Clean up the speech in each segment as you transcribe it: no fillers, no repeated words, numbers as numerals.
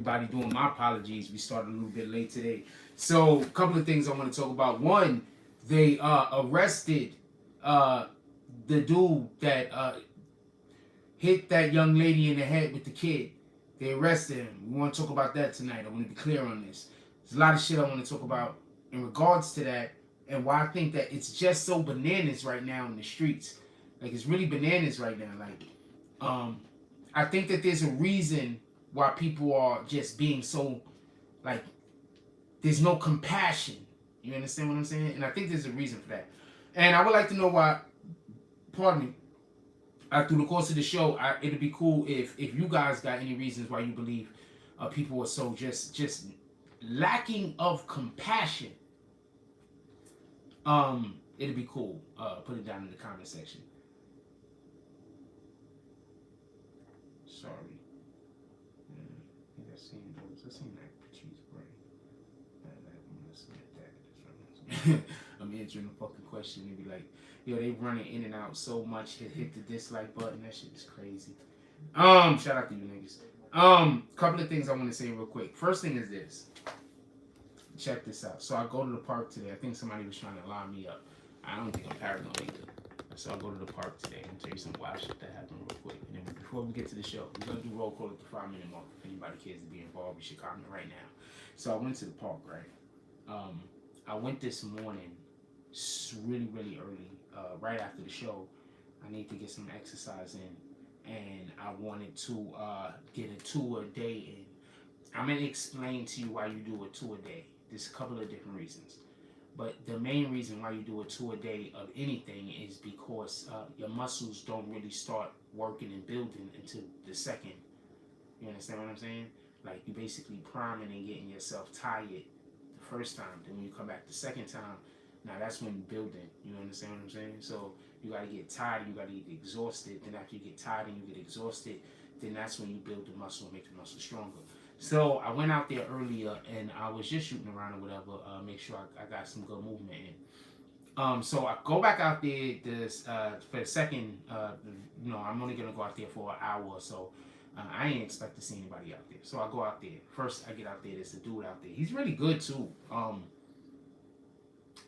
Everybody doing my apologies. We started a little bit late today. So, a couple of things I want to talk about. One, they arrested uh, the dude that hit that young lady in the head with the kid. They arrested him. We want to talk about that tonight. I want to be clear on this. There's a lot of shit I want to talk about in regards to that and why I think that it's just so bananas right now in the streets. Like, it's really bananas right now. Like, I think that there's a reason why people are just being so, like, there's no compassion. You understand what I'm saying? And I think there's a reason for that. And I would like to know why, pardon me, through the course of the show, it'd be cool if you guys got any reasons why you believe people are so just lacking of compassion. It'd be cool. Put it down in the comment section. Sorry. I seen those. I seen that cheese brain. I'm answering the fucking question and be like, yo, they running in and out so much. Hit the dislike button. That shit is crazy. Shout out to you niggas. Couple of things I want to say real quick. First thing is this. Check this out. So I go to the park today. I think somebody was trying to line me up. I don't think I'm paranoid either. So I go to the park today and tell you some wild shit that happened real quick. And then before we get to the show, we're gonna do roll call at the 5-minute mark. If anybody cares to be involved, you should comment right now. So I went to the park, right? I went this morning, really early, right after the show. I need to get some exercise in, and I wanted to get a 2-a-day in. I'm gonna explain to you why you do a 2-a-day. There's a couple of different reasons. But the main reason why you do a 2-a-day of anything is because your muscles don't really start working and building until the second. You understand what I'm saying? Like, you basically priming and getting yourself tired the first time. Then when you come back the second time, now that's when you're building. You understand what I'm saying? So you got to get tired, you got to get exhausted. Then after you get tired and you get exhausted, then that's when you build the muscle and make the muscle stronger. So I went out there earlier and I was just shooting around or whatever, make sure I got some good movement in. So I go back out there for the second, I'm only going to go out there for an hour or so. I ain't expect to see anybody out there. So I go out there. First I get out there, there's a dude out there. He's really good too.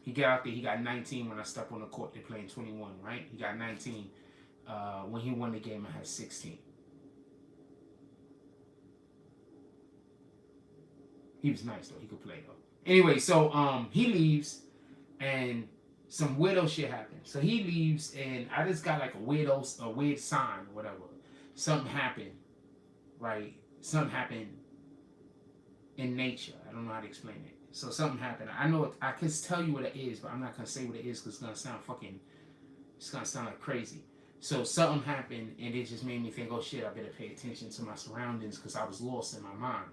He got out there, he got 19 when I stepped on the court. They're playing 21, right? He got 19. When he won the game, I had 16. He was nice though. He could play though. Anyway, so he leaves and some weirdo shit happens. So he leaves and I just got like a weird sign or whatever. Something happened, right? Something happened in nature. I don't know how to explain it. So something happened. I know I can tell you what it is, but I'm not gonna say what it is because it's gonna sound like crazy. So something happened and it just made me think, oh shit, I better pay attention to my surroundings because I was lost in my mind.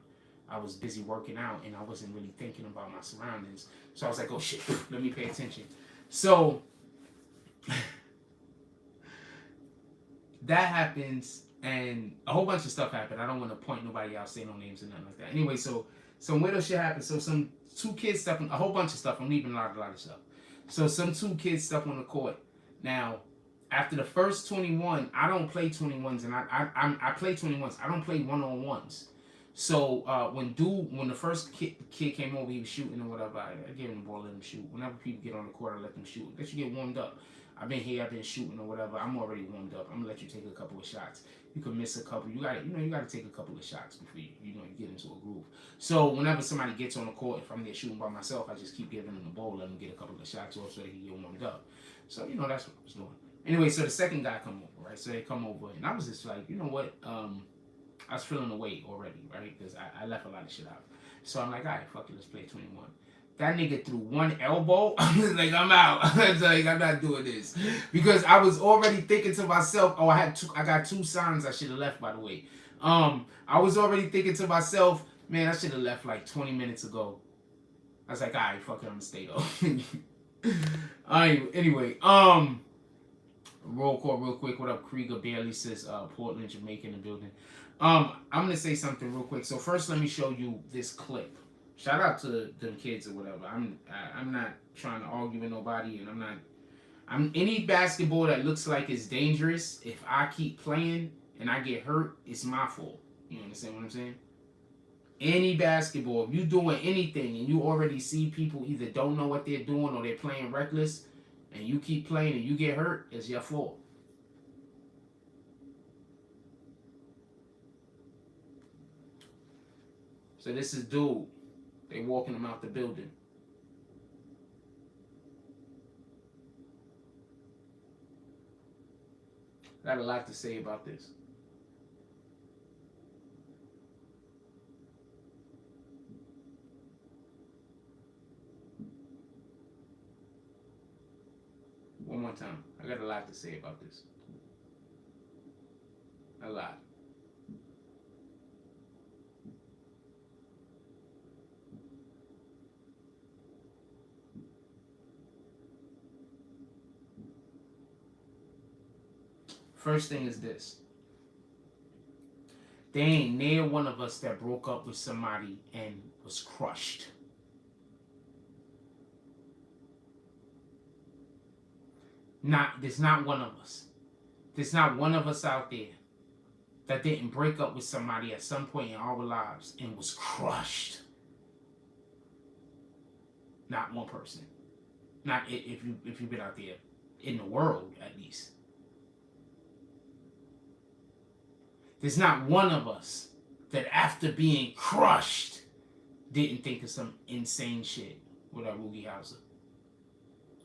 I was busy working out and I wasn't really thinking about my surroundings. So I was like, oh shit, let me pay attention. So that happens and a whole bunch of stuff happened. I don't want to point nobody out, say no names or nothing like that. Anyway, so some weirdo shit happened. So some 2 kids stepping, a whole bunch of stuff. I'm leaving a lot of stuff. So some 2 kids step on the court. Now, after the first 21, I don't play 21s and I play 21s. I don't play one-on-ones. So when the first kid came over, he was shooting or whatever. I gave him the ball, let him shoot. Whenever people get on the court, I let them shoot. Let you get warmed up. I've been here, I've been shooting or whatever. I'm already warmed up. I'm gonna let you take a couple of shots. You can miss a couple. You gotta take a couple of shots before you get into a groove. So whenever somebody gets on the court, if I'm there shooting by myself, I just keep giving them the ball, let them get a couple of shots off so they can get warmed up. So that's what I was doing. Anyway, so the second guy come over, right? So they come over, and I was just like, you know what? I was feeling the weight already, right? Because I left a lot of shit out. So I'm like, all right, fuck it, let's play 21. That nigga threw one elbow. I was like, I'm out. I was like, I'm not doing this. Because I was already thinking to myself, oh, I got 2 signs I should have left, by the way. I was already thinking to myself, man, I should have left like 20 minutes ago. I was like, all right, fuck it, I'm gonna stay though. Anyway, roll call real quick. What up, Krieger? Barely says Portland, Jamaica in the building. I'm gonna say something real quick. So first, let me show you this clip. Shout out to them kids or whatever. I'm not trying to argue with nobody, and I'm any basketball that looks like it's dangerous. If I keep playing and I get hurt, it's my fault. You understand what I'm saying? Any basketball, if you doing anything and you already see people either don't know what they're doing or they're playing reckless, and you keep playing and you get hurt, it's your fault. So this is dude. They walking him out the building. I got a lot to say about this. One more time. I got a lot to say about this. A lot. First thing is this. There ain't near one of us that broke up with somebody and was crushed. There's not one of us. There's not one of us out there that didn't break up with somebody at some point in our lives and was crushed. Not one person. Not if you've been out there in the world, at least. There's not one of us that after being crushed didn't think of some insane shit. What up, Woogie Hauser?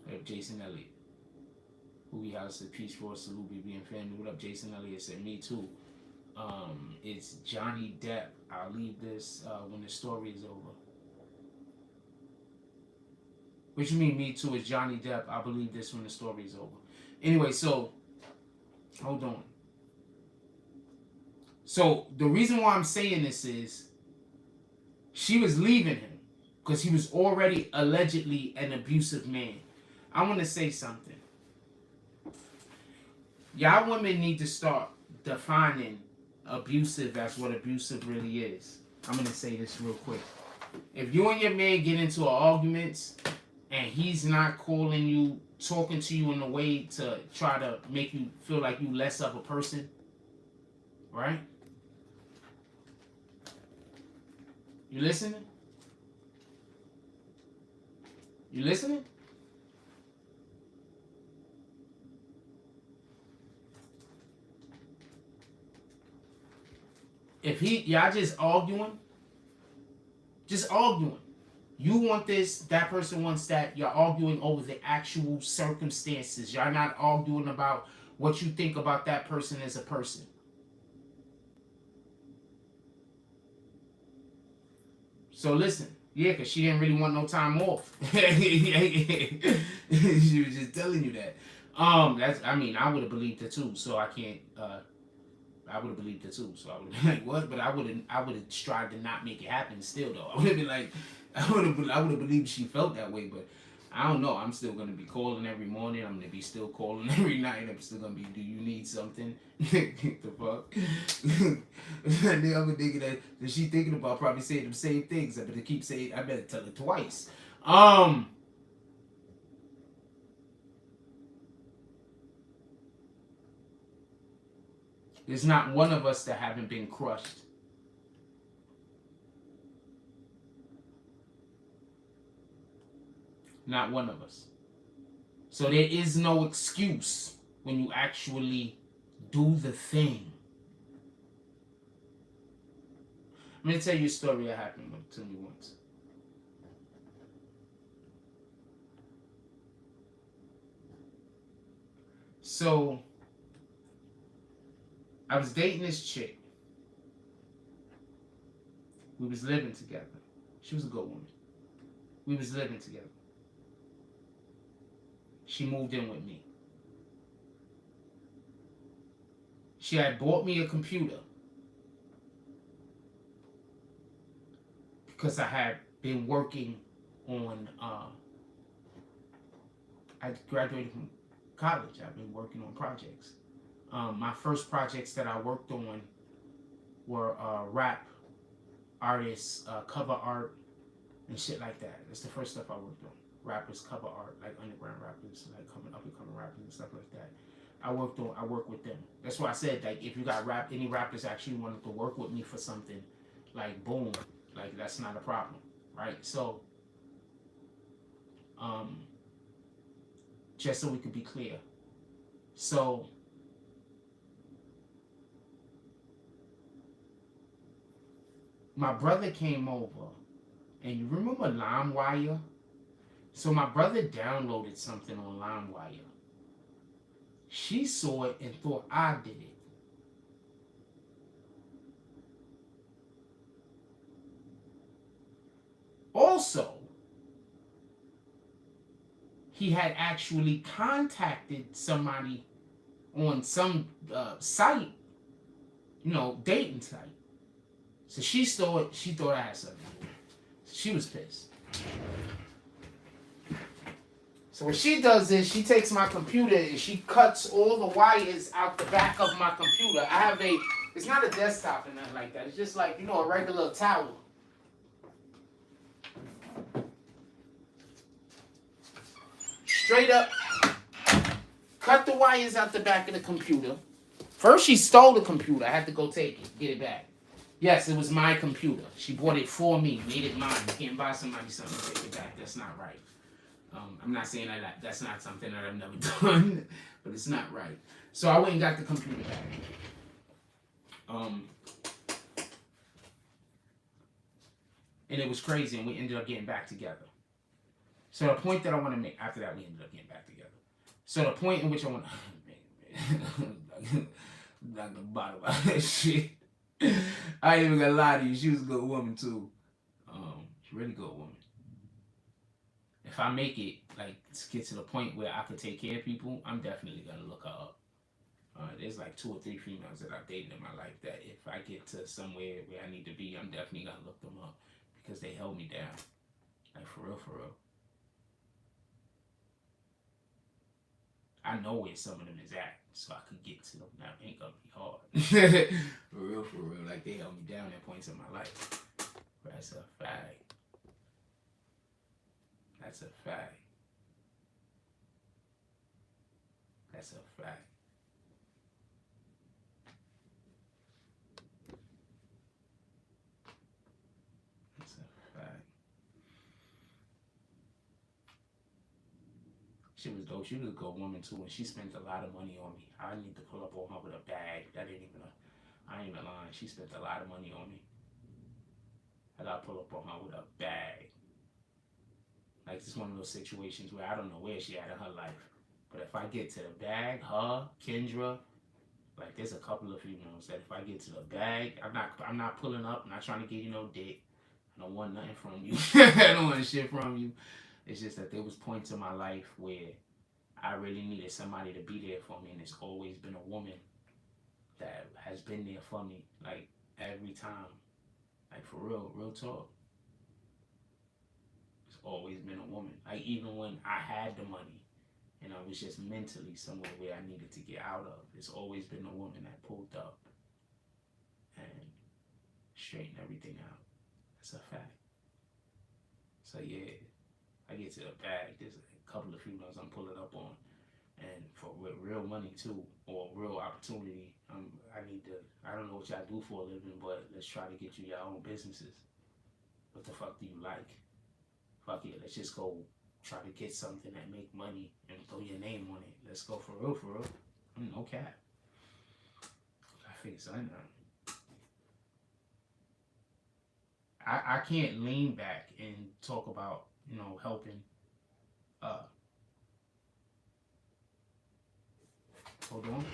What up, Jason Elliott? Woogie Hauser, Peace Force, Salute BBN family. What up, Jason Elliott? Said, me too. It's Johnny Depp. I'll leave this when the story is over. What you mean, me too? It's Johnny Depp. I believe this when the story is over. Anyway, so, hold on. So, the reason why I'm saying this is she was leaving him because he was already allegedly an abusive man. I want to say something. Y'all women need to start defining abusive as what abusive really is. I'm going to say this real quick. If you and your man get into arguments and he's not calling you, talking to you in a way to try to make you feel like you less of a person, right? You listening? You listening? If y'all just arguing, you want this, that person wants that, you're arguing over the actual circumstances. Y'all not arguing about what you think about that person as a person. So listen, yeah, because she didn't really want no time off. She was just telling you that. I would have believed it too, so I can't, I would have believed it too, so I would have been like, what? But I would have tried to not make it happen still, though. I would have been like, I would have believed she felt that way, but I don't know. I'm still going to be calling every morning. I'm going to be still calling every night. I'm still going to be, do you need something? The fuck? The other nigga that she thinking about probably saying the same things. I better keep saying, I better tell her twice. There's not one of us that haven't been crushed. Not one of us. So there is no excuse when you actually do the thing. I'm going to tell you a story that happened to me once. So, I was dating this chick. We was living together. She was a good woman. We was living together. She moved in with me. She had bought me a computer because I had been working on, I graduated from college. I've been working on projects. My first projects that I worked on were rap artists, cover art, and shit like that. That's the first stuff I worked on. Rappers, cover art, like underground rappers, like up and coming rappers and stuff like that. I work with them. That's why I said, like, if you got any rappers actually wanted to work with me for something, like, boom, That's not a problem, right? So, just so we could be clear. So, my brother came over, and you remember LimeWire? So my brother downloaded something on LimeWire. She saw it and thought I did it. Also, he had actually contacted somebody on some site, dating site. So she thought I had something to do. She was pissed. So what she does is she takes my computer and she cuts all the wires out the back of my computer. I have it's not a desktop or nothing like that. It's just like, a regular tower. Straight up, cut the wires out the back of the computer. First she stole the computer. I had to go take it, get it back. Yes, it was my computer. She bought it for me, made it mine. You can't buy somebody something and take it back. That's not right. I'm not saying that's not something that I've never done, but it's not right. So I went and got the computer back. And it was crazy, and we ended up getting back together. So the point that I want to make, after that we ended up getting back together. So the point in which I want to, like the bottom of that shit. I ain't even gonna lie to you, she was a good woman too. She's a really good woman. If I make it, like, get to the point where I could take care of people, I'm definitely gonna look her up. There's like 2 or 3 females that I've dated in my life that if I get to somewhere where I need to be, I'm definitely gonna look them up because they held me down. Like, for real, for real. I know where some of them is at, so I could get to them. Now, it ain't gonna be hard. For real, for real. Like, they held me down at points in my life. That's a fact. That's a fact. That's a fact. That's a fact. She was dope. She was a good woman too, and she spent a lot of money on me. I need to pull up on her with a bag. That ain't even I ain't even lying. She spent a lot of money on me. I gotta pull up on her with a bag. Like, it's one of those situations where I don't know where she at in her life. But if I get to the bag, her, Kendra, like, there's a couple of females that if I get to the bag, I'm not pulling up. I'm not trying to get you no dick. I don't want nothing from you. I don't want shit from you. It's just that there was points in my life where I really needed somebody to be there for me, and it's always been a woman that has been there for me, like, every time. Like, for real, real talk. It's always been a woman. Like, even when I had the money and I was just mentally somewhere where I needed to get out of, it's always been a woman that pulled up and straightened everything out. That's a fact. So yeah, I get to the bag. There's a couple of females I'm pulling up on, and for real money too, or real opportunity. I don't know what y'all do for a living, but let's try to get you your own businesses. What the fuck do you like? Fuck it, let's just go try to get something that make money and throw your name on it. Let's go for real, for real. No cap. I figure something out. I can't lean back and talk about, helping. Hold on.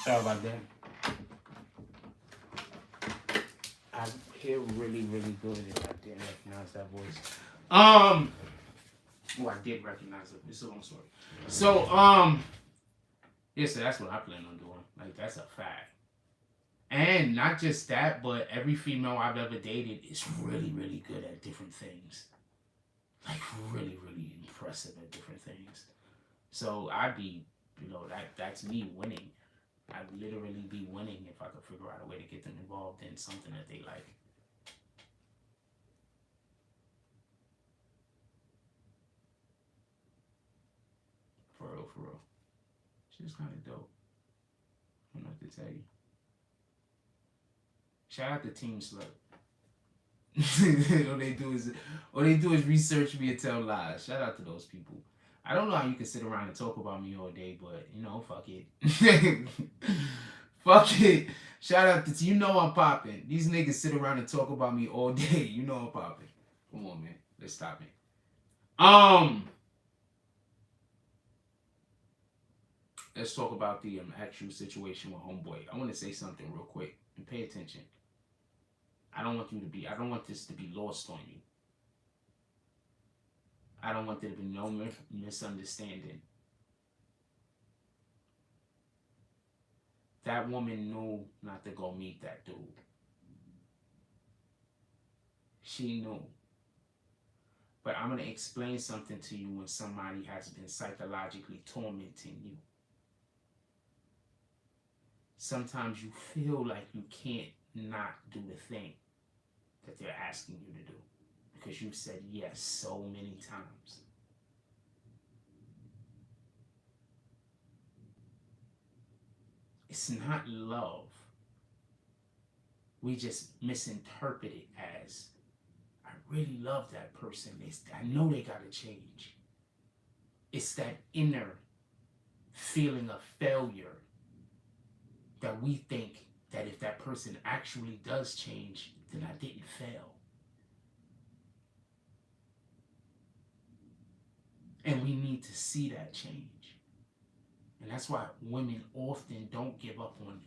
Sorry about that. I hear really, really good if I didn't recognize that voice. I did recognize it. It's a long story. So, yeah, so that's what I plan on doing. Like, that's a fact. And not just that, but every female I've ever dated is really, really good at different things. Like, really, really impressive at different things. So I'd be, that's me winning. I'd literally be winning if I could figure out a way to get them involved in something that they like. For real, for real. Shit's kind of dope. I don't know what to tell you. Shout out to Team Slut. all they do is research me and tell lies. Shout out to those people. I don't know how you can sit around and talk about me all day, but you know, fuck it. Fuck it. Shout out to you know I'm popping. These niggas sit around and talk about me all day. You know I'm popping. Come on, man. Let's stop it. Let's talk about the actual situation with homeboy. I want to say something real quick and pay attention. I don't want this to be lost on you. I don't want there to be no misunderstanding. That woman knew not to go meet that dude. She knew. But I'm going to explain something to you when somebody has been psychologically tormenting you. Sometimes you feel like you can't not do the thing that they're asking you to do because you've said yes so many times. It's not love. We just misinterpret it as, I really love that person. I know they got to change. It's that inner feeling of failure that we think that if that person actually does change, then I didn't fail. And we need to see that change. And that's why women often don't give up on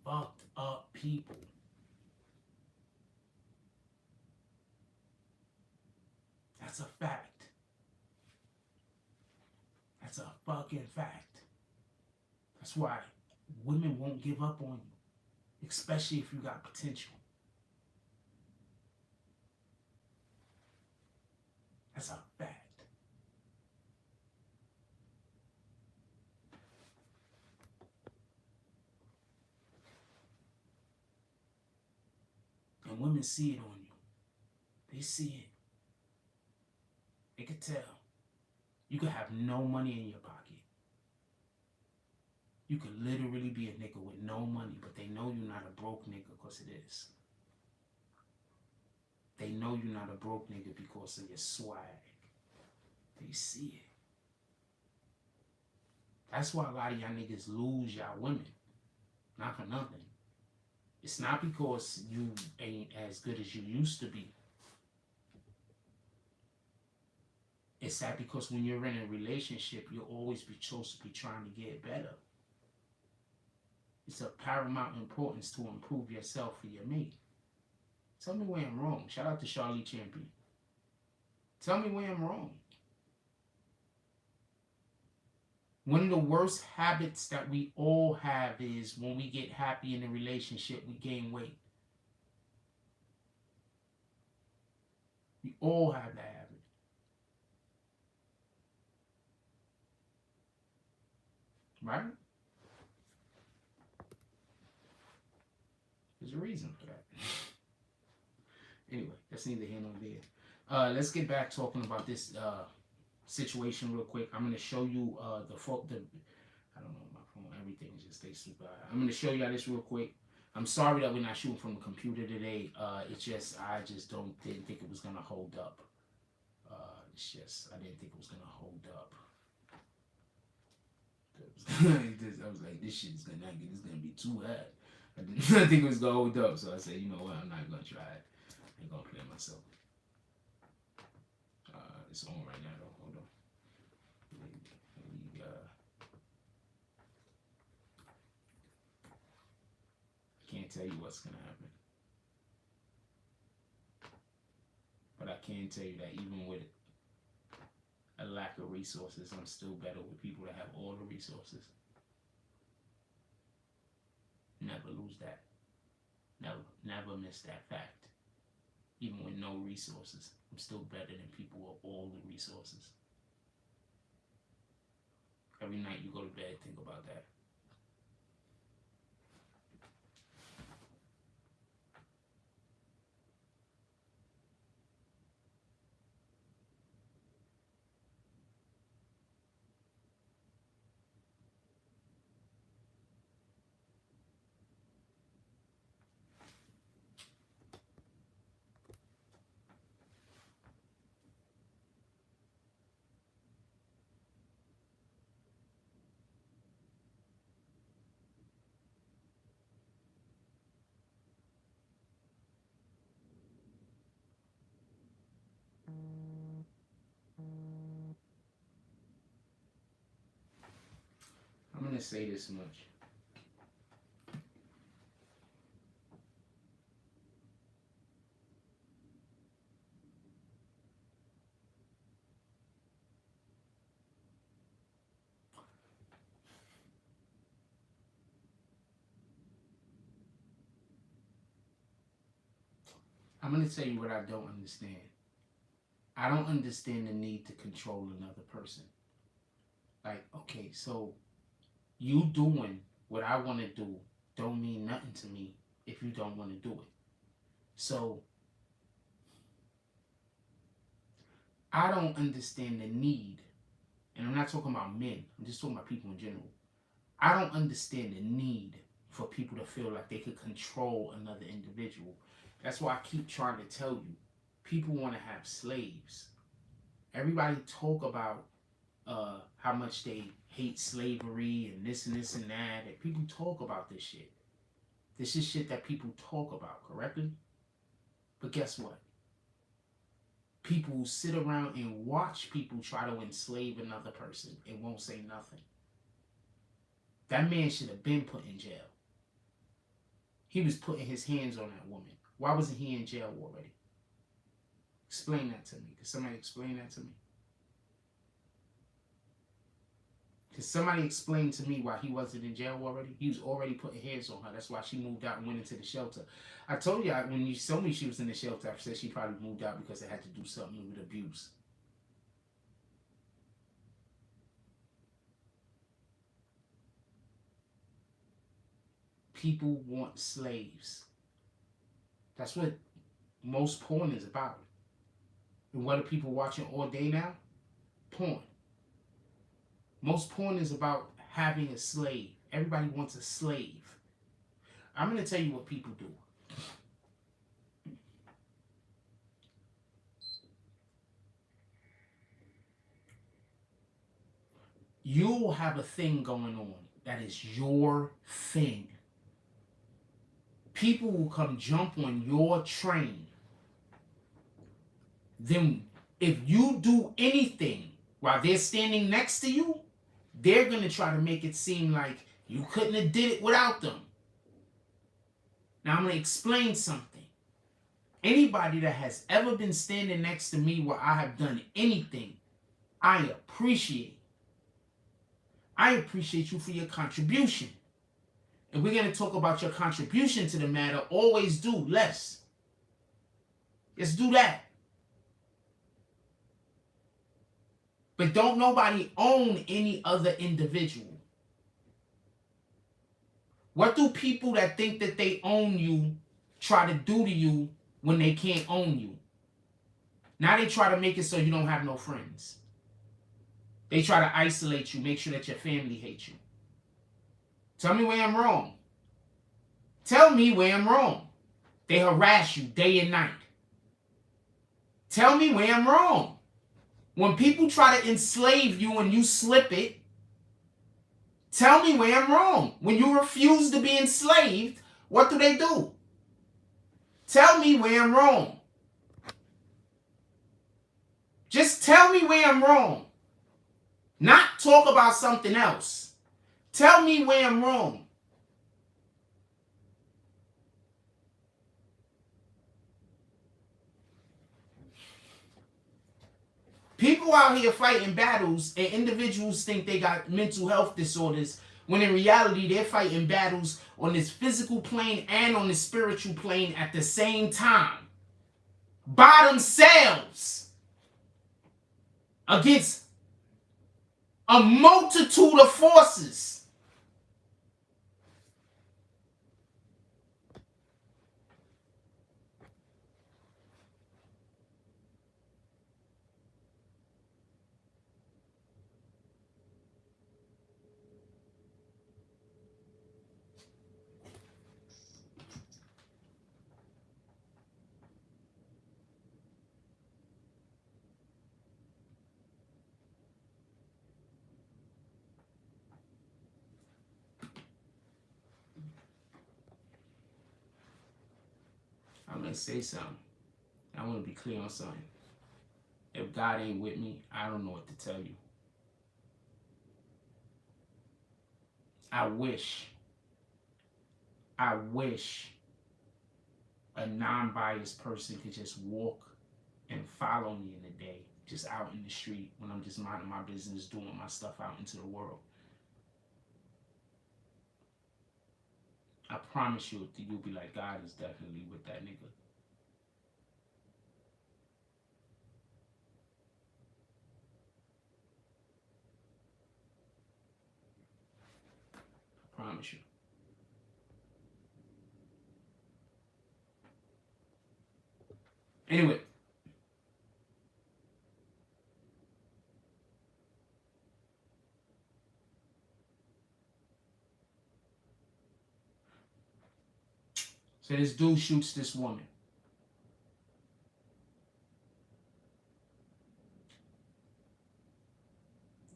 fucked up people. That's a fact. That's a fucking fact. That's why women won't give up on you, especially if you got potential. That's a fact. And women see it on you. They see it. They can tell. You could have no money in your pocket. You could literally be a nigga with no money, but they know you're not a broke nigga because it is. They know you're not a broke nigga because of your swag. They see it. That's why a lot of y'all niggas lose y'all women. Not for nothing. It's not because you ain't as good as you used to be. It's that because when you're in a relationship, you'll always be supposed to be trying to get better. It's of paramount importance to improve yourself for your mate. Tell me where I'm wrong. Shout out to Charlie Champion. Tell me where I'm wrong. One of the worst habits that we all have is when we get happy in a relationship, we gain weight. We all have that habit. Right? There's a reason for that. Anyway, that's neither here nor there. Let's get back talking about this situation real quick. I'm going to show you I don't know, my phone, everything just stays super high. I'm going to show y'all this real quick. I'm sorry that we're not shooting from the computer today. It's just, I just didn't think it was going to hold up. I didn't think it was going to hold up. I was like, this shit is going to be too hot. I didn't think it was going to hold up. So I said, you know what, I'm not going to try it. I'm going to play myself. It's on right now though. Hold on. I can't tell you what's gonna happen, but I can tell you that even with a lack of resources, I'm still better with people that have all the resources. Never lose that. Never miss that fact. Even with no resources, I'm still better than people with all the resources. Every night you go to bed, think about that. I'm gonna say this much. I'm gonna tell you what I don't understand. I don't understand the need to control another person. Like, okay, so you doing what I want to do don't mean nothing to me if you don't want to do it. So I don't understand the need, and I'm not talking about men, I'm just talking about people in general. I don't understand the need for people to feel like they could control another individual. That's why I keep trying to tell you, people want to have slaves. Everybody talk about how much they hate slavery and this and this and that. And people talk about this shit. This is shit that people talk about, correctly? But guess what? People sit around and watch people try to enslave another person and won't say nothing. That man should have been put in jail. He was putting his hands on that woman. Why wasn't he in jail already? Explain that to me. Can somebody explain that to me? Can somebody explain to me why he wasn't in jail already? He was already putting hands on her. That's why she moved out and went into the shelter. I told you when you told me she was in the shelter, I said she probably moved out because they had to do something with abuse. People want slaves. That's what most porn is about. And what are people watching all day now? Porn. Most porn is about having a slave. Everybody wants a slave. I'm going to tell you what people do. You'll have a thing going on that is your thing. People will come jump on your train. Then if you do anything while they're standing next to you, they're going to try to make it seem like you couldn't have did it without them. Now I'm going to explain something. Anybody that has ever been standing next to me where I have done anything, I appreciate. I appreciate you for your contribution. And we're going to talk about your contribution to the matter. Always do less. Let's do that. But don't nobody own any other individual. What do people that think that they own you try to do to you when they can't own you? Now they try to make it so you don't have no friends. They try to isolate you, make sure that your family hates you. Tell me where I'm wrong. Tell me where I'm wrong. They harass you day and night. Tell me where I'm wrong. When people try to enslave you and you slip it, tell me where I'm wrong. When you refuse to be enslaved, what do? Tell me where I'm wrong. Just tell me where I'm wrong. Not talk about something else. Tell me where I'm wrong. People out here fighting battles and individuals think they got mental health disorders when in reality they're fighting battles on this physical plane and on the spiritual plane at the same time. By themselves. Against a multitude of forces. I'm going to say something. I want to be clear on something. If God ain't with me, I don't know what to tell you. I wish a non-biased person could just walk and follow me in the day, just out in the street when I'm just minding my business, doing my stuff out into the world. I promise you, you'll be like, God is definitely with that nigga. I promise you. Anyway. So this dude shoots this woman.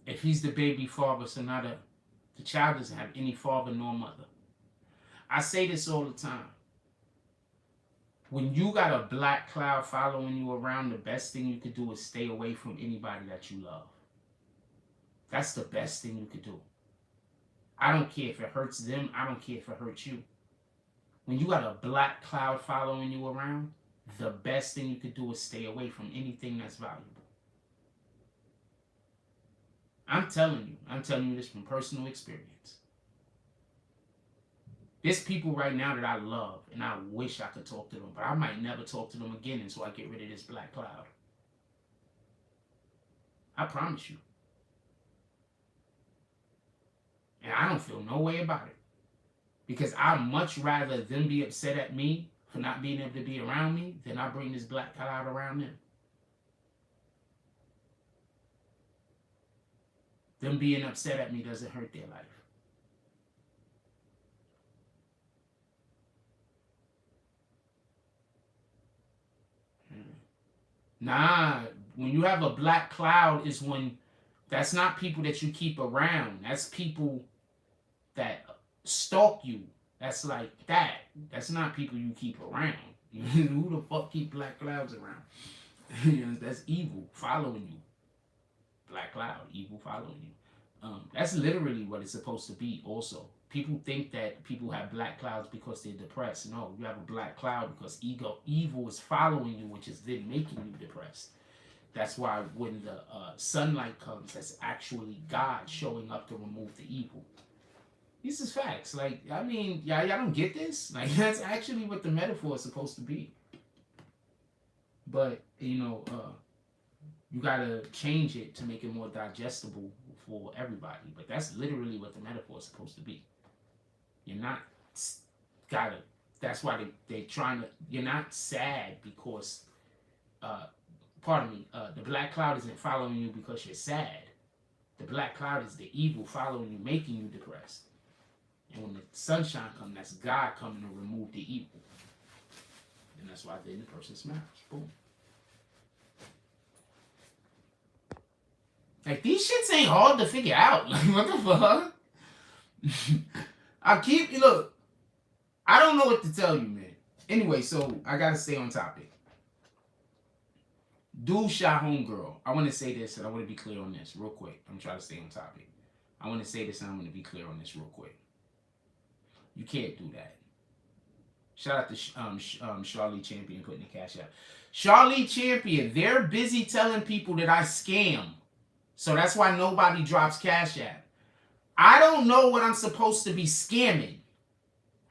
If he's the baby father, so now the child doesn't have any father nor mother. I say this all the time. When you got a black cloud following you around, the best thing you could do is stay away from anybody that you love. That's the best thing you could do. I don't care if it hurts them. I don't care if it hurts you. When you got a black cloud following you around, the best thing you could do is stay away from anything that's valuable. I'm telling you this from personal experience. There's people right now that I love, and I wish I could talk to them, but I might never talk to them again until I get rid of this black cloud. I promise you. And I don't feel no way about it. Because I'd much rather them be upset at me for not being able to be around me than I bring this black cloud around them. Them being upset at me doesn't hurt their life. Nah, when you have a black cloud is when that's not people that you keep around. That's people that stalk you. That's like that. That's not people you keep around. Who the fuck keep black clouds around? You know, that's evil following you. Black cloud, evil following you. That's literally what it's supposed to be also. People think that people have black clouds because they're depressed. No, you have a black cloud because evil is following you, which is then making you depressed. That's why when the sunlight comes, that's actually God showing up to remove the evil. This is facts. Like, I mean, y'all don't get this? Like, that's actually what the metaphor is supposed to be. But, you know, you gotta change it to make it more digestible for everybody. But that's literally what the metaphor is supposed to be. You're not gotta, that's why they trying to, you're not sad because, the black cloud isn't following you because you're sad. The black cloud is the evil following you, making you depressed. And when the sunshine comes, that's God coming to remove the evil. And that's why then the person smiles. Boom. Like, these shits ain't hard to figure out. Like, what the fuck? Look, I don't know what to tell you, man. Anyway, so I gotta stay on topic. Dude shot homegirl. I want to say this, and I want to be clear on this real quick. I'm trying to stay on topic. I want to say this, and I'm going to be clear on this real quick. You can't do that. Shout out to Charlie Champion putting the cash out. Charlie Champion, they're busy telling people that I scam. So that's why nobody drops cash app. I don't know what I'm supposed to be scamming.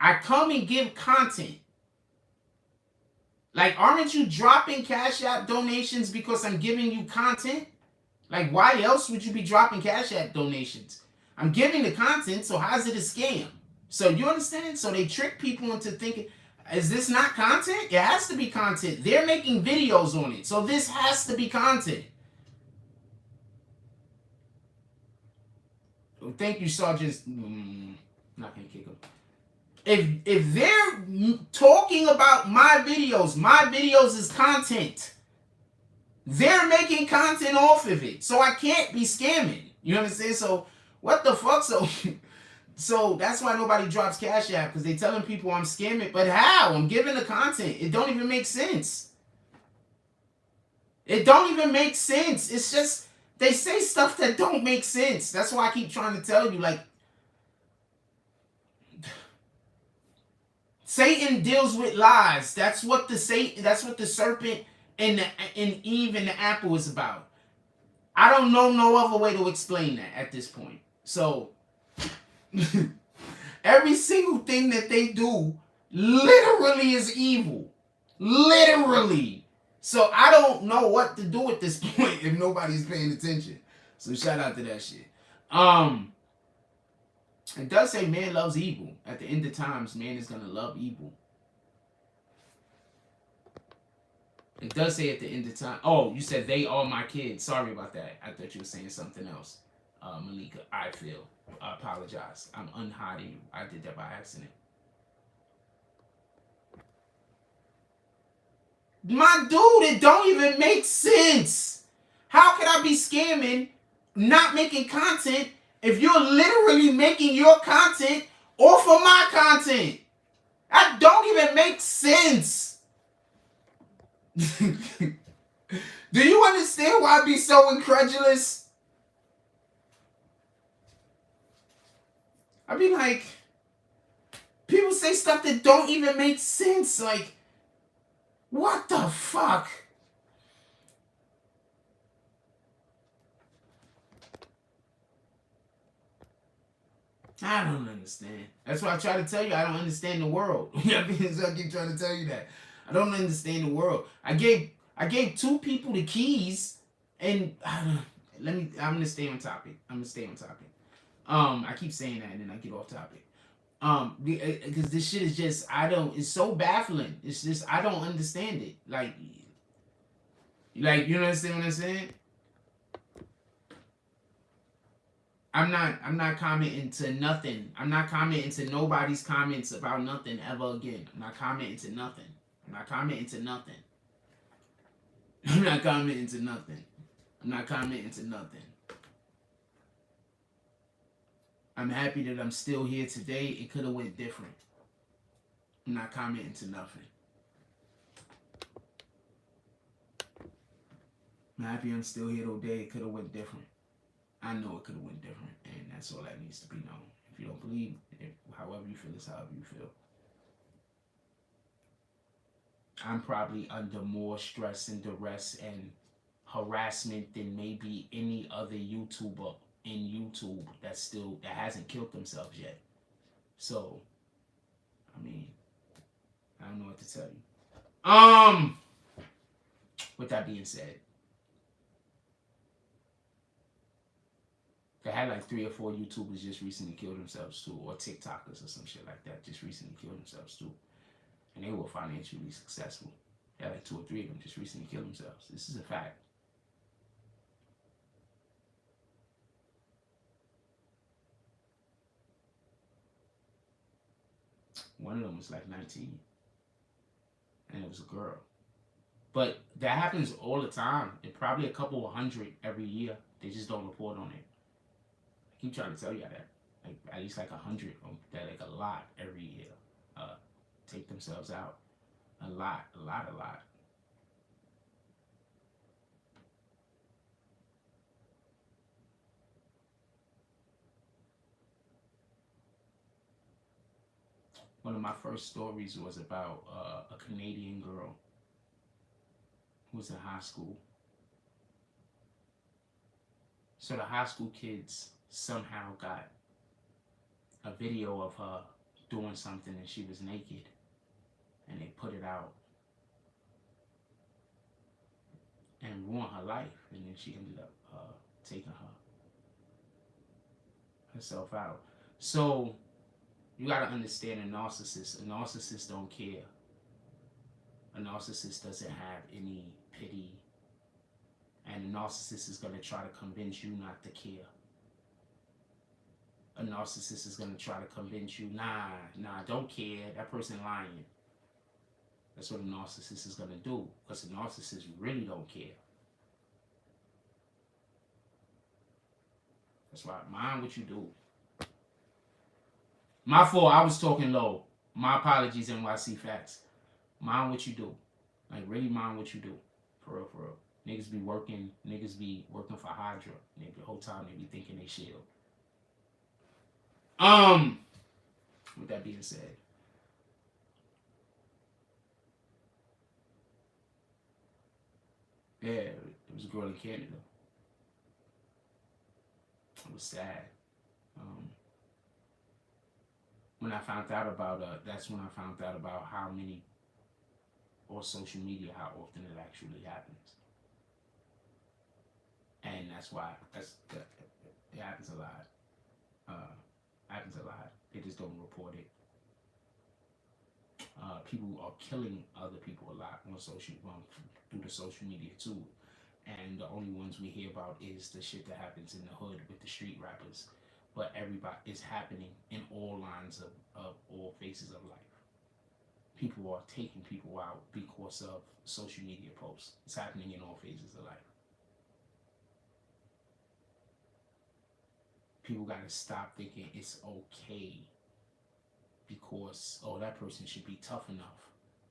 I come and give content. Like, aren't you dropping cash app donations because I'm giving you content? Like, why else would you be dropping cash app donations? I'm giving the content, so how's it a scam? So you understand? So they trick people into thinking, is this not content? It has to be content. They're making videos on it, so this has to be content. Thank you, Sergeant. Not gonna kick them. If they're talking about my videos is content. They're making content off of it, so I can't be scamming. You understand? So what the fuck? So that's why nobody drops cash app, because they telling people I'm scamming. But how? I'm giving the content. It don't even make sense. It don't even make sense. It's just they say stuff that don't make sense. That's why I keep trying to tell you, like, Satan deals with lies. That's what the serpent and Eve and the apple is about. I don't know no other way to explain that at this point. So every single thing that they do literally is evil. Literally. So I don't know what to do at this point if nobody's paying attention. So shout out to that shit. It does say man loves evil. At the end of times, man is gonna love evil. It does say at the end of time. Oh, you said they are my kids. Sorry about that. I thought you were saying something else. Malika, I apologize. I'm unhiding you. I did that by accident. My dude, it don't even make sense. How could I be scamming, not making content, if you're literally making your content off of my content? That don't even make sense. Do you understand why I be so incredulous? I be like, people say stuff that don't even make sense. Like, what the fuck? I don't understand. That's why I try to tell you I don't understand the world. So I keep trying to tell you that. I don't understand the world. I gave 2 people the keys, and I'm gonna stay on topic. I keep saying that and then I get off topic. Because this shit is just, it's so baffling. It's just, I don't understand it. Like, you understand what I'm saying? I'm not commenting to nothing. I'm not commenting to nobody's comments about nothing ever again. I'm not commenting to nothing. I'm not commenting to nothing. I'm happy that I'm still here today. It could have went different. I'm not commenting to nothing. I'm happy I'm still here today. It could have went different. I know it could have went different, and that's all that needs to be known. If you don't believe, however you feel is however you feel. I'm probably under more stress and duress and harassment than maybe any other YouTuber in YouTube that hasn't killed themselves yet. So, I mean, I don't know what to tell you. With that being said, they had like 3 or 4 YouTubers just recently killed themselves too, or TikTokers or some shit like that just recently killed themselves too. And they were financially successful. They had like 2 or 3 of them just recently killed themselves. This is a fact. One of them was like 19. And it was a girl. But that happens all the time. It's probably a couple of hundred every year. They just don't report on it. I keep trying to tell you that. Like at least like 100. That like a lot every year. Take themselves out. A lot. One of my first stories was about a Canadian girl who was in high school. So the high school kids somehow got a video of her doing something and she was naked. And they put it out. And ruined her life. And then she ended up taking herself out. So you gotta understand a narcissist. A narcissist don't care. A narcissist doesn't have any pity. And a narcissist is gonna try to convince you not to care. A narcissist is gonna try to convince you, nah, don't care. That person lying. That's what a narcissist is gonna do. Because a narcissist really don't care. That's why, mind what you do. My fault, I was talking low. My apologies, NYC Facts. Mind what you do. Like, really mind what you do. For real, for real. Niggas be working for Hydra. And the whole time they be thinking they shield. With that being said, Yeah, it was a girl in Canada. It was sad. When I found out about that's when I found out about how many, or social media, how often it actually happens. And that's why it happens a lot. Happens a lot. They just don't report it. People are killing other people a lot on through the social media too. And the only ones we hear about is the shit that happens in the hood with the street rappers. But everybody is happening in all lines of all phases of life. People are taking people out because of social media posts. It's happening in all phases of life. People gotta stop thinking it's okay because, oh, that person should be tough enough.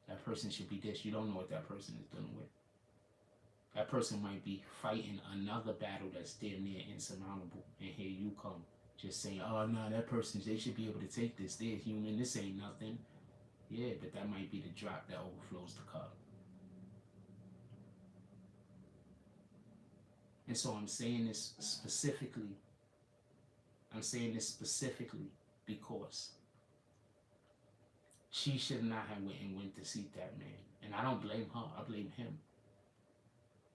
That person should be this. You don't know what that person is dealing with. That person might be fighting another battle that's damn near insurmountable. And here you come just saying, oh, no, that person, they should be able to take this. They're human. This ain't nothing. Yeah, but that might be the drop that overflows the cup. And so I'm saying this specifically. Because she should not have went to see that man. And I don't blame her. I blame him.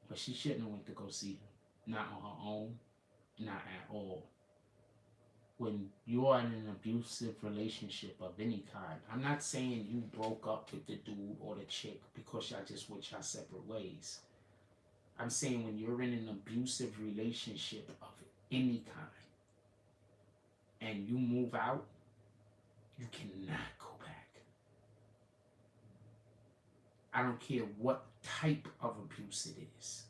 But she shouldn't have went to go see him. Not on her own. Not at all. When you're in an abusive relationship of any kind, I'm not saying you broke up with the dude or the chick because y'all just went y'all separate ways. I'm saying when you're in an abusive relationship of any kind and you move out, you cannot go back. I don't care what type of abuse it is.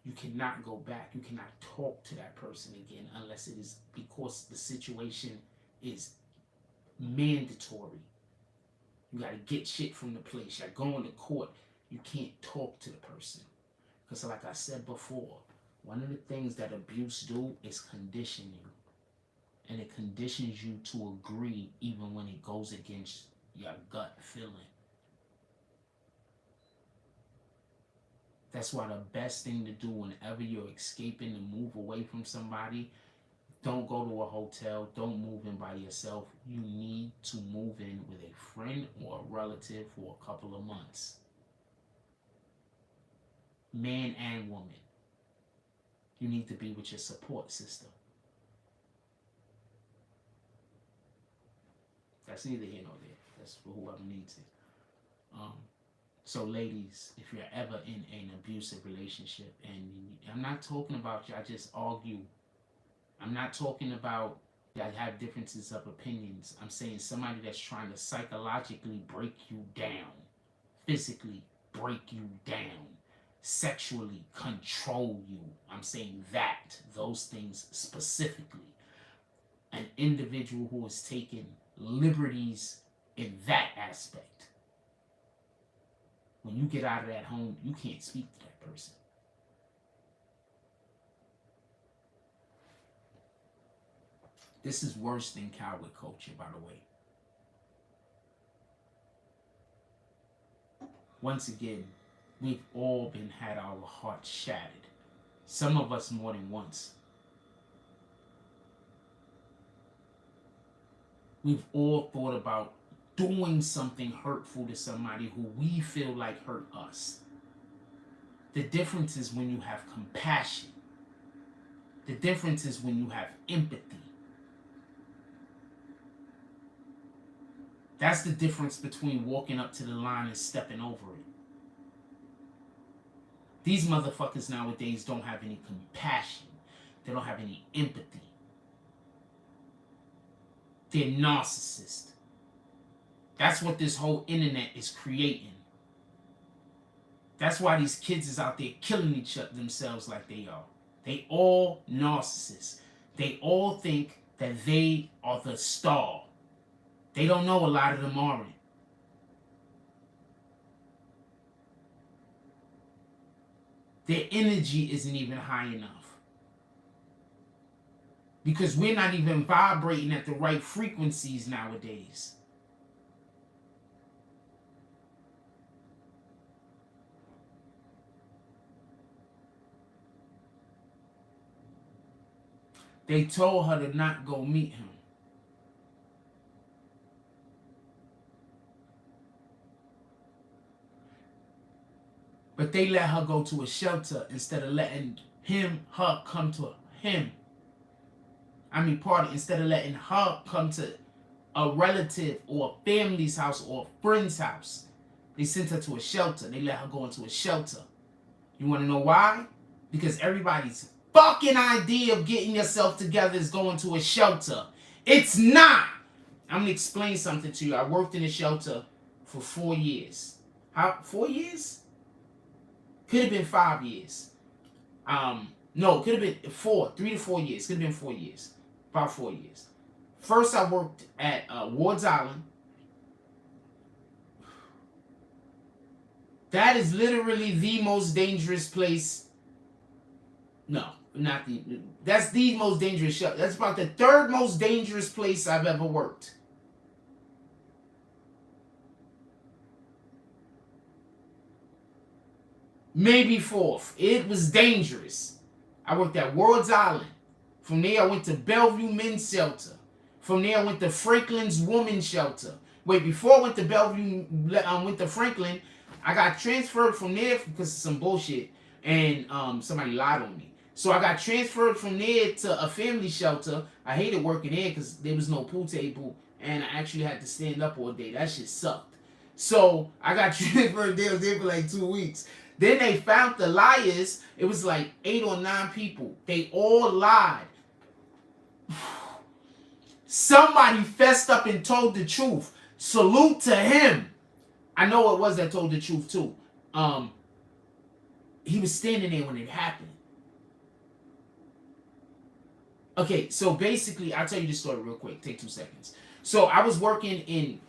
You cannot go back. You cannot talk to that person again unless it is because the situation is mandatory. You got to get shit from the place. You're going to court. You can't talk to the person. Because like I said before, one of the things that abuse do is condition you. And it conditions you to agree even when it goes against your gut feeling. That's why the best thing to do whenever you're escaping to move away from somebody, don't go to a hotel, don't move in by yourself. You need to move in with a friend or a relative for a couple of months. Man and woman. You need to be with your support system. That's neither here nor there. That's for whoever needs it. So ladies, if you're ever in an abusive relationship, and I'm not talking about y'all just argue. I'm not talking about y'all have differences of opinions. I'm saying somebody that's trying to psychologically break you down, physically break you down, sexually control you. I'm saying those things specifically. An individual who is taking liberties in that aspect. When you get out of that home, you can't speak to that person. This is worse than coward culture, by the way. Once again, we've all had our hearts shattered. Some of us more than once. We've all thought about doing something hurtful to somebody who we feel like hurt us. The difference is when you have compassion. The difference is when you have empathy. That's the difference between walking up to the line and stepping over it. These motherfuckers nowadays don't have any compassion. They don't have any empathy. They're narcissists. That's what this whole internet is creating. That's why these kids is out there killing themselves like they are. They all narcissists. They all think that they are the star. They don't know a lot of them aren't. Their energy isn't even high enough. Because we're not even vibrating at the right frequencies nowadays. They told her to not go meet him. But they let her go to a shelter instead of letting her come to him. Instead of letting her come to a relative or a family's house or a friend's house. They sent her to a shelter. They let her go into a shelter. You want to know why? Because everybody's fucking idea of getting yourself together is going to a shelter. It's not. I'm going to explain something to you. I worked in a shelter for 4 years. How? 4 years? Could have been 5 years. No, could have been 3 to 4 years. Could have been 4 years. About 4 years. First, I worked at Ward's Island. That is literally the most dangerous place. No, not the. That's the most dangerous shelter. That's about the third most dangerous place I've ever worked. Maybe fourth. It was dangerous. I worked at Ward's Island. From there, I went to Bellevue Men's Shelter. From there, I went to Franklin's Women's Shelter. Wait, before I went to Bellevue, went to Franklin, I got transferred from there because of some bullshit, and somebody lied on me. So I got transferred from there to a family shelter. I hated working there because there was no pool table, and I actually had to stand up all day. That shit sucked. So I got transferred there. I was there for like 2 weeks. Then they found the liars. It was like 8 or 9 people. They all lied. Somebody fessed up and told the truth. Salute to him. I know it was that told the truth too. He was standing there when it happened. Okay, so basically, I'll tell you this story real quick. Take 2 seconds. So I was working in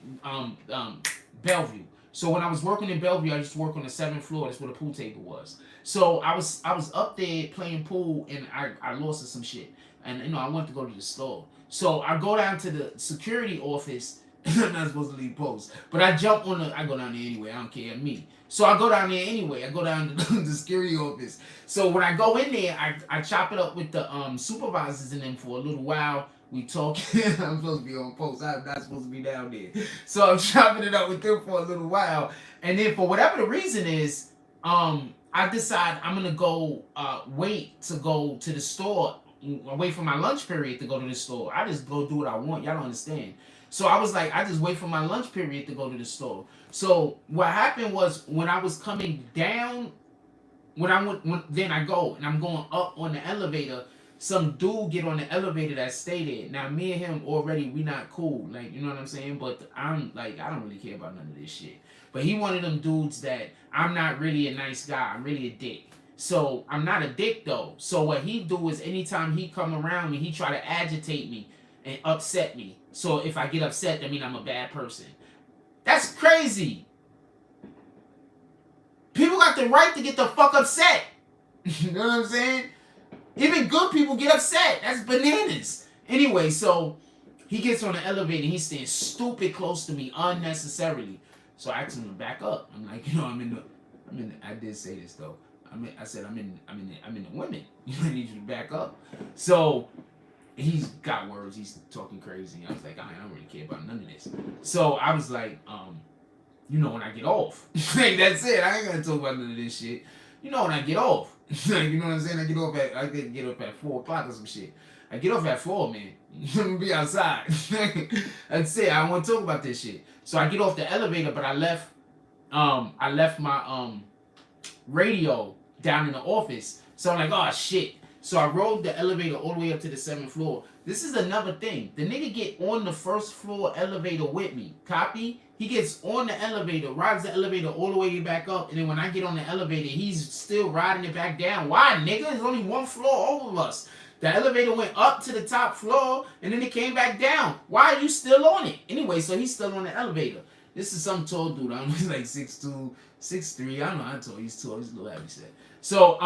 Bellevue. So when I was working in Bellevue, I used to work on the 7th floor. That's where the pool table was. So I was up there playing pool, and I lost some shit. And I wanted to go to the store. So I go down to the security office. I'm not supposed to leave posts, but I go down there anyway. I don't care, me. So I go down there anyway. I go down to the security office. So when I go in there, I chop it up with the supervisors in them for a little while. We talk. I'm supposed to be on post. I'm not supposed to be down there. So I'm chopping it up with them for a little while. And then for whatever the reason is, I decide I'm gonna go wait to go to the store. Wait for my lunch period to go to the store. I just go do what I want. Y'all don't understand. So I was like, I just wait for my lunch period to go to the store. So what happened was when I was coming down, then I go and I'm going up on the elevator. Some dude get on the elevator that stay there. Now me and him already, we not cool. Like, you know what I'm saying? But I'm like, I don't really care about none of this shit. But he one of them dudes that I'm not really a nice guy. I'm really a dick. So I'm not a dick though. So what he do is anytime he come around me, he try to agitate me and upset me. So if I get upset, that means I'm a bad person. That's crazy. People got the right to get the fuck upset. You know what I'm saying? Even good people get upset. That's bananas. Anyway, so he gets on the elevator. He's staying stupid close to me unnecessarily. So I asked him to back up. I'm like, I did say this though. I said I'm in the women. I need you to back up. So he's got words. He's talking crazy. I was like, I don't really care about none of this. So I was like, when I get off. Like, that's it. I ain't gonna talk about none of this shit. When I get off. Like, you know what I'm saying? I get up at 4 o'clock or some shit. I get off at 4, man. I'm gonna be outside. That's it. I don't want to talk about this shit. So I get off the elevator, but I left my radio down in the office. So I'm like, oh shit. So I rode the elevator all the way up to the 7th floor. This is another thing. The nigga get on the 1st floor elevator with me. Copy? He gets on the elevator, rides the elevator all the way back up, and then when I get on the elevator, he's still riding it back down. Why, nigga? There's only 1 floor over us. The elevator went up to the top floor, and then it came back down. Why are you still on it? Anyway, so he's still on the elevator. This is some tall dude. I'm like 6'2", 6'3". I don't know how tall. He's tall. He's a little heavy set. So,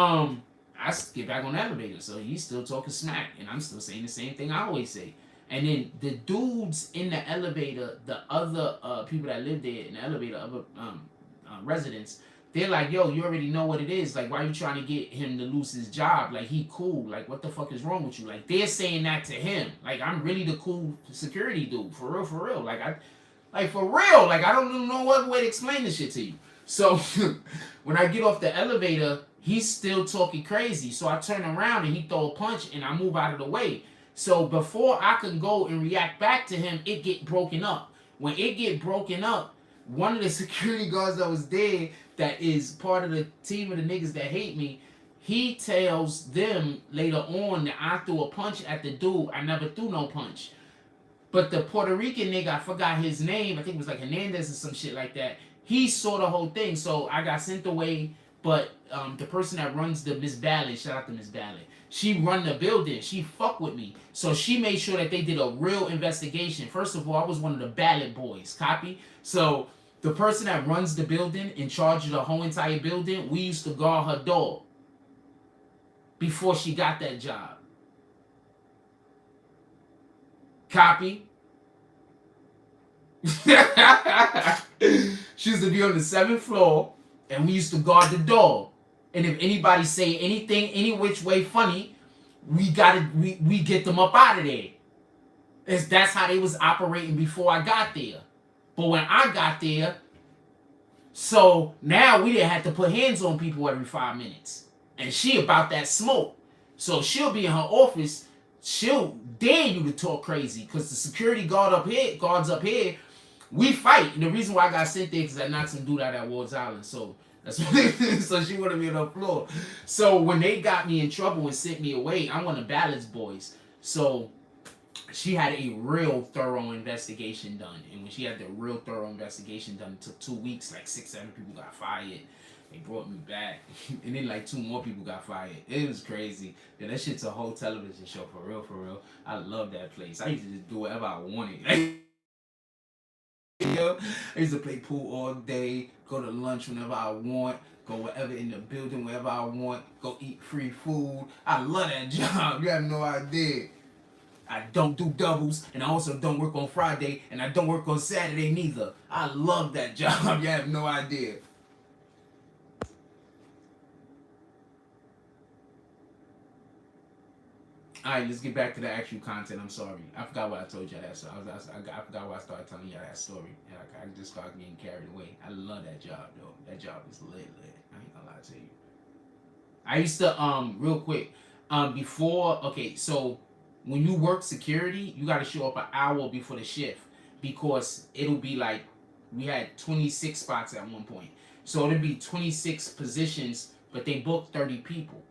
I get back on the elevator. So he's still talking smack, and I'm still saying the same thing I always say. And then the dudes in the elevator, the other people that live there in the elevator, other residents, they're like, yo, you already know what it is. Like, why are you trying to get him to lose his job? Like, he cool. Like, what the fuck is wrong with you? Like, they're saying that to him. Like, I'm really the cool security dude. For real, for real. Like, for real. Like, I don't even know what way to explain this shit to you. So, when I get off the elevator, he's still talking crazy. So, I turn around and he throw a punch and I move out of the way. So, before I can go and react back to him, it get broken up. When it get broken up, one of the security guards that was there, that is part of the team of the niggas that hate me, he tells them later on that I threw a punch at the dude. I never threw no punch. But the Puerto Rican nigga, I forgot his name, I think it was like Hernandez or some shit like that, he saw the whole thing. So I got sent away, but the person that runs the Miss Ballard, shout out to Miss Ballard, she run the building. She fuck with me. So she made sure that they did a real investigation. First of all, I was one of the ballot boys. Copy? So the person that runs the building, in charge of the whole entire building, we used to guard her door before she got that job. Copy? She used to be on the 7th floor, and we used to guard the door. And if anybody say anything, any which way funny, we get them up out of there. That's how they was operating before I got there. But when I got there, so now we didn't have to put hands on people every 5 minutes. And she about that smoke. So she'll be in her office, she'll dare you to talk crazy. Because the security guards up here, we fight. And the reason why I got sent there is I knocked some dude out at Ward's Island. So that's so she wanted me on the floor. So when they got me in trouble and sent me away, I'm one of Ballard's boys. So she had a real thorough investigation done. And when she had the real thorough investigation done, it took 2 weeks, like 6-7 people got fired. They brought me back. And then like 2 more people got fired. It was crazy. Yeah, that shit's a whole television show, for real, for real. I love that place. I used to just do whatever I wanted. I used to play pool all day, go to lunch whenever I want, go wherever in the building, wherever I want, go eat free food. I love that job. You have no idea. I don't do doubles, and I also don't work on Friday, and I don't work on Saturday neither. I love that job. You have no idea. Alright, let's get back to the actual content. I'm sorry. I forgot what I told you that. So I forgot why I started telling you that story. And I just started getting carried away. I love that job, though. That job is lit. I ain't gonna lie to you. I used to, real quick, before, okay, so when you work security, you got to show up an hour before the shift because it'll be like, we had 26 spots at one point. So it'll be 26 positions, but they booked 30 people.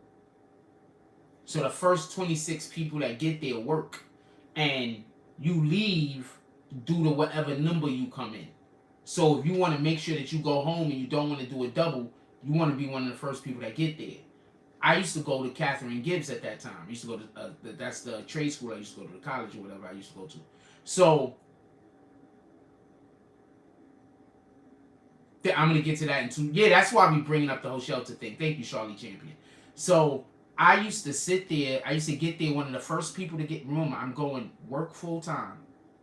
So the first 26 people that get there work, and you leave due to whatever number you come in. So if you want to make sure that you go home and you don't want to do a double, you want to be one of the first people that get there. I used to go to Catherine Gibbs at that time. I used to go to, that's the trade school I used to go to, the college or whatever I used to go to. So I'm going to get to that in 2. Yeah, that's why we bringing up the whole shelter thing. Thank you, Charlie Champion. So I used to sit there. I used to get there, one of the first people to get room. I'm going work full time,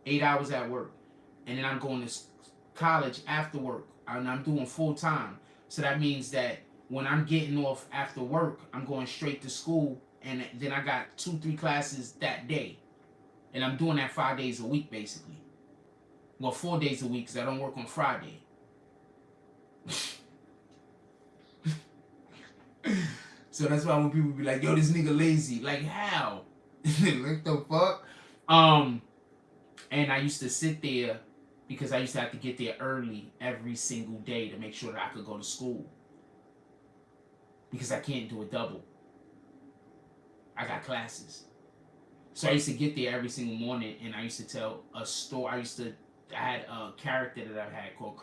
8 hours at work. And then I'm going to college after work. And I'm doing full time. So that means that when I'm getting off after work, I'm going straight to school. And then I got 2-3 classes that day. And I'm doing that 5 days a week, basically. Well, 4 days a week because I don't work on Friday. So that's why when people be like, yo, this nigga lazy. Like, how? What the fuck? And I used to sit there because I used to have to get there early every single day to make sure that I could go to school. Because I can't do a double. I got classes. So I used to get there every single morning and I used to tell a story. I had a character that I had called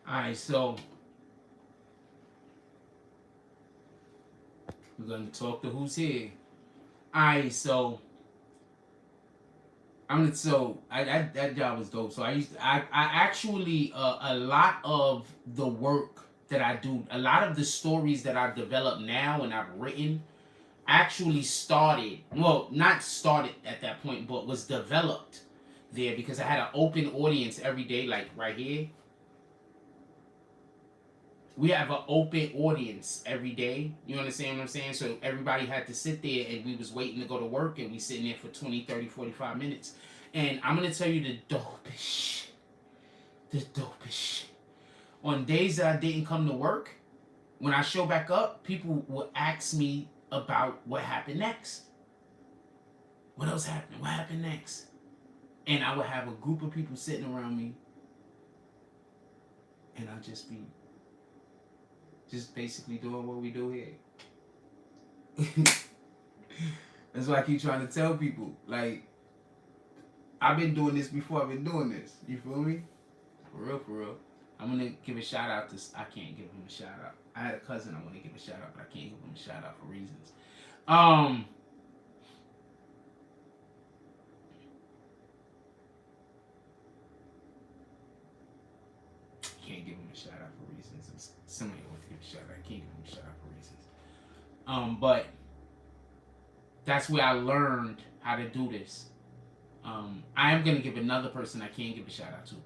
Alright, so we're gonna talk to who's here. Alright, so that job was dope. So I actually a lot of the work that I do, a lot of the stories that I've developed now and I've written actually started, well, not started at that point, but was developed there because I had an open audience every day, like right here. We have an open audience every day. You understand what I'm saying? So everybody had to sit there and we was waiting to go to work and we sitting there for 20, 30, 45 minutes. And I'm going to tell you the dopest shit. The dopest shit. On days that I didn't come to work, when I show back up, people will ask me about what happened next. What else happened? What happened next? And I would have a group of people sitting around me and I'll just be basically doing what we do here. That's why I keep trying to tell people, like, I've been doing this before I've been doing this. You feel me? For real, for real. I'm going to give a shout out to, I can't give him a shout out. I had a cousin I want to give a shout out, but I can't give him a shout out for reasons. Can't give him a shout out for reasons. Somebody wants to give a shout out. I can't give him a shout out for reasons. But that's where I learned how to do this. I am gonna give another person I can't give a shout out to.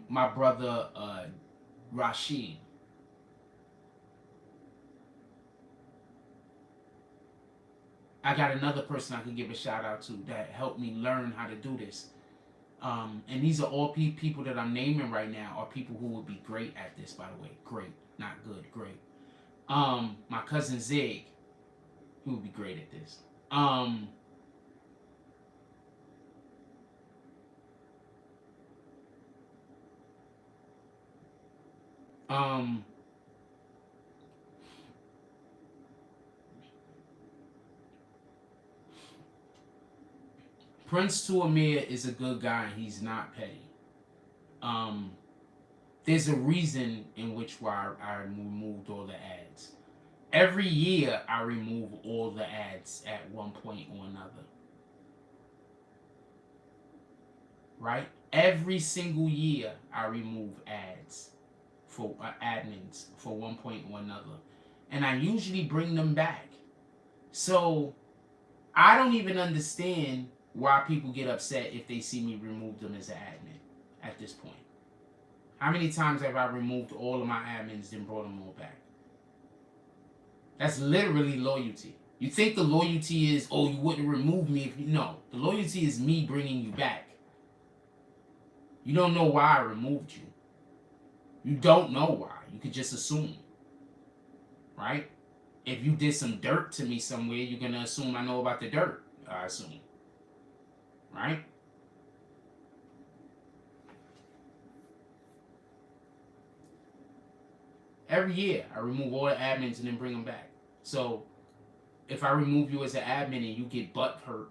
My brother Rashid. I got another person I can give a shout out to that helped me learn how to do this. And these are all people that I'm naming right now are people who would be great at this, by the way. Great, not good, great. My cousin Zig, he would be great at this. Prince Tuamir is a good guy. He's not petty. There's a reason in which why I removed all the ads. Every year I remove all the ads at one point or another. Right? Every single year I remove ads for admins for one point or another. And I usually bring them back. So I don't even understand why people get upset if they see me remove them as an admin at this point. How many times have I removed all of my admins and brought them all back? That's literally loyalty. You think the loyalty is, oh, you wouldn't remove me if you... No, the loyalty is me bringing you back. You don't know why I removed you. You don't know why. You could just assume. Right? If you did some dirt to me somewhere, you're going to assume I know about the dirt. I assume. Right? Every year, I remove all the admins and then bring them back. So, if I remove you as an admin and you get butt hurt,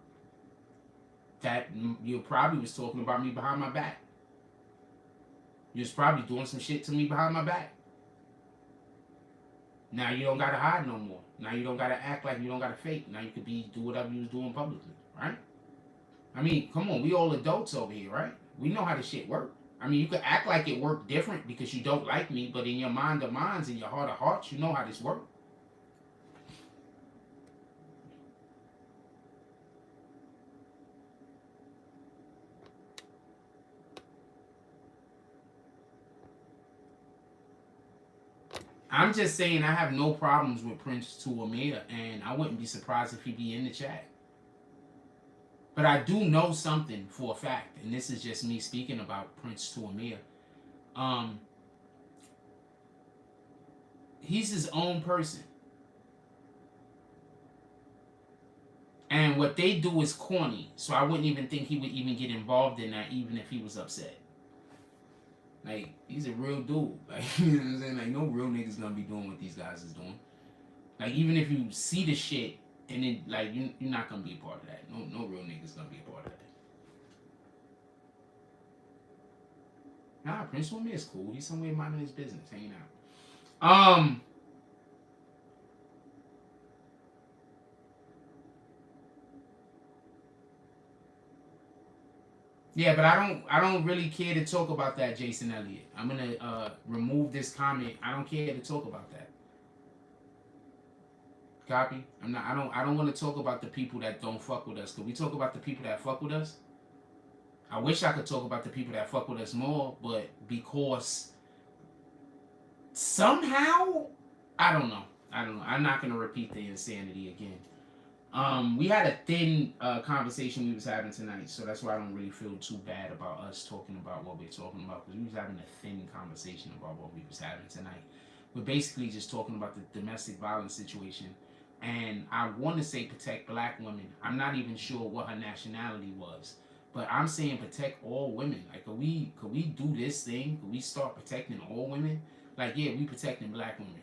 that you probably was talking about me behind my back. You was probably doing some shit to me behind my back. Now you don't gotta hide no more. Now you don't gotta act like you don't gotta fake. Now you could do whatever you was doing publicly, right? I mean, come on, we all adults over here, right? We know how this shit work. I mean, you could act like it worked different because you don't like me, but in your mind of minds, in your heart of hearts, you know how this works. I'm just saying I have no problems with Prince Tuamir, and I wouldn't be surprised if he'd be in the chat. But I do know something for a fact, and this is just me speaking about Prince Tuamir. He's his own person. And what they do is corny, so I wouldn't even think he would even get involved in that, even if he was upset. Like, he's a real dude. Like, you know what I'm saying? Like, no real nigga's gonna be doing what these guys is doing. Like, even if you see the shit, and then, like, you're not gonna be a part of that. No real nigga's gonna be a part of that. Nah, Prince with me is cool. He's somewhere minding his business, hanging out. Yeah, but I don't really care to talk about that, Jason Elliott. I'm gonna remove this comment. I don't care to talk about that. Copy? I don't want to talk about the people that don't fuck with us. Could we talk about the people that fuck with us? I wish I could talk about the people that fuck with us more, but because somehow I don't know. I'm not gonna repeat the insanity again. We had a thin conversation we was having tonight, so that's why I don't really feel too bad about us talking about what we're talking about, because we was having a thin conversation about what we was having tonight. We're basically just talking about the domestic violence situation, and I want to say protect black women. I'm not even sure what her nationality was, but I'm saying protect all women. Like, could we do this thing? Could we start protecting all women? Like, yeah, we protecting black women.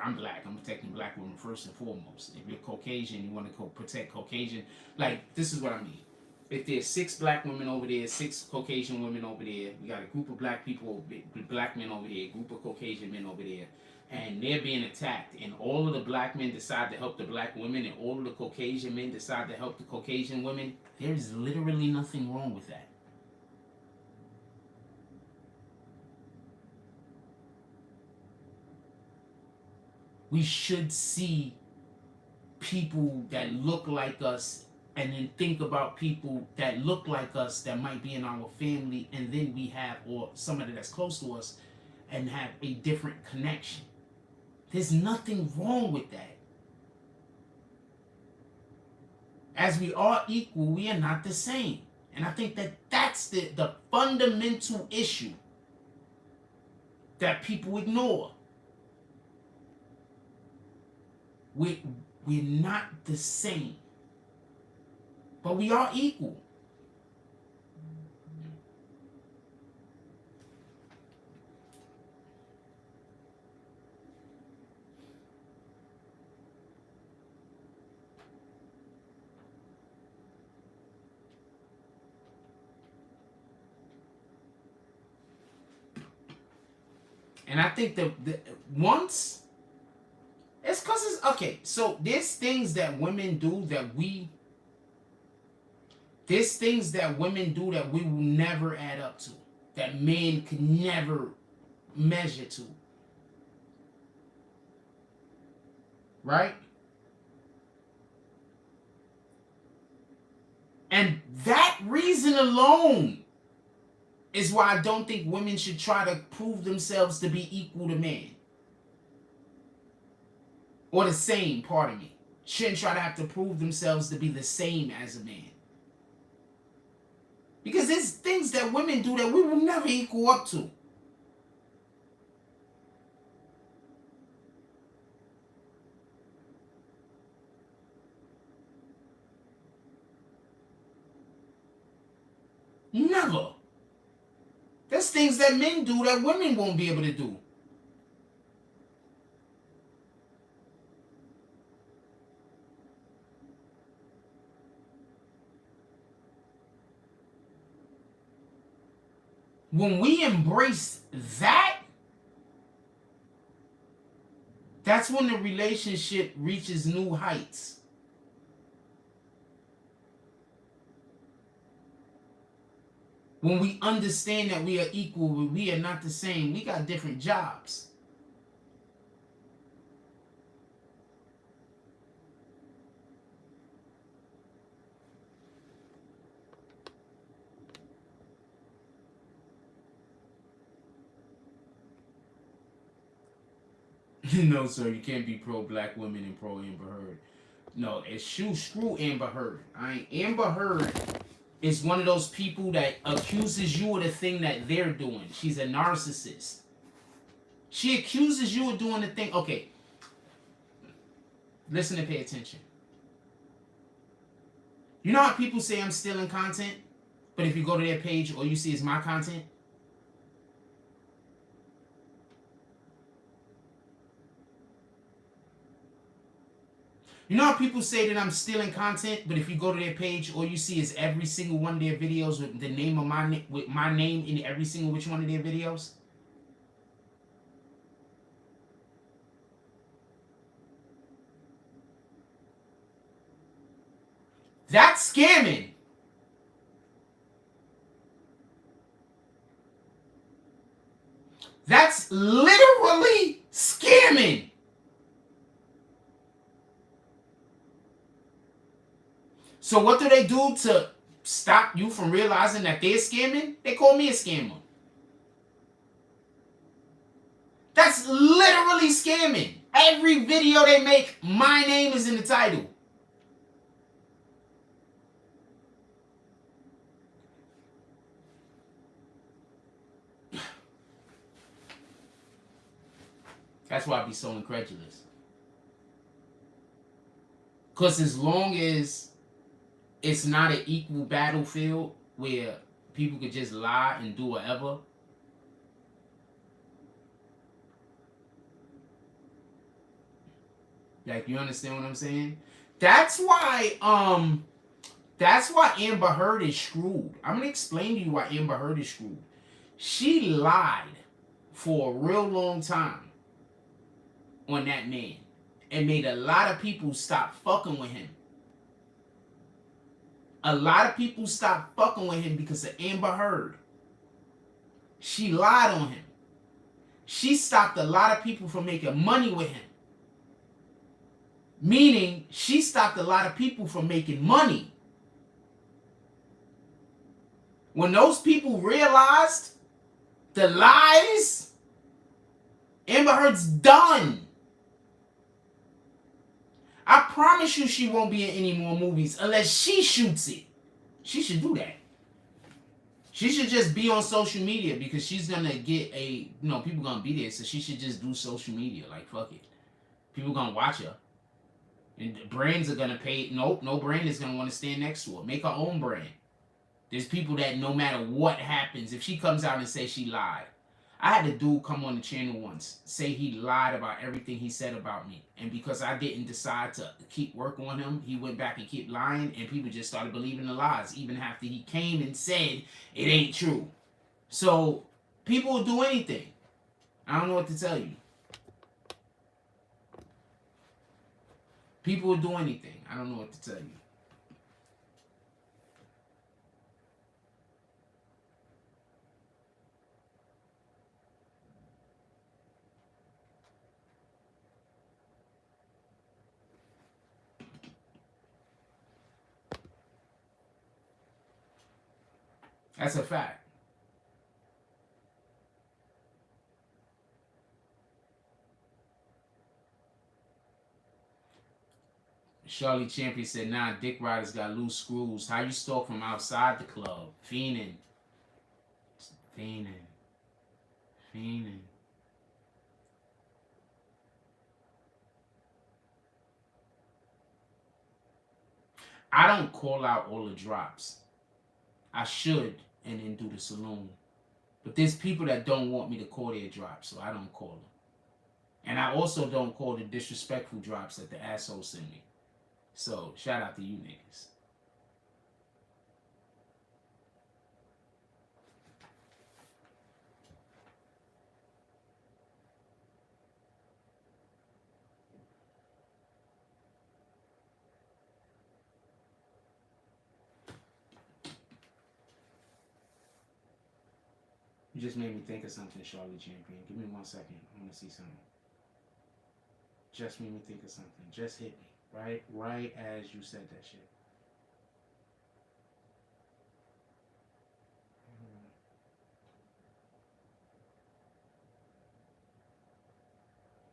I'm black. I'm protecting black women first and foremost. If you're Caucasian, you want to protect Caucasian. Like, this is what I mean. If there's 6 black women over there, 6 Caucasian women over there, we got a group of black people, black men over there, a group of Caucasian men over there, and they're being attacked, and all of the black men decide to help the black women, and all of the Caucasian men decide to help the Caucasian women, there is literally nothing wrong with that. We should see people that look like us and then think about people that look like us that might be in our family, and then we have, or somebody that's close to us, and have a different connection. There's nothing wrong with that. As we are equal, we are not the same. And I think that that's the fundamental issue that people ignore. We're not the same, but we are equal. And I think that once, it's because it's okay. So there's things that women do that we will never add up to, that men could never measure to, right? And that reason alone is why I don't think women should try to prove themselves to be equal to men. Or the same, pardon me. Shouldn't try to have to prove themselves to be the same as a man. Because there's things that women do that we will never equal up to. Never. There's things that men do that women won't be able to do. When we embrace that, that's when the relationship reaches new heights. When we understand that we are equal, we are not the same. We got different jobs. No, sir, you can't be pro-black women and pro-Amber Heard. No, it's screw Amber Heard. Amber Heard is one of those people that accuses you of the thing that they're doing. She's a narcissist. She accuses you of doing the thing. Okay, listen and pay attention. You know how people say I'm stealing content, but if you go to their page, all you see is my content? You know how people say that I'm stealing content, but if you go to their page, all you see is every single one of their videos with the name of with my name in every single which one of their videos? That's scamming. That's literally scamming. So what do they do to stop you from realizing that they're scamming? They call me a scammer. That's literally scamming. Every video they make, my name is in the title. That's why I be so incredulous. Because as long as it's not an equal battlefield where people could just lie and do whatever, like, you understand what I'm saying? That's why Amber Heard is screwed. I'm gonna explain to you why Amber Heard is screwed. She lied for a real long time on that man and made a lot of people stop fucking with him. A lot of people stopped fucking with him because of Amber Heard. She lied on him. She stopped a lot of people from making money with him. Meaning, she stopped a lot of people from making money. When those people realized the lies, Amber Heard's done. I promise you she won't be in any more movies unless she shoots it. She should do that. She should just be on social media because she's going to get people going to be there. So she should just do social media. Like, fuck it. People going to watch her. And brands are going to pay. Nope, no brand is going to want to stand next to her. Make her own brand. There's people that no matter what happens, if she comes out and says she lied. I had a dude come on the channel once, say he lied about everything he said about me. And because I didn't decide to keep working on him, he went back and kept lying, and people just started believing the lies, even after he came and said it ain't true. So, people will do anything. I don't know what to tell you. People will do anything. I don't know what to tell you. That's a fact. Charlie Champion said, nah, dick riders got loose screws. How you stalk from outside the club? Fiending. I don't call out all the drops. I should, and then do the saloon. But there's people that don't want me to call their drops, so I don't call them. And I also don't call the disrespectful drops that the assholes send me. So, shout out to you niggas. You just made me think of something, Charlie Champion. Give me 1 second. I want to see something. Just made me think of something. Just hit me. Right as you said that shit.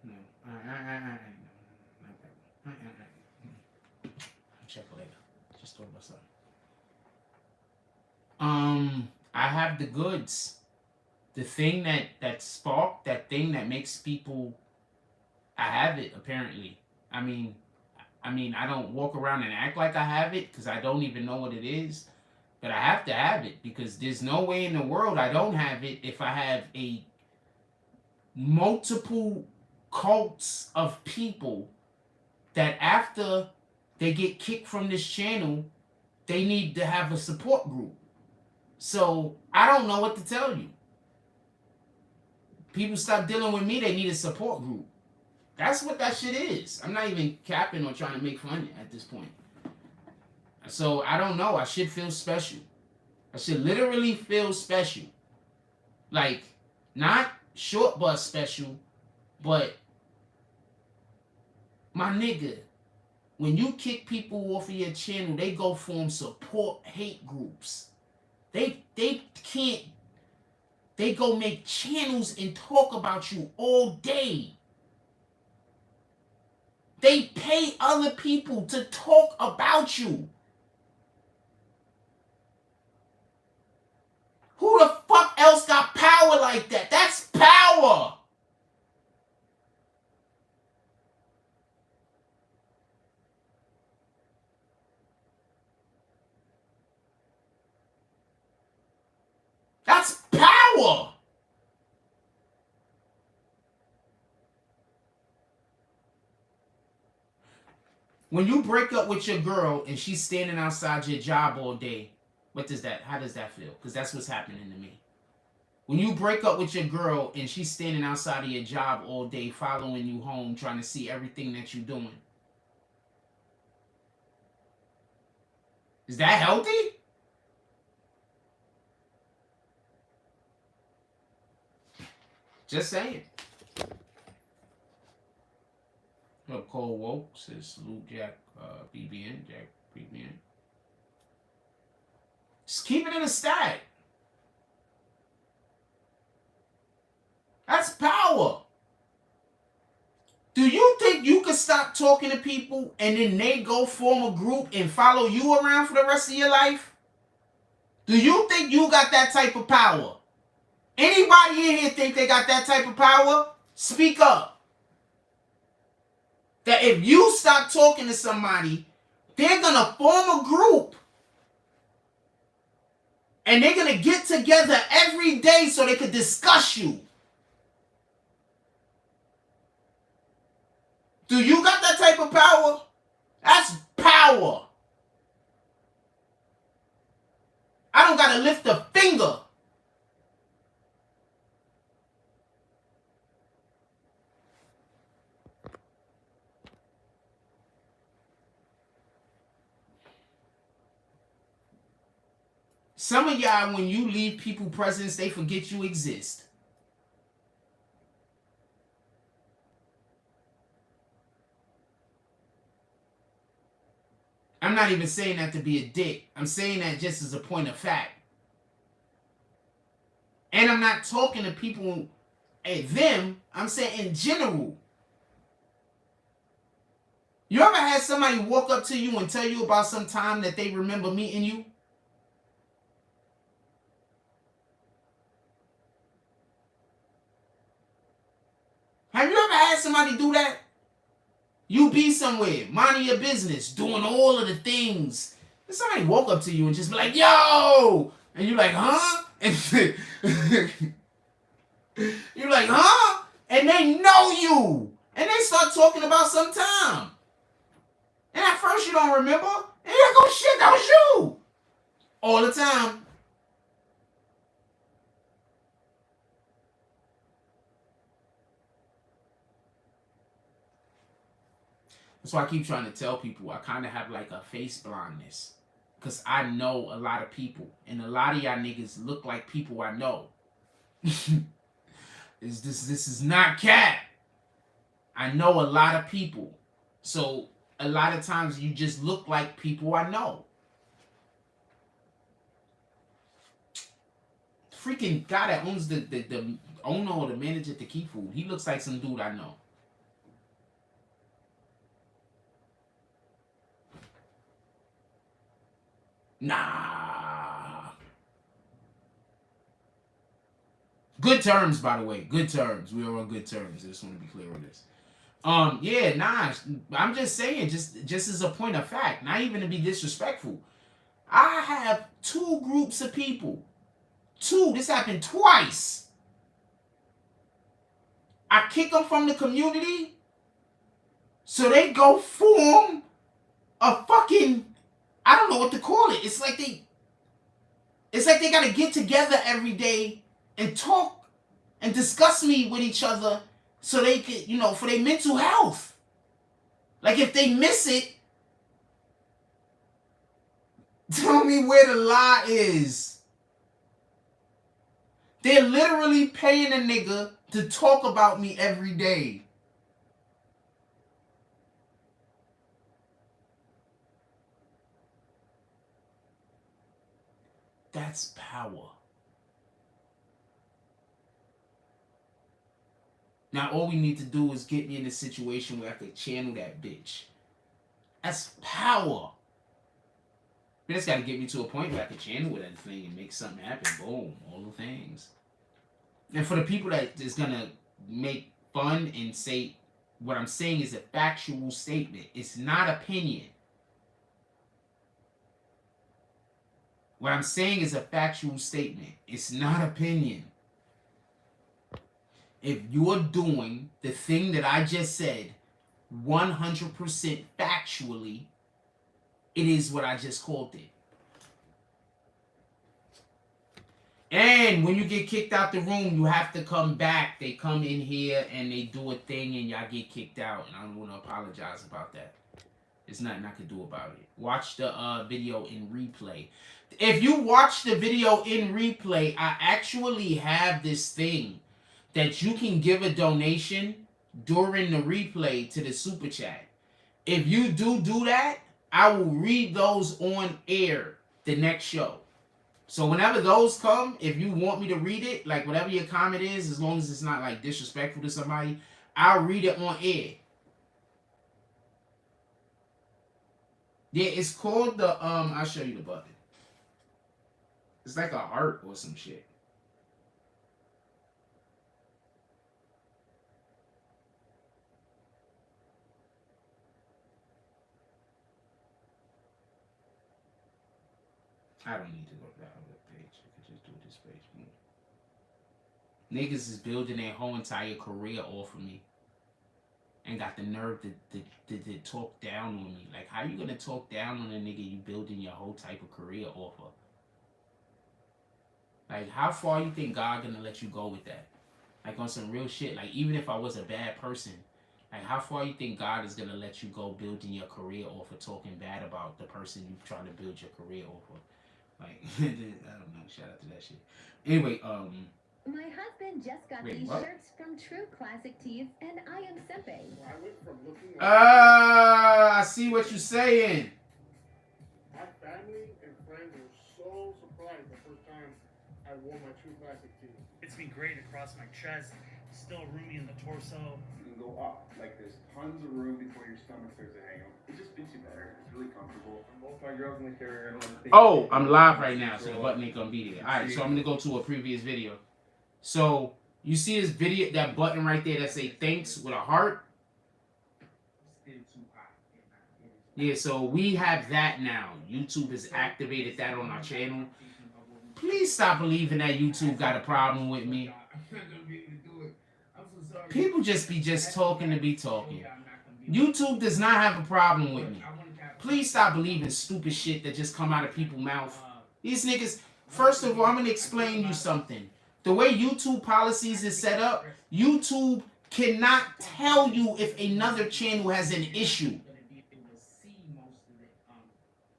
No. Check later. Just thought about something. I have the goods. The thing that sparked, that thing that makes people, I have it apparently. I mean, I don't walk around and act like I have it because I don't even know what it is. But I have to have it because there's no way in the world I don't have it if I have a multiple cults of people that after they get kicked from this channel, they need to have a support group. So I don't know what to tell you. People stop dealing with me, they need a support group. That's what that shit is. I'm not even capping or trying to make fun at this point. So I don't know. I should feel special. I should literally feel special. Like, not short bus special, but my nigga, when you kick people off of your channel, they go form support hate groups. They can't. They go make channels and talk about you all day. They pay other people to talk about you. Who the fuck else got power like that? That's power. That's power. When you break up with your girl and she's standing outside your job all day, what does that, how does that feel? Because that's what's happening to me. When you break up with your girl and she's standing outside of your job all day, following you home, trying to see everything that you're doing. Is that healthy? Just saying. Cole Woke says salute Jack BBN. Jack BBN. Just keep it in a stack. That's power. Do you think you could stop talking to people and then they go form a group and follow you around for the rest of your life? Do you think you got that type of power? Anybody in here think they got that type of power? Speak up. That if you stop talking to somebody, they're going to form a group. And they're going to get together every day so they could discuss you. Do you got that type of power? That's power. I don't got to lift a finger. Some of y'all, when you leave people presence, they forget you exist. I'm not even saying that to be a dick. I'm saying that just as a point of fact. And I'm not talking to people at them. I'm saying in general. You ever had somebody walk up to you and tell you about some time that they remember meeting you? Have you ever had somebody do that? You be somewhere, minding your business, doing all of the things. And somebody walk up to you and just be like, yo! And you're like, huh? And you're like, huh? And they know you. And they start talking about some time. And at first you don't remember. And you're like, oh shit, that was you. All the time. That's why I keep trying to tell people I kind of have like a face blindness. Because I know a lot of people. And a lot of y'all niggas look like people I know. This is not cat. I know a lot of people. So a lot of times you just look like people I know. Freaking guy that owns the owner or the manager at the Key Food. He looks like some dude I know. Nah. Good terms, by the way. Good terms. We are on good terms. I just want to be clear on this. Yeah, nah. I'm just saying, just as a point of fact, not even to be disrespectful. I have 2 groups of people. 2. This happened twice. I kick them from the community. So they go form a fucking, I don't know what to call it. It's like they gotta get together every day and talk and discuss me with each other so they could, you know, for their mental health. Like if they miss it, tell me where the lie is. They're literally paying a nigga to talk about me every day. That's power. Now all we need to do is get me in a situation where I could channel that bitch. That's power. You just gotta get me to a point where I can channel with that thing and make something happen. Boom. All the things. And for the people that is gonna make fun and say what I'm saying is a factual statement. It's not opinion. What I'm saying is a factual statement. It's not opinion. If you're doing the thing that I just said 100% factually, it is what I just called it. And when you get kicked out the room, you have to come back. They come in here and they do a thing and y'all get kicked out. And I don't want to apologize about that. There's nothing I can do about it. Watch the video in replay. If you watch the video in replay, I actually have this thing that you can give a donation during the replay to the super chat. If you do that, I will read those on air the next show. So whenever those come, if you want me to read it, like whatever your comment is, as long as it's not like disrespectful to somebody, I'll read it on air. Yeah, it's called the, I'll show you the button. It's like a heart or some shit. I don't need to go to that other page. I can just do this page. Niggas is building their whole entire career off of me. And got the nerve to talk down on me. Like, how you gonna talk down on a nigga you building your whole type of career off of? Like, how far you think God gonna let you go with that? Like, on some real shit. Like, even if I was a bad person, like, how far you think God is gonna let you go building your career off of talking bad about the person you trying to build your career off of? Like, I don't know. Shout out to that shit. Anyway, My husband just got these shirts from True Classic Tees, and I am simping. I see what you're saying. My family and friends were so surprised the first time I wore my True Classic Tees. It's been great across my chest, still roomy in the torso. You can go up, like there's tons of room before your stomach starts to hang out. It just fits you better. It's really comfortable. Both my girls in the carrier. Oh, I'm live right now, so the button ain't gonna be there. Alright, so I'm gonna go to a previous video. So you see this video, that button right there that say thanks with a heart? Yeah, so we have that now. YouTube has activated that on our channel. Please stop believing that YouTube got a problem with me. People just be talking to be talking. YouTube does not have a problem with me. Please stop believing stupid shit that just come out of people's mouth. These niggas, first of all, I'm gonna explain you something. The way YouTube policies is set up, YouTube cannot tell you if another channel has an issue.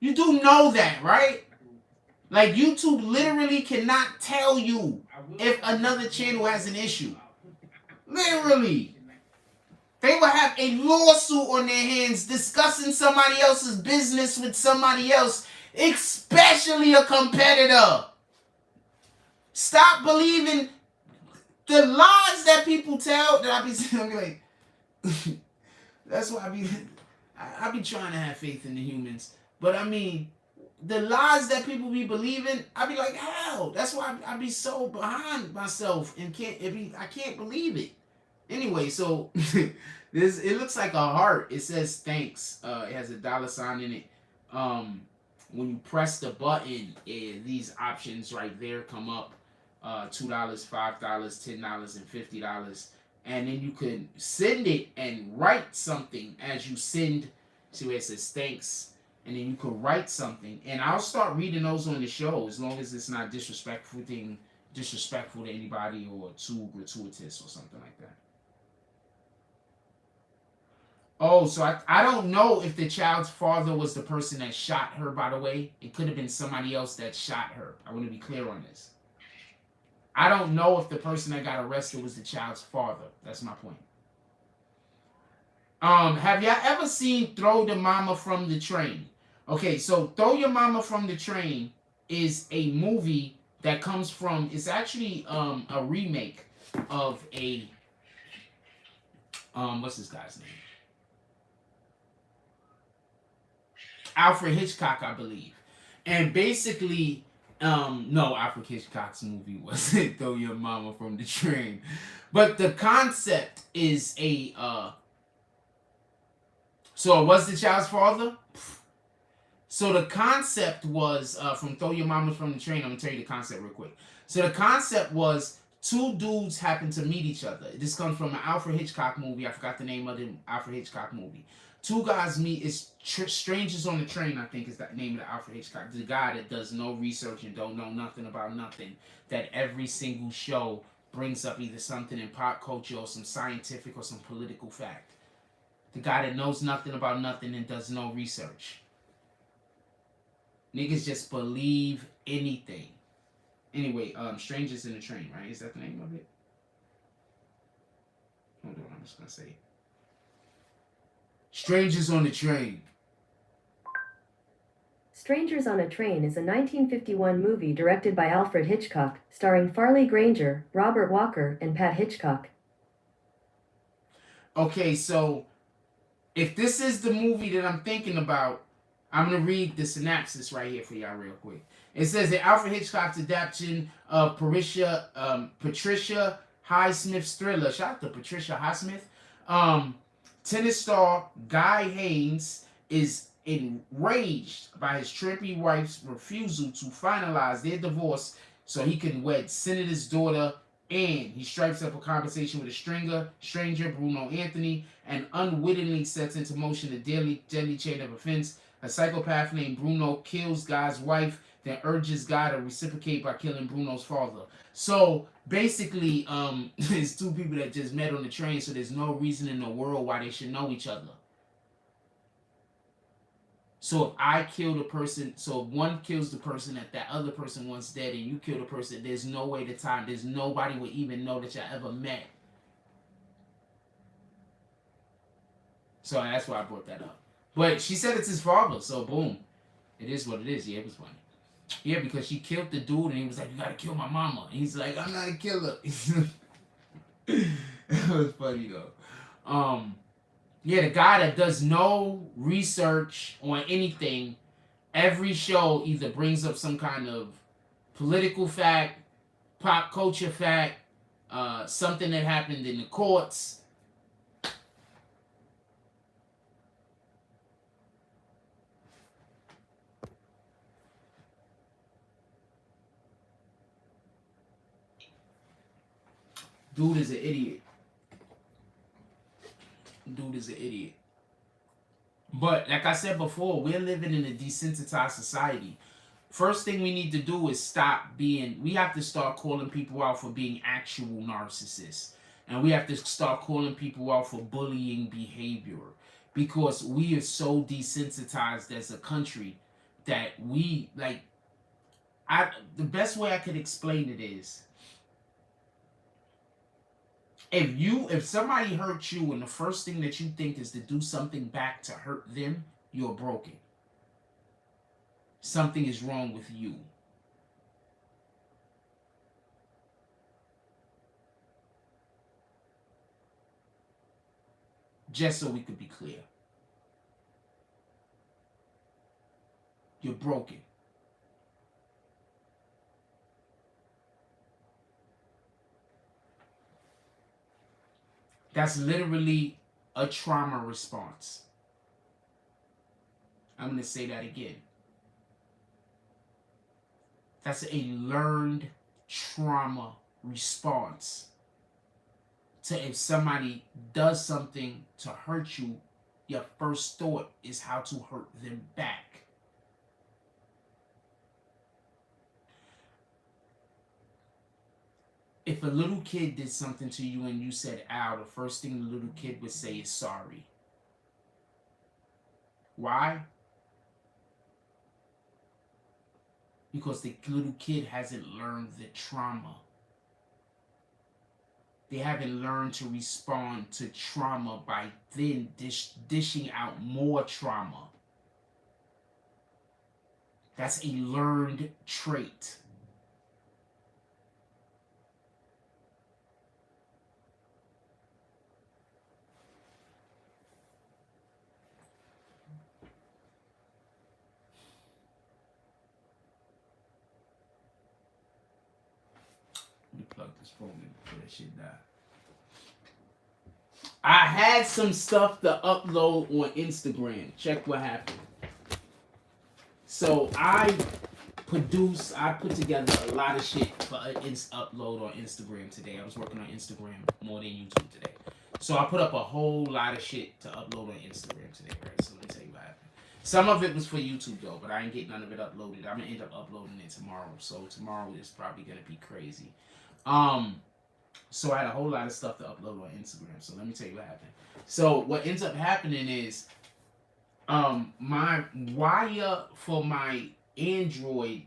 You do know that, right? Like, YouTube literally cannot tell you if another channel has an issue. Literally. They will have a lawsuit on their hands discussing somebody else's business with somebody else, especially a competitor. Stop believing the lies that people tell that I be saying. Like, that's why I be trying to have faith in the humans. But I mean, the lies that people be believing, I be like, how? That's why I be so behind myself and I can't believe it. Anyway, so it looks like a heart. It says thanks. It has a $sign in it. When you press the button, these options right there come up. $2, $5, $10, and $50. and then you could send it and write something as you send. See where it says thanks, and then you could write something, and I'll start reading those on the show as long as it's not disrespectful to anybody or too gratuitous or something like that. Oh, so I don't know if the child's father was the person that shot her, by the way. It could have been somebody else that shot her. I want to be clear on this. I don't know if the person that got arrested was the child's father. That's my point. Have y'all ever seen Throw the Mama from the Train? Okay, so Throw Your Mama from the Train is a movie that comes from, it's actually a remake of a, what's this guy's name? Alfred Hitchcock, I believe. And basically, no, Alfred Hitchcock's movie wasn't Throw Your Mama from the Train. But the concept is a, so it was the child's father? So the concept was, from Throw Your Mama from the Train, I'm going to tell you the concept real quick. So the concept was two dudes happen to meet each other. This comes from an Alfred Hitchcock movie. I forgot the name of the Alfred Hitchcock movie. Two guys meet. It's Strangers on the Train, I think is the name of the Alfred Hitchcock. The guy that does no research and don't know nothing about nothing. That every single show brings up either something in pop culture or some scientific or some political fact. The guy that knows nothing about nothing and does no research. Niggas just believe anything. Anyway, Strangers in the Train, right? Is that the name of it? Hold on, I'm just gonna say it. Strangers on the Train. Strangers on a Train is a 1951 movie directed by Alfred Hitchcock, starring Farley Granger, Robert Walker, and Pat Hitchcock. Okay, so if this is the movie that I'm thinking about, I'm going to read the synopsis right here for y'all real quick. It says that Alfred Hitchcock's adaptation of Patricia Highsmith's thriller. Shout out to Patricia Highsmith. Tennis star Guy Haynes is enraged by his trippy wife's refusal to finalize their divorce so he can wed Senator's daughter, and he strikes up a conversation with a stranger, Bruno Anthony, and unwittingly sets into motion a deadly chain of offense. A psychopath named Bruno kills Guy's wife, then urges Guy to reciprocate by killing Bruno's father. So basically, it's two people that just met on the train, so there's no reason in the world why they should know each other. So if I kill the person, so if one kills the person that other person wants dead, and you kill the person, there's no way to time. There's nobody would even know that y'all ever met. So that's why I brought that up. But she said it's his father, so boom. It is what it is. Yeah, it was funny. Yeah, because she killed the dude, and he was like, "You gotta kill my mama." And he's like, "I'm not a killer." It was funny though. Yeah, the guy that does no research on anything, every show either brings up some kind of political fact, pop culture fact, something that happened in the courts. Dude is an idiot. Dude is an idiot. But like I said before, we're living in a desensitized society. First thing we need to do is we have to start calling people out for being actual narcissists. And we have to start calling people out for bullying behavior. Because we are so desensitized as a country that we, like, the best way I could explain it is, if somebody hurts you and the first thing that you think is to do something back to hurt them, you're broken. Something is wrong with you. Just so we could be clear. You're broken. That's literally a trauma response. I'm going to say that again. That's a learned trauma response to if somebody does something to hurt you, your first thought is how to hurt them back. If a little kid did something to you and you said ow, the first thing the little kid would say is sorry. Why? Because the little kid hasn't learned the trauma. They haven't learned to respond to trauma by then dishing out more trauma. That's a learned trait. Let me plug this phone in before that shit die. I had some stuff to upload on Instagram. Check what happened. So I put together a lot of shit for upload on Instagram today. I was working on Instagram more than YouTube today. So I put up a whole lot of shit to upload on Instagram today, right? So let me tell you what happened. Some of it was for YouTube though, but I ain't get none of it uploaded. I'm gonna end up uploading it tomorrow. So tomorrow is probably gonna be crazy. So I had a whole lot of stuff to upload on Instagram. So let me tell you what happened. So what ends up happening is my wire for my Android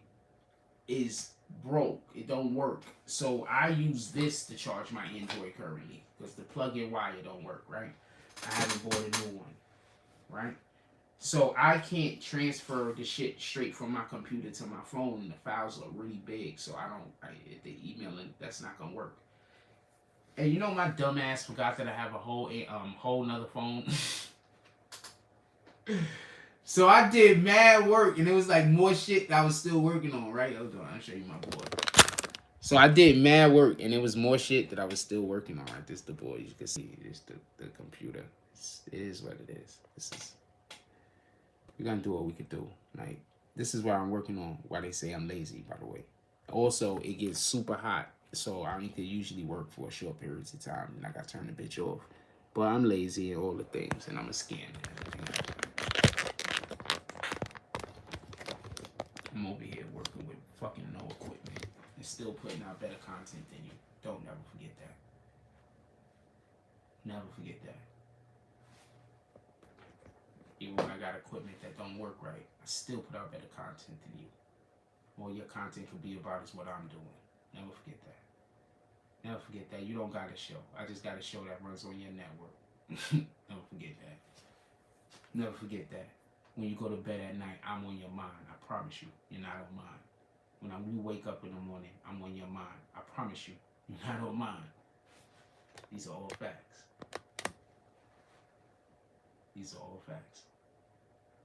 is broke. It don't work. So I use this to charge my Android currently because the plug-in wire don't work, right? I haven't bought a new one, right? So I can't transfer the shit straight from my computer to my phone. The files are really big, so the emailing, that's not gonna work. And you know my dumb ass forgot that I have a whole nother phone. So I did mad work, and it was like more shit that I was still working on, right? Hold on, I'll show you my board. So I did mad work, and it was more shit that I was still working on. Right, this is the board. You can see this the computer. It is what it is. We're gonna do what we could do. Like, this is what I'm working on. Why they say I'm lazy, by the way. Also, it gets super hot, so I need to usually work for a short periods of time, and I gotta turn the bitch off. But I'm lazy and all the things, and I'm a scam. I'm over here working with fucking no equipment and still putting out better content than you. Don't never forget that. Never forget that. Even when I got equipment that don't work right, I still put out better content than you. All your content could be about is what I'm doing. Never forget that. Never forget that. You don't got a show. I just got a show that runs on your network. Never forget that. Never forget that. When you go to bed at night, I'm on your mind. I promise you, you're not on mine. When you wake up in the morning, I'm on your mind. I promise you, you're not on mine. These are all facts. These are all facts.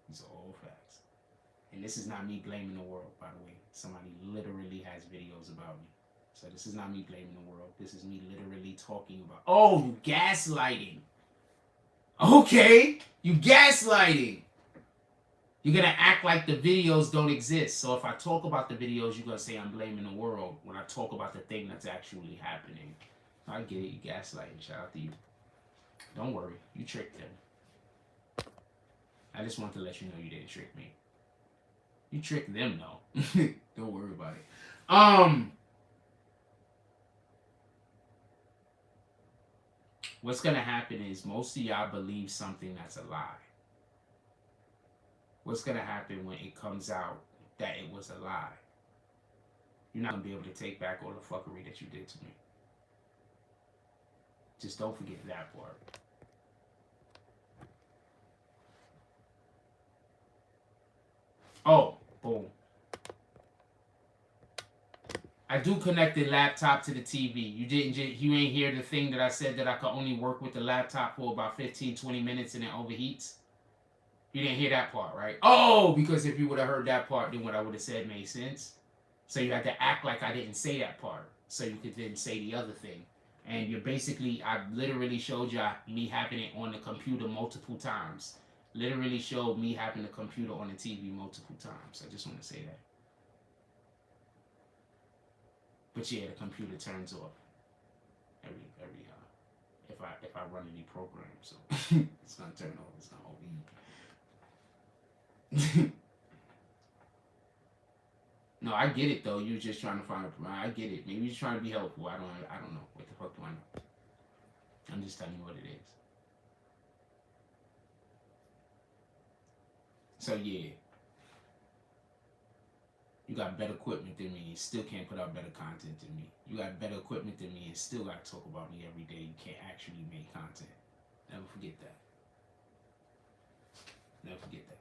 These are all facts. And this is not me blaming the world, by the way. Somebody literally has videos about me. So this is not me blaming the world. This is me literally talking about, oh, you gaslighting. Okay, you gaslighting. You're going to act like the videos don't exist. So if I talk about the videos, you're going to say I'm blaming the world when I talk about the thing that's actually happening. I get it. You gaslighting. Shout out to you. Don't worry. You tricked them. I just want to let you know you didn't trick me. You tricked them, though. Don't worry about it. What's going to happen is most of y'all believe something that's a lie. What's going to happen when it comes out that it was a lie? You're not going to be able to take back all the fuckery that you did to me. Just don't forget that part. Oh, boom. I do connect the laptop to the TV. You ain't hear the thing that I said that I could only work with the laptop for about 15-20 minutes and it overheats? You didn't hear that part, right? Oh, because if you would have heard that part, then what I would have said made sense. So you had to act like I didn't say that part, so you could then say the other thing. And you're basically, I literally showed you me having it on the computer multiple times. Literally showed me having the computer on the TV multiple times. I just want to say that. But yeah, the computer turns off every if I run any program. So it's gonna turn over. It's gonna overheat. No, I get it though. You're just trying to find a provider. I get it. Maybe you're trying to be helpful. I don't know. What the fuck do I know? I'm just telling you what it is. So yeah. You got better equipment than me and still can't put out better content than me. You got better equipment than me and still got to talk about me every day. You can't actually make content. Never forget that. Never forget that.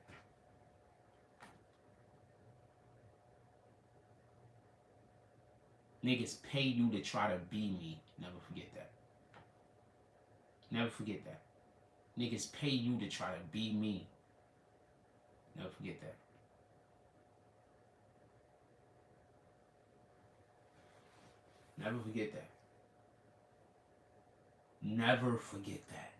Niggas pay you to try to be me. Never forget that. Never forget that. Niggas pay you to try to be me. Never forget that. Never forget that. Never forget that.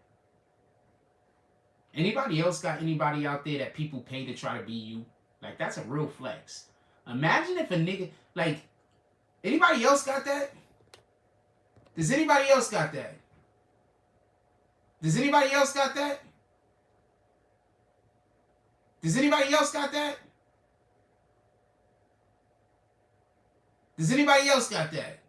Anybody else got anybody out there that people pay to try to be you? Like, that's a real flex. Imagine if a nigga, like, anybody else got that? Does anybody else got that? Does anybody else got that? Does anybody else got that? Does anybody else got that?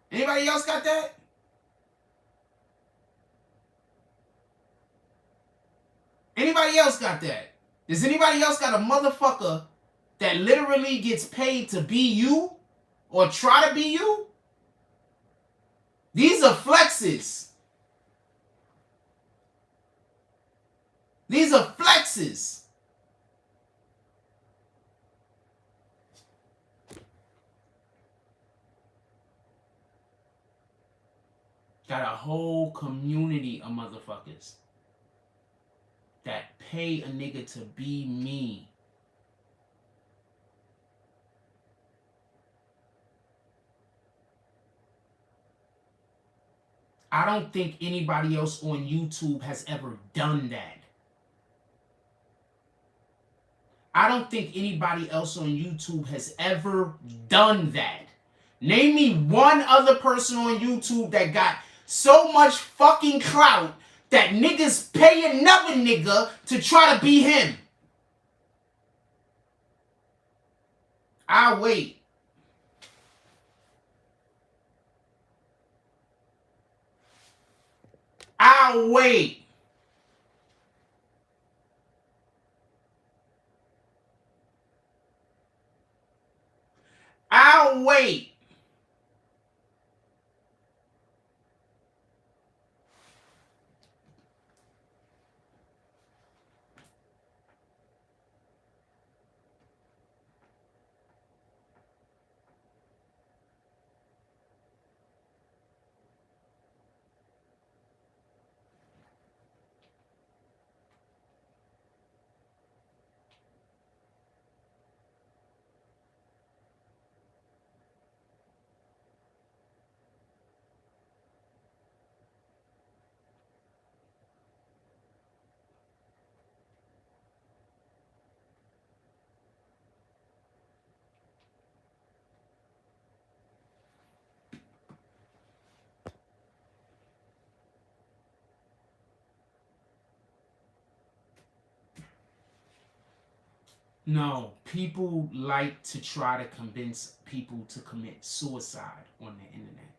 Anybody else got that? Anybody else got that? Does anybody else got a motherfucker that literally gets paid to be you or try to be you? These are flexes. These are flexes. Got a whole community of motherfuckers that pay a nigga to be me. I don't think anybody else on YouTube has ever done that. I don't think anybody else on YouTube has ever done that. Name me one other person on YouTube that got so much fucking clout that niggas pay another nigga to try to be him. I'll wait. I'll wait. I'll wait. No, people like to try to convince people to commit suicide on the internet.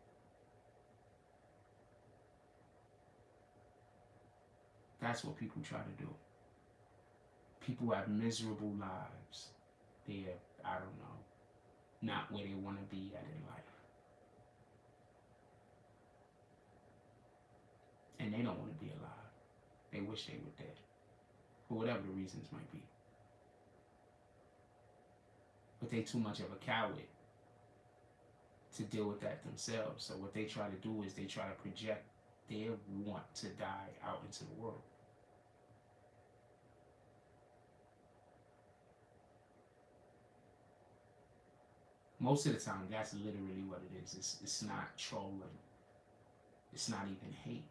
That's what people try to do. People have miserable lives. They're, I don't know, not where they want to be at in life. And they don't want to be alive. They wish they were dead. For whatever the reasons might be. But they too much of a coward to deal with that themselves. So what they try to do is they try to project their want to die out into the world. Most of the time, that's literally what it is. It's not trolling. It's not even hate.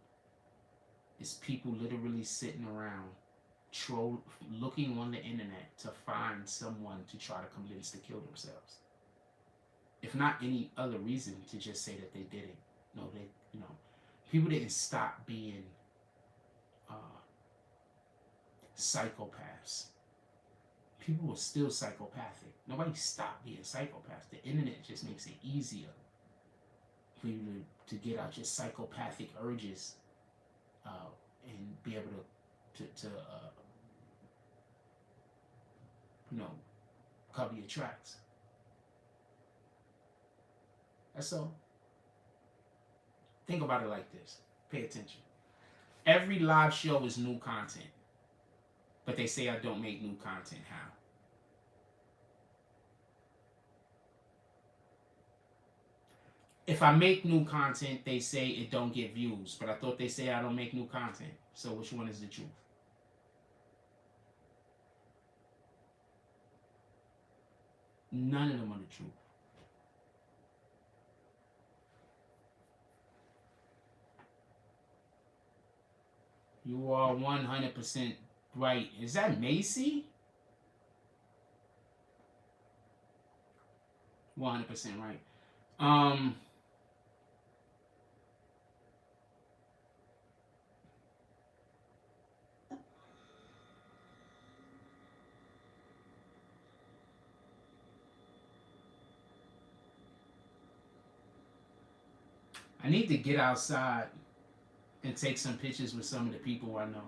It's people literally sitting around looking on the internet to find someone to try to convince to kill themselves. If not any other reason, to just say that they didn't. No, people didn't stop being psychopaths. People were still psychopathic. Nobody stopped being psychopaths. The internet just makes it easier for you to get out your psychopathic urges and be able to cover your tracks. That's all. Think about it like this. Pay attention. Every live show is new content. But they say I don't make new content. How? If I make new content, they say it don't get views. But I thought they say I don't make new content. So which one is the truth? None of them are the truth. You are 100% right. Is that Macy? 100% right. I need to get outside and take some pictures with some of the people I know.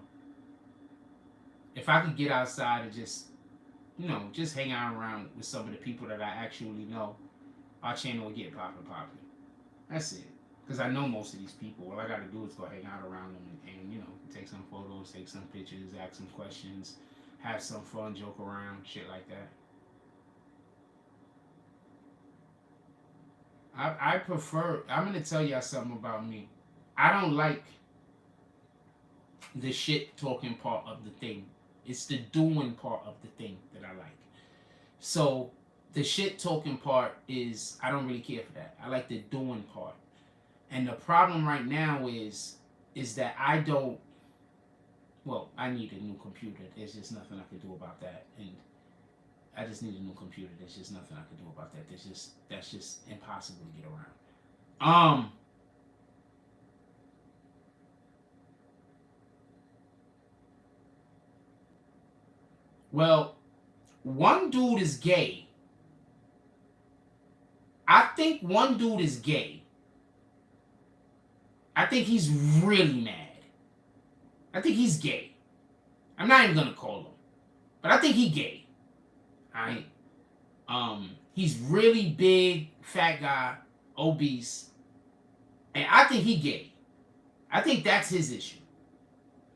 If I could get outside and just hang out around with some of the people that I actually know, our channel will get popping. That's it. Because I know most of these people. All I got to do is go hang out around them and take some photos, take some pictures, ask some questions, have some fun, joke around, shit like that. I prefer, I'm going to tell y'all something about me. I don't like the shit talking part of the thing. It's the doing part of the thing that I like. So the shit talking part is, I don't really care for that. I like the doing part. And the problem right now is that I don't, well, I need a new computer. There's just nothing I can do about that. And I just need a new computer. There's just nothing I can do about that. That's just impossible to get around. Well, one dude is gay. I think one dude is gay. I think he's really mad. I think he's gay. I'm not even gonna call him, but I think he's gay. Alright? He's really big, fat guy, obese, and I think he's gay. I think that's his issue.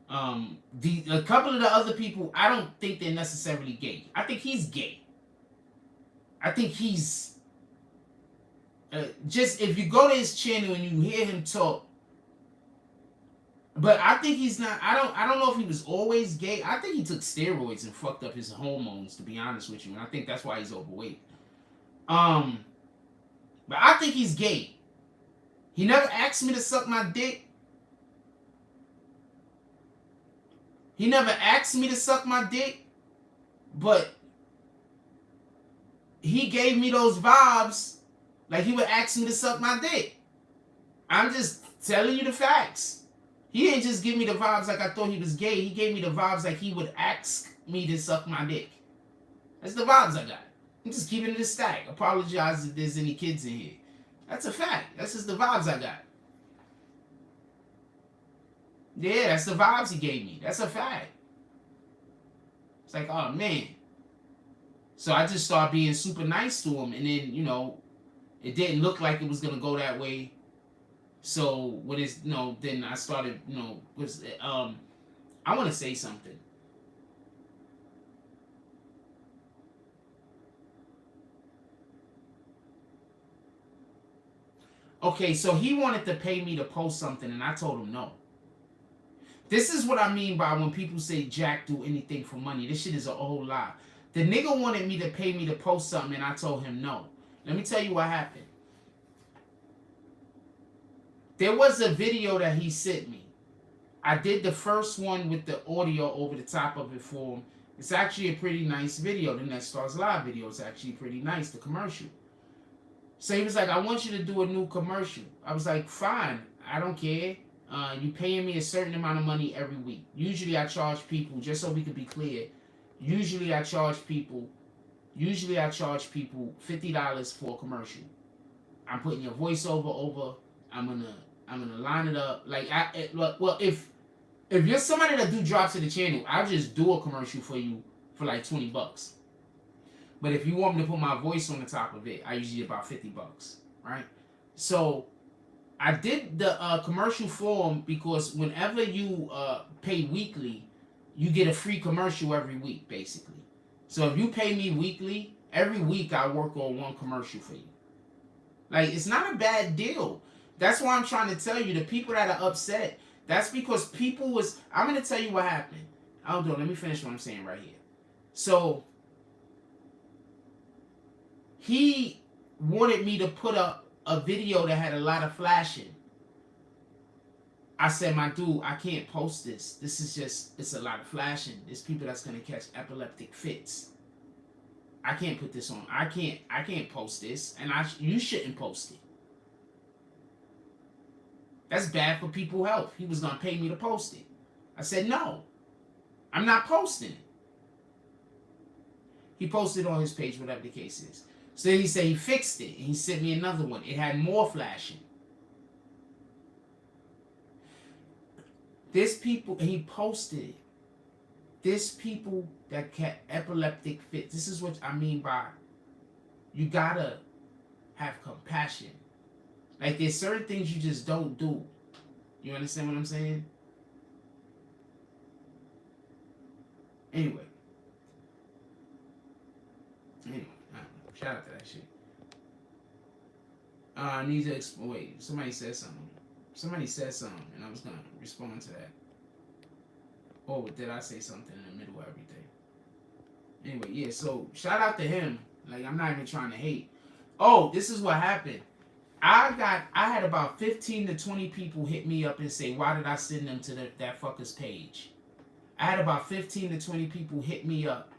A couple of the other people, I don't think they're necessarily gay. I think he's gay. I think he's just, if you go to his channel and you hear him talk, but I think he's not. I don't know if he was always gay. I think he took steroids and fucked up his hormones, to be honest with you, and I think that's why he's overweight. But I think he's gay. He never asked me to suck my dick. He never asked me to suck my dick, but he gave me those vibes like he would ask me to suck my dick. I'm just telling you the facts. He didn't just give me the vibes like I thought he was gay. He gave me the vibes like he would ask me to suck my dick. That's the vibes I got. I'm just keeping it a stack. Apologize if there's any kids in here. That's a fact. That's just the vibes I got. Yeah, that's the vibes he gave me. That's a fact. It's like, oh, man. So I just started being super nice to him. And then, it didn't look like it was going to go that way. So, what is, then I started, I want to say something. Okay, so he wanted to pay me to post something, and I told him no. This is what I mean by when people say Jack do anything for money. This shit is a whole lie. The nigga wanted me to pay me to post something, and I told him no. Let me tell you what happened. There was a video that he sent me. I did the first one with the audio over the top of it for him. It's actually a pretty nice video. The Next Stars Live video is actually pretty nice, the commercial. So he was like, I want you to do a new commercial. I was like, fine, I don't care. You paying me a certain amount of money every week. Usually I charge people, just so we can be clear, usually I charge people $50 for a commercial. I'm putting your voiceover over. I'm gonna line it up. Like, well, if you're somebody that do drops to the channel, I'll just do a commercial for you for like $20. But if you want me to put my voice on the top of it, I usually about $50, right? So I did the commercial for him because whenever you pay weekly, you get a free commercial every week, basically. So if you pay me weekly, every week I work on one commercial for you. Like, it's not a bad deal. That's why I'm trying to tell you, the people that are upset, that's because people was, I'm going to tell you what happened. Hold on, let me finish what I'm saying right here. So, he wanted me to put up a video that had a lot of flashing. I said, my dude, I can't post this. This is just, it's a lot of flashing. There's people that's going to catch epileptic fits. I can't put this on. I can't post this, and you shouldn't post it. That's bad for people's health. He was going to pay me to post it. I said, no, I'm not posting it. He posted on his page, whatever the case is. So then he said he fixed it, and he sent me another one. It had more flashing. There's people, and he posted it. There's people that get epileptic fits. This is what I mean by you gotta have compassion. Like, there's certain things you just don't do. You understand what I'm saying? Anyway, shout out to that shit. I need to wait. Somebody said something. Somebody said something, and I was gonna respond to that. Oh, did I say something in the middle of everything? Anyway, yeah. So shout out to him. Like, I'm not even trying to hate. Oh, this is what happened. I had about 15 to 20 people hit me up and say, why did I send them to that fucker's page? I had about 15 to 20 people hit me up.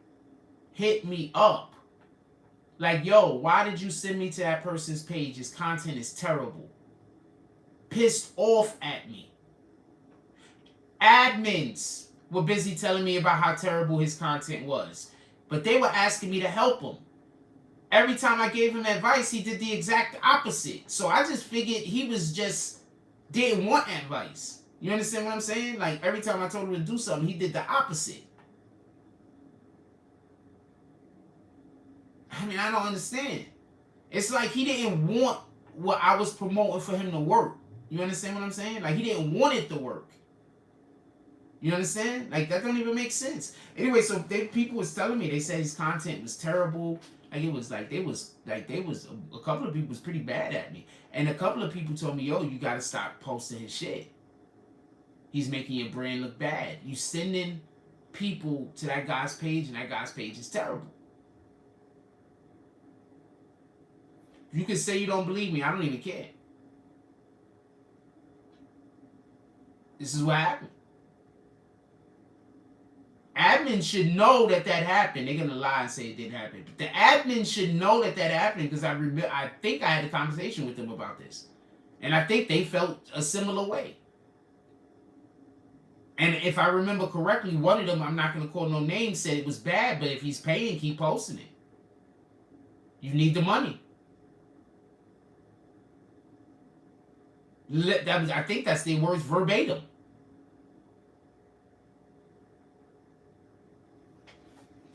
Like, yo, why did you send me to that person's page? His content is terrible. Pissed off at me. Admins were busy telling me about how terrible his content was. But they were asking me to help him. Every time I gave him advice, he did the exact opposite. So I just figured he was just didn't want advice. You understand what I'm saying? Like, every time I told him to do something, he did the opposite. I mean, I don't understand. It's like he didn't want what I was promoting for him to work. You understand what I'm saying? Like, he didn't want it to work. You understand? Like, that don't even make sense. Anyway, so people was telling me, they said his content was terrible. Like, it was like, a couple of people was pretty bad at me. And a couple of people told me, yo, you got to stop posting his shit. He's making your brand look bad. You sending people to that guy's page, and that guy's page is terrible. You can say you don't believe me. I don't even care. This is what happened. Admin should know that happened. They're going to lie and say it didn't happen. But the admin should know that happened, because I think I had a conversation with them about this. And I think they felt a similar way. And if I remember correctly, one of them, I'm not going to call no names, said it was bad, but if he's paying, keep posting it. You need the money. I think that's their words verbatim.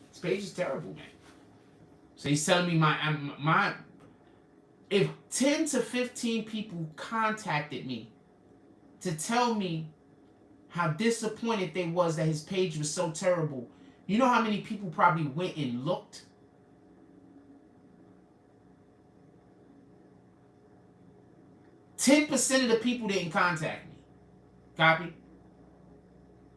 This page is terrible, man. So he's telling me my if 10 to 15 people contacted me to tell me how disappointed they was that his page was so terrible, you know how many people probably went and looked? %10 of the people didn't contact me. Copy?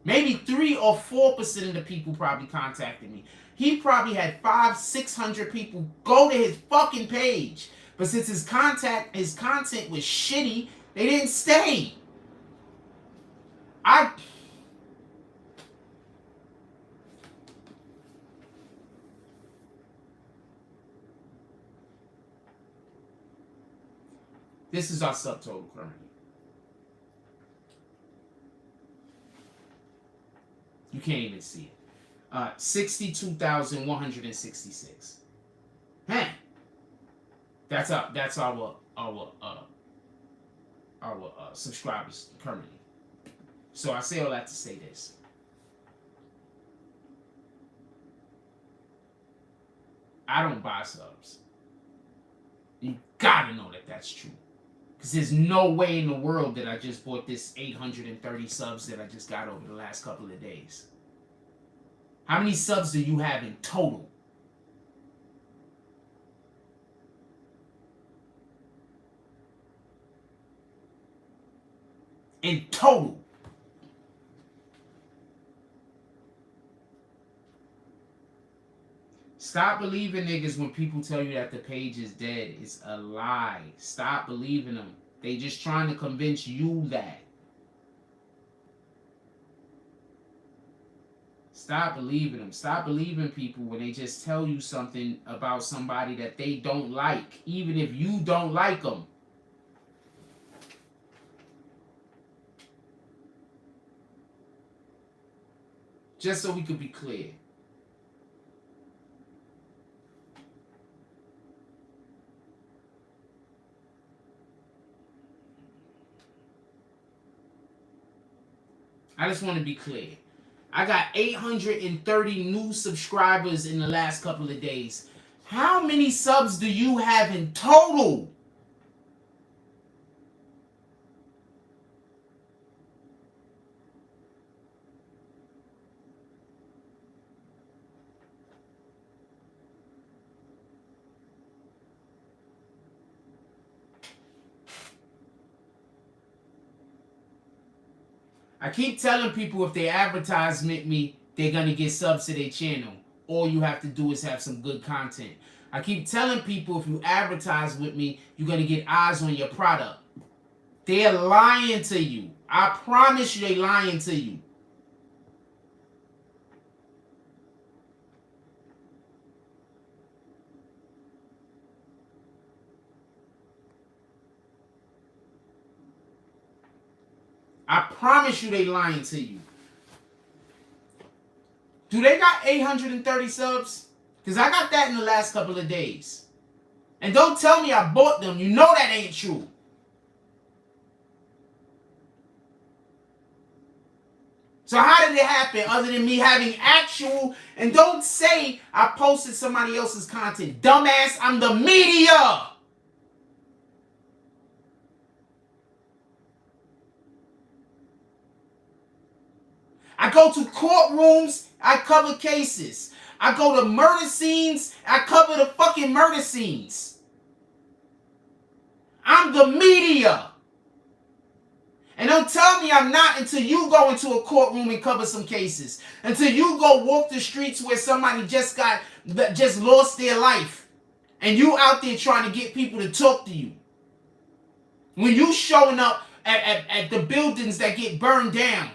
Maybe 3 or 4% of the people probably contacted me. He probably had 500-600 people go to his fucking page. But since his content was shitty, they didn't stay. This is our subtotal currently. You can't even see it. 62,166. Huh. That's our subscribers currently. So I say all that to say this. I don't buy subs. You gotta know that that's true. Because there's no way in the world that I just bought this 830 subs that I just got over the last couple of days. How many subs do you have in total? In total. Stop believing niggas when people tell you that the page is dead. It's a lie. Stop believing them. They just trying to convince you that. Stop believing them. Stop believing people when they just tell you something about somebody that they don't like, even if you don't like them. Just so we could be clear. I just want to be clear. I got 830 new subscribers in the last couple of days. How many subs do you have in total? I keep telling people if they advertisement me, they're going to get subs to their channel. All you have to do is have some good content. I keep telling people if you advertise with me, you're going to get eyes on your product. They're lying to you. I promise you they're lying to you. I promise you they lying to you. Do they got 830 subs? Because I got that in the last couple of days. And don't tell me I bought them. You know that ain't true. So how did it happen other than me having actual... And don't say I posted somebody else's content. Dumbass, I'm the media. I go to courtrooms, I cover cases. I go to murder scenes, I cover the fucking murder scenes. I'm the media. And don't tell me I'm not until you go into a courtroom and cover some cases. Until you go walk the streets where somebody just lost their life. And you out there trying to get people to talk to you. When you showing up at the buildings that get burned down.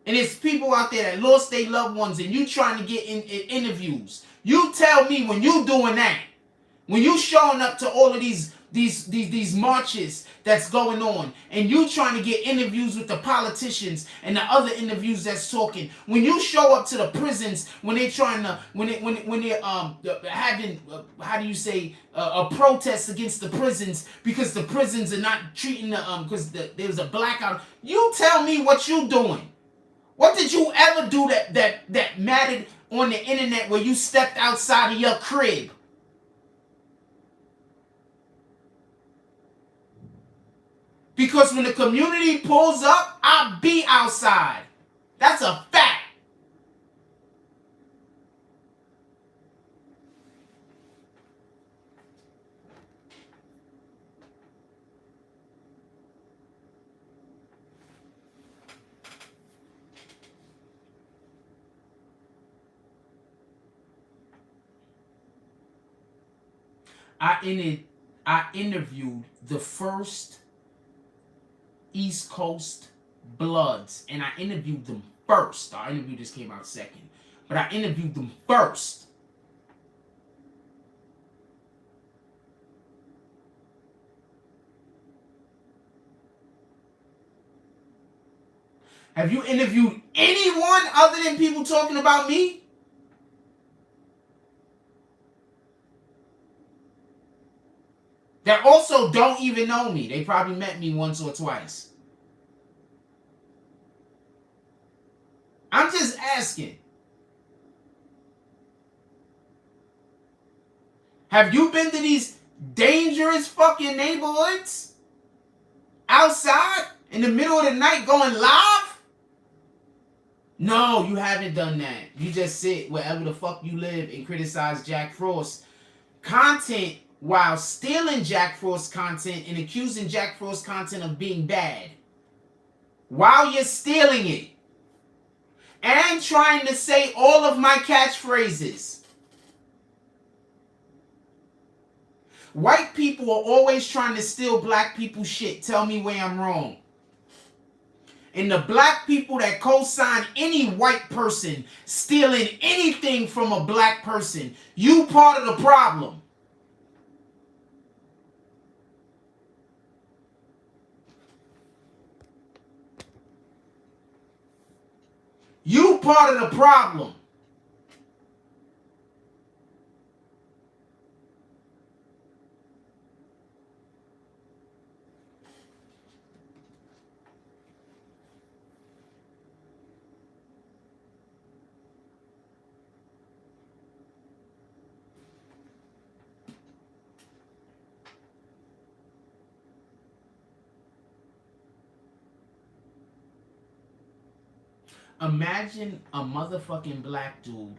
And it's people out there that lost their loved ones and you trying to get in interviews. You tell me when you doing that. When you showing up to all of these marches that's going on and you trying to get interviews with the politicians and the other interviews that's talking. When you show up to the prisons when they trying to when they're having how do you say a protest against the prisons because the prisons are not treating the because there's a blackout. You tell me what you doing. What did you ever do that mattered on the internet where you stepped outside of your crib? Because when the community pulls up, I'll be outside. That's a fact. I interviewed the first East Coast Bloods, and I interviewed them first. Our interview just came out second, but I interviewed them first. Have you interviewed anyone other than people talking about me? That also don't even know me. They probably met me once or twice. I'm just asking. Have you been to these dangerous fucking neighborhoods? Outside? In the middle of the night going live? No, you haven't done that. You just sit wherever the fuck you live and criticize Jack Frost content while stealing Jack Frost content and accusing Jack Frost content of being bad. While you're stealing it. And trying to say all of my catchphrases. White people are always trying to steal black people's shit. Tell me where I'm wrong. And the black people that co-sign any white person stealing anything from a black person, you part of the problem. You part of the problem. Imagine a motherfucking black dude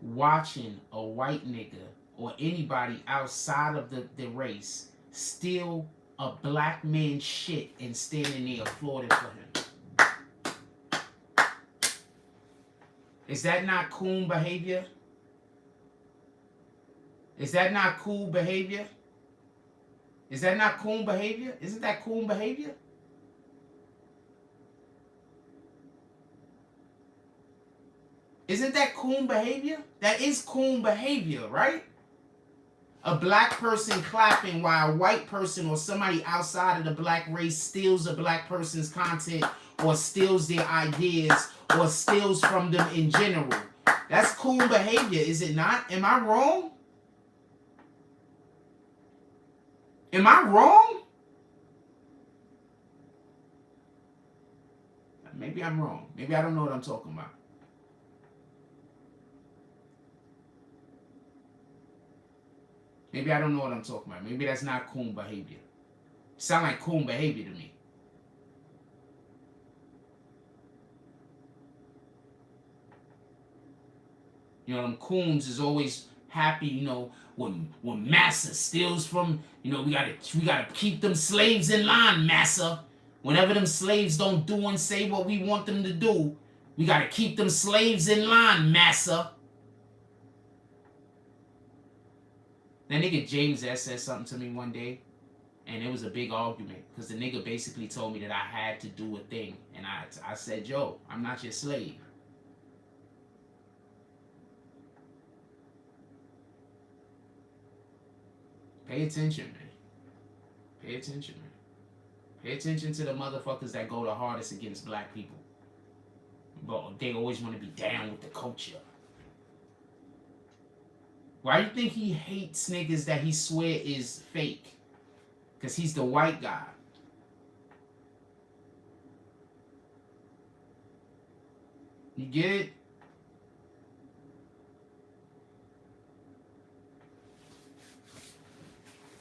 watching a white nigga or anybody outside of the race steal a black man's shit and standing there applauding for him. Is that not coon behavior? Is that not cool behavior? Is that not coon behavior? Isn't that coon behavior? Isn't that coon behavior? That is coon behavior, right? A black person clapping while a white person or somebody outside of the black race steals a black person's content or steals their ideas or steals from them in general. That's coon behavior, is it not? Am I wrong? Am I wrong? Maybe I'm wrong. Maybe I don't know what I'm talking about. Maybe I don't know what I'm talking about. Maybe that's not coon behavior. Sound like coon behavior to me. You know, them coons is always happy, you know, when massa steals from, you know, we gotta keep them slaves in line, massa. Whenever them slaves don't do and say what we want them to do, we gotta keep them slaves in line, massa. That nigga James S said something to me one day, and it was a big argument because the nigga basically told me that I had to do a thing, and I said, yo, I'm not your slave. Pay attention, man. Pay attention, man. Pay attention to the motherfuckers that go the hardest against black people. But they always want to be down with the culture. Why do you think he hates niggas that he swear is fake? Because he's the white guy. You get it?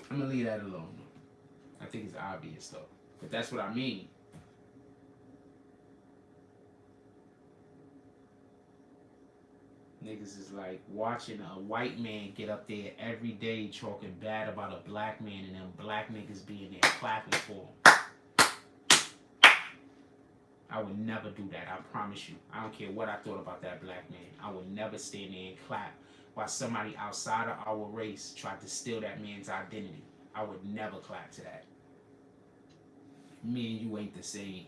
I'm going to leave that alone. I think it's obvious, though. But that's what I mean. Niggas is like watching a white man get up there every day talking bad about a black man and them black niggas being there clapping for him. I would never do that, I promise you. I don't care what I thought about that black man. I would never stand there and clap while somebody outside of our race tried to steal that man's identity. I would never clap to that. Me and you ain't the same.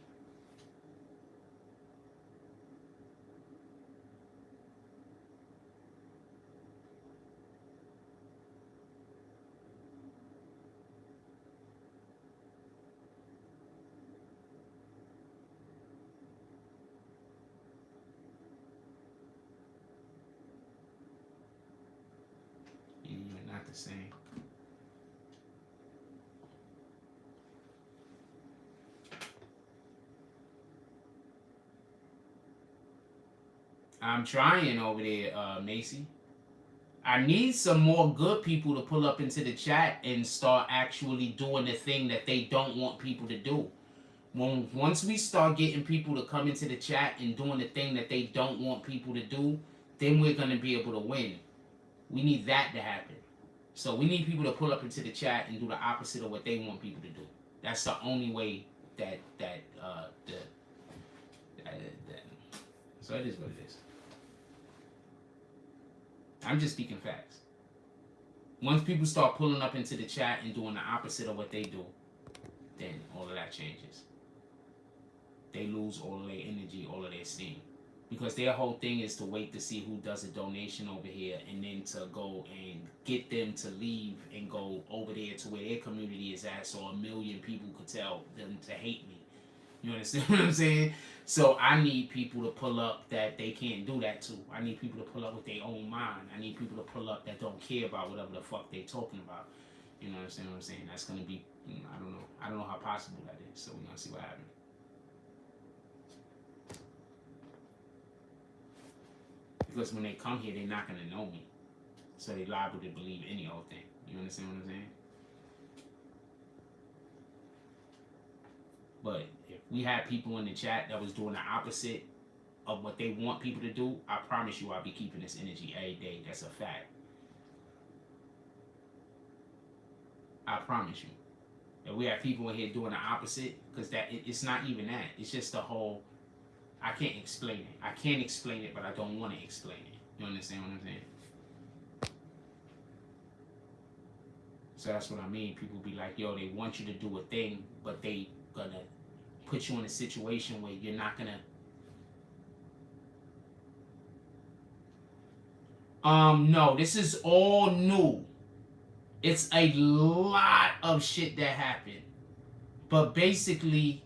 the same. I'm trying over there, Macy. I need some more good people to pull up into the chat and start actually doing the thing that they don't want people to do. Once we start getting people to come into the chat and doing the thing that they don't want people to do, then we're going to be able to win. We need that to happen. So we need people to pull up into the chat and do the opposite of what they want people to do. That's the only way that so it is what it is. I'm just speaking facts. Once people start pulling up into the chat and doing the opposite of what they do, then all of that changes. They lose all of their energy, all of their steam. Because their whole thing is to wait to see who does a donation over here and then to go and get them to leave and go over there to where their community is at so 1 million people could tell them to hate me. You understand what I'm saying? So I need people to pull up that they can't do that to. I need people to pull up with their own mind. I need people to pull up that don't care about whatever the fuck they talking about. You know what I'm saying? That's going to be, I don't know. I don't know how possible that is. So we're going to see what happens. Because when they come here, they're not going to know me. So they're liable to believe any old thing. You understand what I'm saying? But if we had people in the chat that was doing the opposite of what they want people to do, I promise you I'll be keeping this energy every day. That's a fact. I promise you. If we have people in here doing the opposite, because it's not even that. It's just the whole, I can't explain it. I can't explain it, but I don't want to explain it. You understand what I'm saying? So that's what I mean. People be like, yo, they want you to do a thing, but they gonna put you in a situation where you're not gonna. No, this is all new. It's a lot of shit that happened. But basically,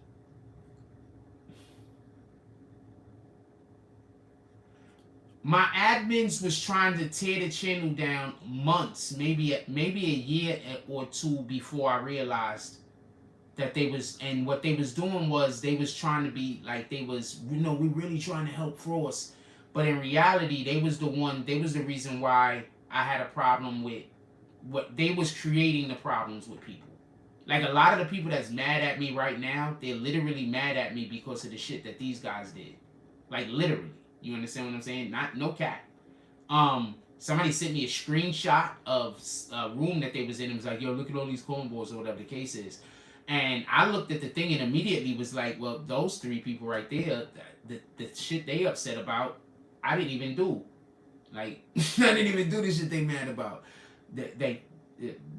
my admins was trying to tear the channel down months, maybe a year or two before I realized that they was, and what they was doing was they was trying to be like they was, we really trying to help Frost. But in reality, they was the reason why I had a problem with what they was creating the problems with people. Like a lot of the people that's mad at me right now, they're literally mad at me because of the shit that these guys did. Like literally. You understand what I'm saying? No cap. Somebody sent me a screenshot of a room that they was in and was like, yo, look at all these cornballs or whatever the case is. And I looked at the thing and immediately was like, well, those 3 people right there, the shit they upset about, I didn't even do. Like, I didn't even do the shit they mad about.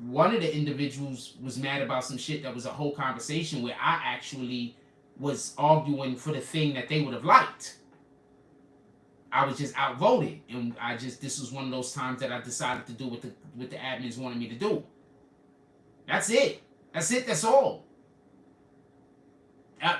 One of the individuals was mad about some shit that was a whole conversation where I actually was arguing for the thing that they would have liked. I was just outvoted, and this was one of those times that I decided to do what the admins wanted me to do. That's it. That's all.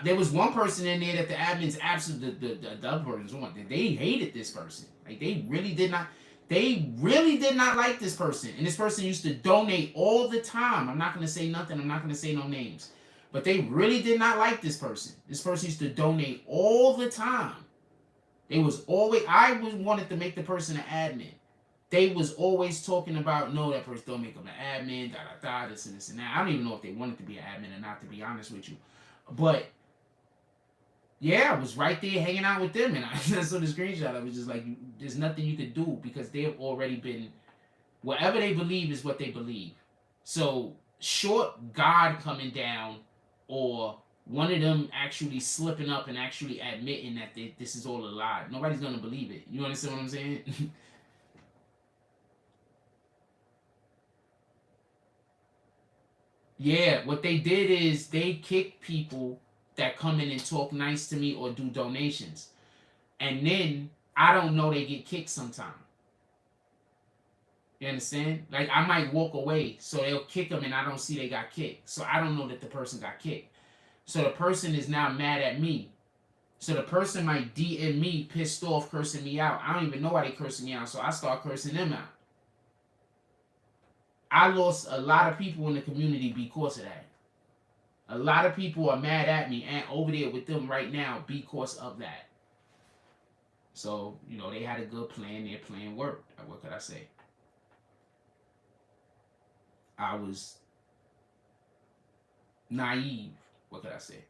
There was one person in there that the admins absolutely, the other persons wanted. They hated this person. Like they really did not like this person. And this person used to donate all the time. I'm not going to say nothing. I'm not going to say no names. But they really did not like this person. This person used to donate all the time. I wanted to make the person an admin. They was always talking about, no, that person don't make them an admin, this and this and that. I don't even know if they wanted to be an admin or not, to be honest with you. But, yeah, I was right there hanging out with them. And I saw the screenshot. I was just like, there's nothing you could do because they've already been, whatever they believe is what they believe. So, short God coming down or one of them actually slipping up and actually admitting that this is all a lie, nobody's going to believe it. You understand what I'm saying? Yeah, what they did is they kick people that come in and talk nice to me or do donations. And then I don't know they get kicked sometime. You understand? Like I might walk away, so they'll kick them and I don't see they got kicked. So I don't know that the person got kicked. So the person is now mad at me. So the person might DM me pissed off, cursing me out. I don't even know why they cursing me out, so I start cursing them out. I lost a lot of people in the community because of that. A lot of people are mad at me and over there with them right now because of that. So, you know, they had a good plan. Their plan worked. What could I say? I was naive. What could I say?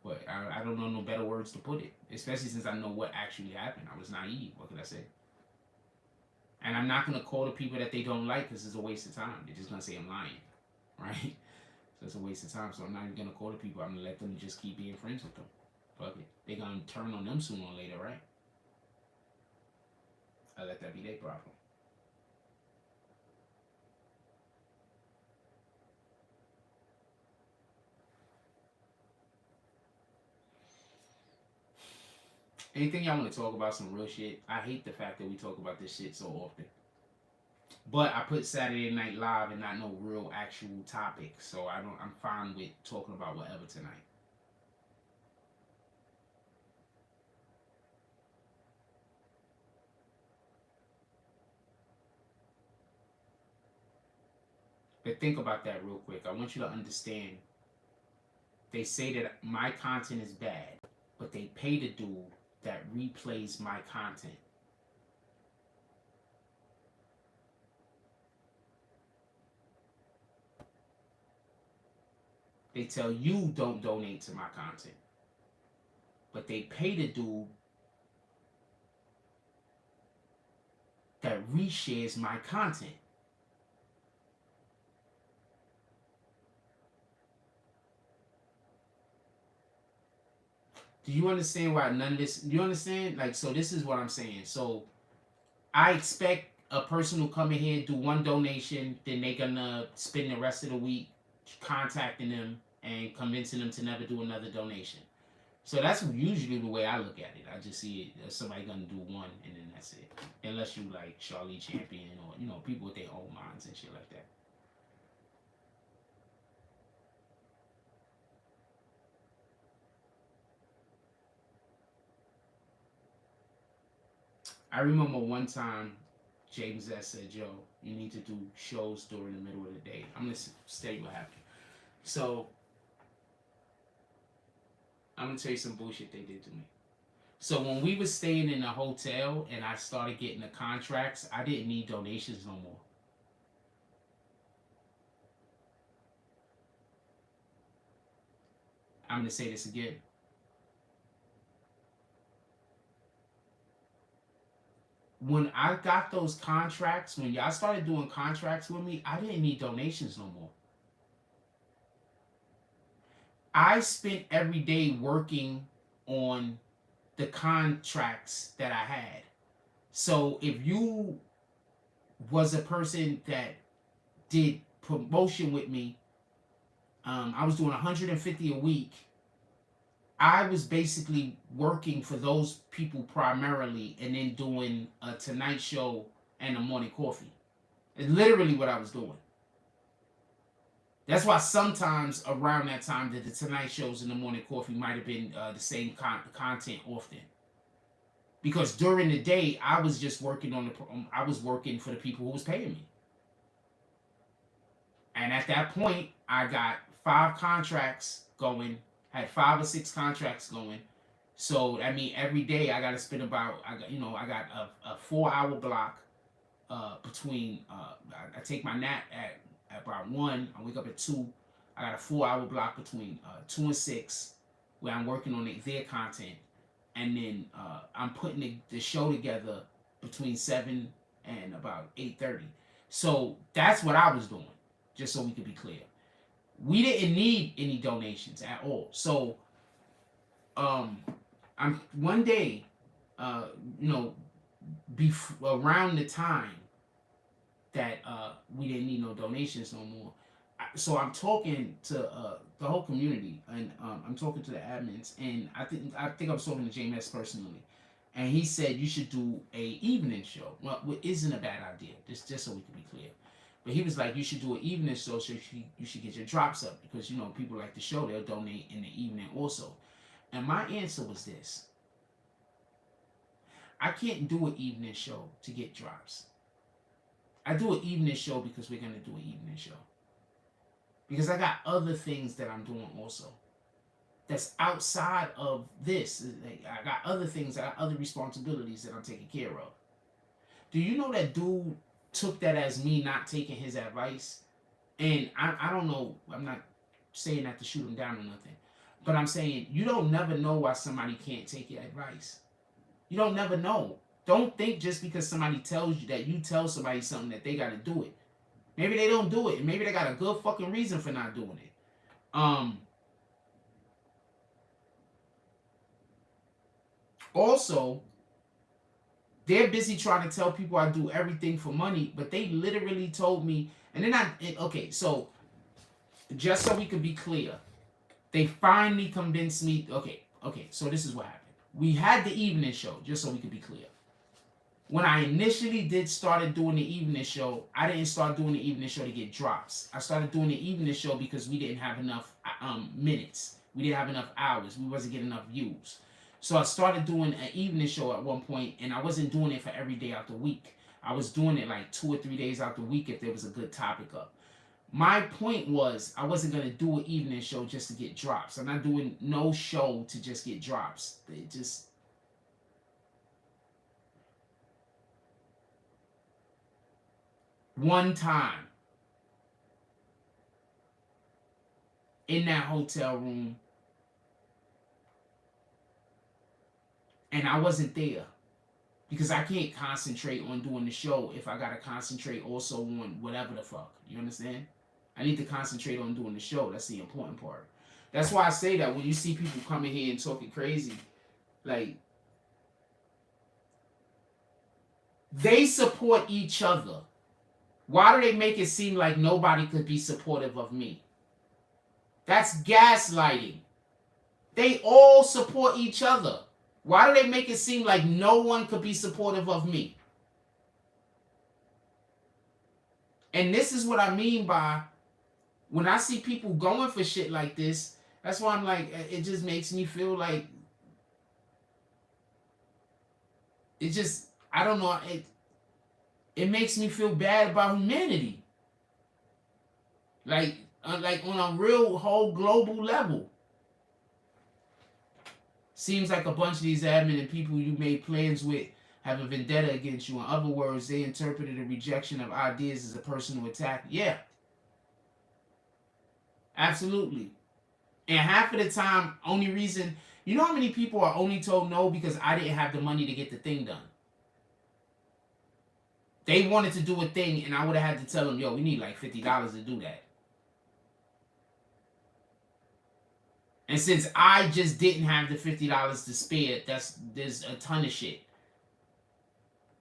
But I don't know no better words to put it. Especially since I know what actually happened. I was naive. What could I say? And I'm not going to call the people that they don't like because it's a waste of time. They're just going to say I'm lying. Right? So it's a waste of time. So I'm not even going to call the people. I'm going to let them just keep being friends with them. Fuck it. They're going to turn on them sooner or later, right? I let that be their problem. Anything y'all want to talk about, some real shit? I hate the fact that we talk about this shit so often. But I put Saturday Night Live and not no real actual topic, so I'm fine with talking about whatever tonight. But think about that real quick. I want you to understand. They say that my content is bad, but they pay the dude that replays my content. They tell you don't donate to my content, but they pay the dude that reshares my content. Do you understand why none of this? Do you understand? Like, so this is what I'm saying. So I expect a person who come in here, do one donation, then they're gonna spend the rest of the week contacting them and convincing them to never do another donation. So that's usually the way I look at it. I just see it as somebody gonna do one and then that's it. Unless you like Charlie Champion or, you know, people with their own minds and shit like that. I remember one time James S said, "Joe, you need to do shows during the middle of the day." I'm gonna tell you what happened. So I'm gonna tell you some bullshit they did to me. So when we were staying in a hotel and I started getting the contracts, I didn't need donations no more. I'm gonna say this again. When I got those contracts, when y'all started doing contracts with me, I didn't need donations no more. I spent every day working on the contracts that I had. So if you was a person that did promotion with me, I was doing 150 a week. I was basically working for those people primarily and then doing a Tonight Show and a Morning Coffee. It's literally what I was doing. That's why sometimes around that time that the Tonight Shows and the Morning Coffee might have been the same content often. Because during the day, I was just working on I was working for the people who was paying me. And at that point, I got 5 contracts going, had 5 or 6 contracts going. So I mean, every day I got to spend about, I got a 4-hour block between. I take my nap at about 1. I wake up at 2. I got a 4-hour block between 2 and 6 where I'm working on their content, and then I'm putting the show together between 7 and about 8:30. So that's what I was doing. Just so we could be clear, we didn't need any donations at all. So, I'm one day, around the time that we didn't need no donations no more. So I'm talking to the whole community, and I'm talking to the admins, and I think I was talking to James personally, and he said you should do a evening show. Well, what isn't a bad idea, just so we can be clear. But he was like, you should do an evening show so you should get your drops up because, you know, people like the show, they'll donate in the evening also. And my answer was this. I can't do an evening show to get drops. I do an evening show because we're going to do an evening show. Because I got other things that I'm doing also. That's outside of this. Like, I got other things, I got other responsibilities that I'm taking care of. Do you know that dude took that as me not taking his advice? And I don't know, I'm not saying that to shoot him down or nothing. But I'm saying you don't never know why somebody can't take your advice. You don't never know. Don't think just because somebody tells you that you tell somebody something that they got to do it. Maybe they don't do it. And maybe they got a good fucking reason for not doing it. Also, they're busy trying to tell people I do everything for money, but they literally told me, and then okay, so just so we can be clear, they finally convinced me, okay, so this is what happened. We had the evening show, just so we could be clear. When I initially started doing the evening show, I didn't start doing the evening show to get drops. I started doing the evening show because we didn't have enough minutes. We didn't have enough hours. We wasn't getting enough views. So I started doing an evening show at one point, and I wasn't doing it for every day out the week. I was doing it like 2 or 3 days out the week if there was a good topic up. My point was I wasn't going to do an evening show just to get drops. I'm not doing no show to just get drops. It just... One time in that hotel room, and I wasn't there because I can't concentrate on doing the show if I got to concentrate also on whatever the fuck. You understand? I need to concentrate on doing the show. That's the important part. That's why I say that when you see people coming here and talking crazy, like, they support each other. Why do they make it seem like nobody could be supportive of me? That's gaslighting. They all support each other. Why do they make it seem like no one could be supportive of me? And this is what I mean by when I see people going for shit like this, that's why I'm like, it just makes me feel like, it just, I don't know, it makes me feel bad about humanity. Like on a real whole global level. Seems like a bunch of these admin and people you made plans with have a vendetta against you. In other words, they interpreted a rejection of ideas as a personal attack. Yeah. Absolutely. And half of the time, only reason... You know how many people are only told no because I didn't have the money to get the thing done? They wanted to do a thing and I would have had to tell them, yo, we need like $50 to do that. And since I just didn't have the $50 to spare, there's a ton of shit.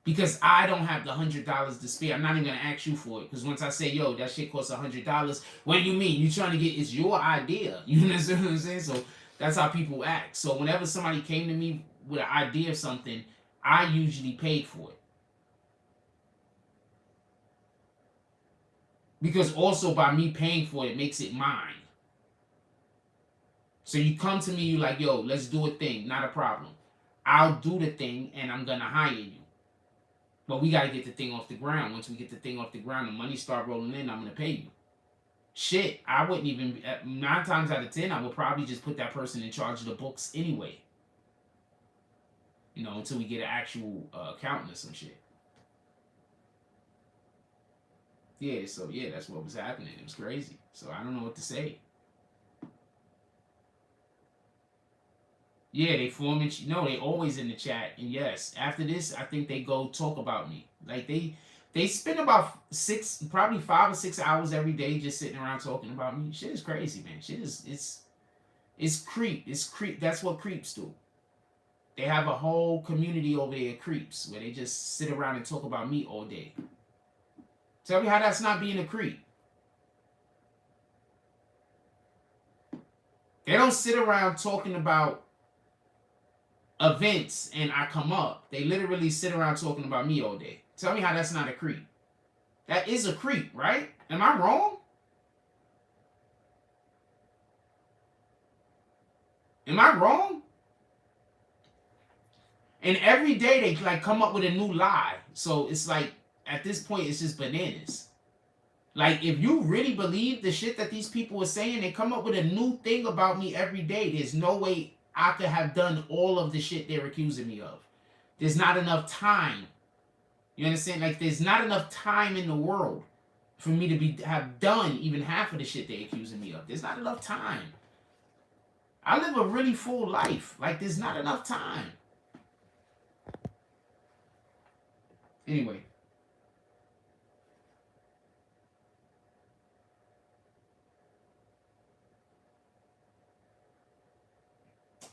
Because I don't have the $100 to spare, I'm not even going to ask you for it. Because once I say, yo, that shit costs $100, what do you mean? You trying to get, it's your idea. You understand what I'm saying? So that's how people act. So whenever somebody came to me with an idea of something, I usually paid for it. Because also by me paying for it, it makes it mine. So you come to me, you like, yo, let's do a thing. Not a problem. I'll do the thing and I'm going to hire you. But we got to get the thing off the ground. Once we get the thing off the ground, the money start rolling in, I'm going to pay you. Shit, I wouldn't even, 9 times out of 10, I would probably just put that person in charge of the books anyway. You know, until we get an actual accountant or some shit. Yeah, so yeah, that's what was happening. It was crazy. So I don't know what to say. Yeah, they form it. No, they always in the chat. And yes, after this, I think they go talk about me. Like they spend about probably 5 or 6 hours every day just sitting around talking about me. Shit is crazy, man. Shit is, it's creep. It's creep. That's what creeps do. They have a whole community over there, creeps, where they just sit around and talk about me all day. Tell me how that's not being a creep. They don't sit around talking about events and I come up. They literally sit around talking about me all day. Tell me how that's not a creep. That is a creep, right? Am I wrong? Am I wrong? And every day they like come up with a new lie. So it's like at this point, it's just bananas. Like, if you really believe the shit that these people are saying, they come up with a new thing about me every day. There's no way I could have done all of the shit they're accusing me of. There's not enough time. You understand? Like, there's not enough time in the world for me to have done even half of the shit they're accusing me of. There's not enough time. I live a really full life. Like, there's not enough time. Anyway.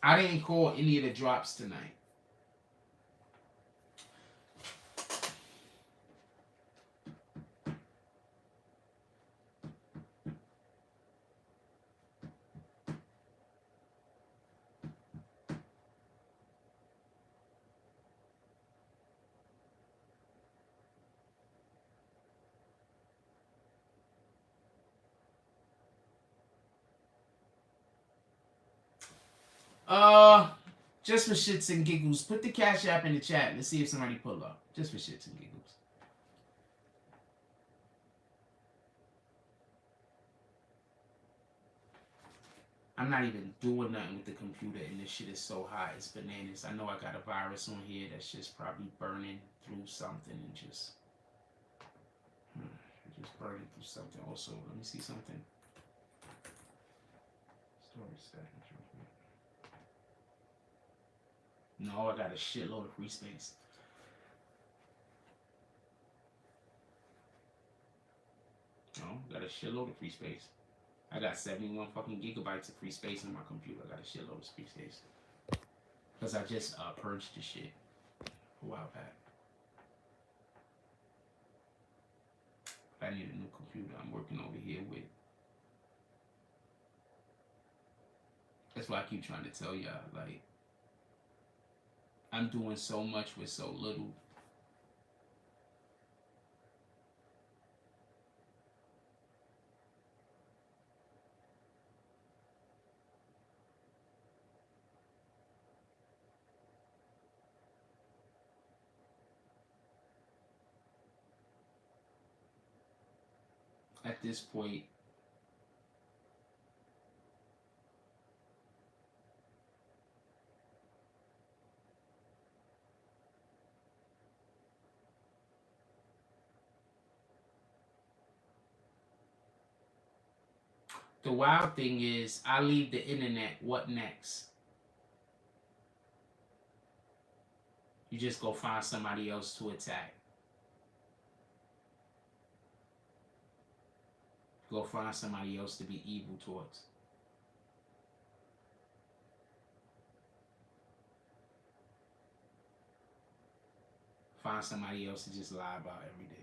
I didn't call any of the drops tonight. Just for shits and giggles, put the Cash App in the chat. Let's see if somebody pull up. Just for shits and giggles. I'm not even doing nothing with the computer, and this shit is so hot. It's bananas. I know I got a virus on here that's just probably burning through something and just burning through something. Also, let me see something. Storage stack. No, I got a shitload of free space. No, got a shitload of free space. I got 71 fucking gigabytes of free space on my computer. I got a shitload of free space. Because I just purged the shit a while back. I need a new computer. I'm working over here with. That's why I keep trying to tell y'all, like, I'm doing so much with so little. At this point, the wild thing is, I leave the internet, what next? You just go find somebody else to attack. Go find somebody else to be evil towards. Find somebody else to just lie about every day.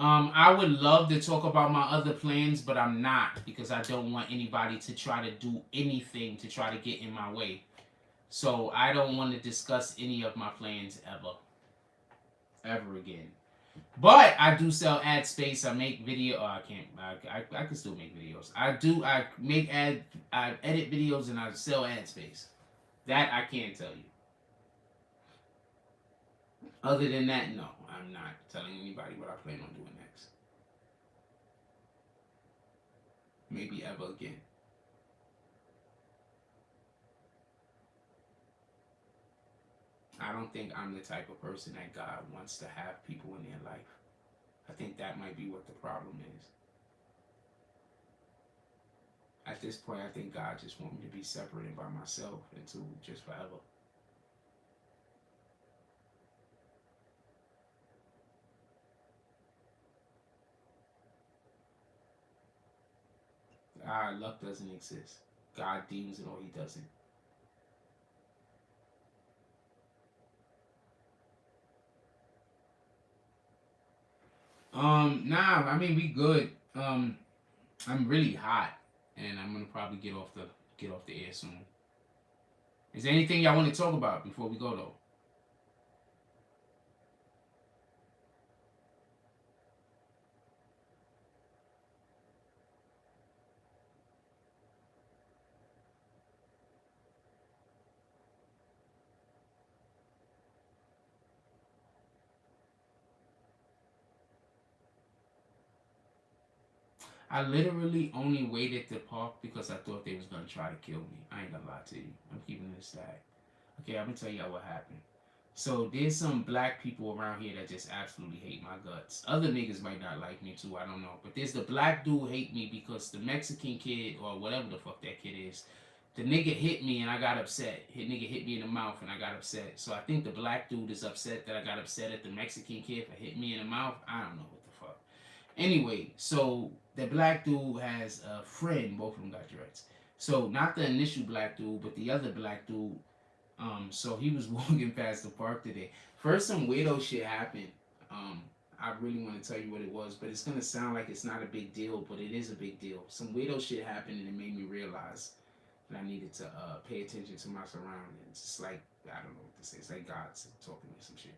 I would love to talk about my other plans, but I'm not, because I don't want anybody to try to do anything to try to get in my way. So I don't want to discuss any of my plans ever again. But I do sell ad space. I make video. I can't. I can still make videos. I edit videos and I sell ad space. That I can tell you. Other than that, no. I'm not telling anybody what I plan on doing next. Maybe ever again. I don't think I'm the type of person that God wants to have people in their life. I think that might be what the problem is. At this point, I think God just wants me to be separated by myself until just forever. Luck doesn't exist. God deems it or he doesn't. Nah, I mean we good. I'm really hot and I'm gonna probably get off the air soon. Is there anything y'all want to talk about before we go though? I literally only waited to park because I thought they was gonna try to kill me. I ain't gonna lie to you. I'm keeping it a stack. Okay, I'm gonna tell y'all what happened. So there's some black people around here that just absolutely hate my guts. Other niggas might not like me too, I don't know. But there's the black dude hate me because the Mexican kid or whatever the fuck that kid is, the nigga hit me and I got upset. Nigga hit me in the mouth and I got upset. So I think the black dude is upset that I got upset at the Mexican kid for hitting me in the mouth. I don't know what the fuck. Anyway, so the black dude has a friend. Both of them got dreads. So not the initial black dude, but the other black dude. So he was walking past the park today. First, some weirdo shit happened. I really want to tell you what it was, but it's gonna sound like it's not a big deal, but it is a big deal. Some weirdo shit happened, and it made me realize that I needed to pay attention to my surroundings. It's like I don't know what to say. It's like God's talking to me some shit.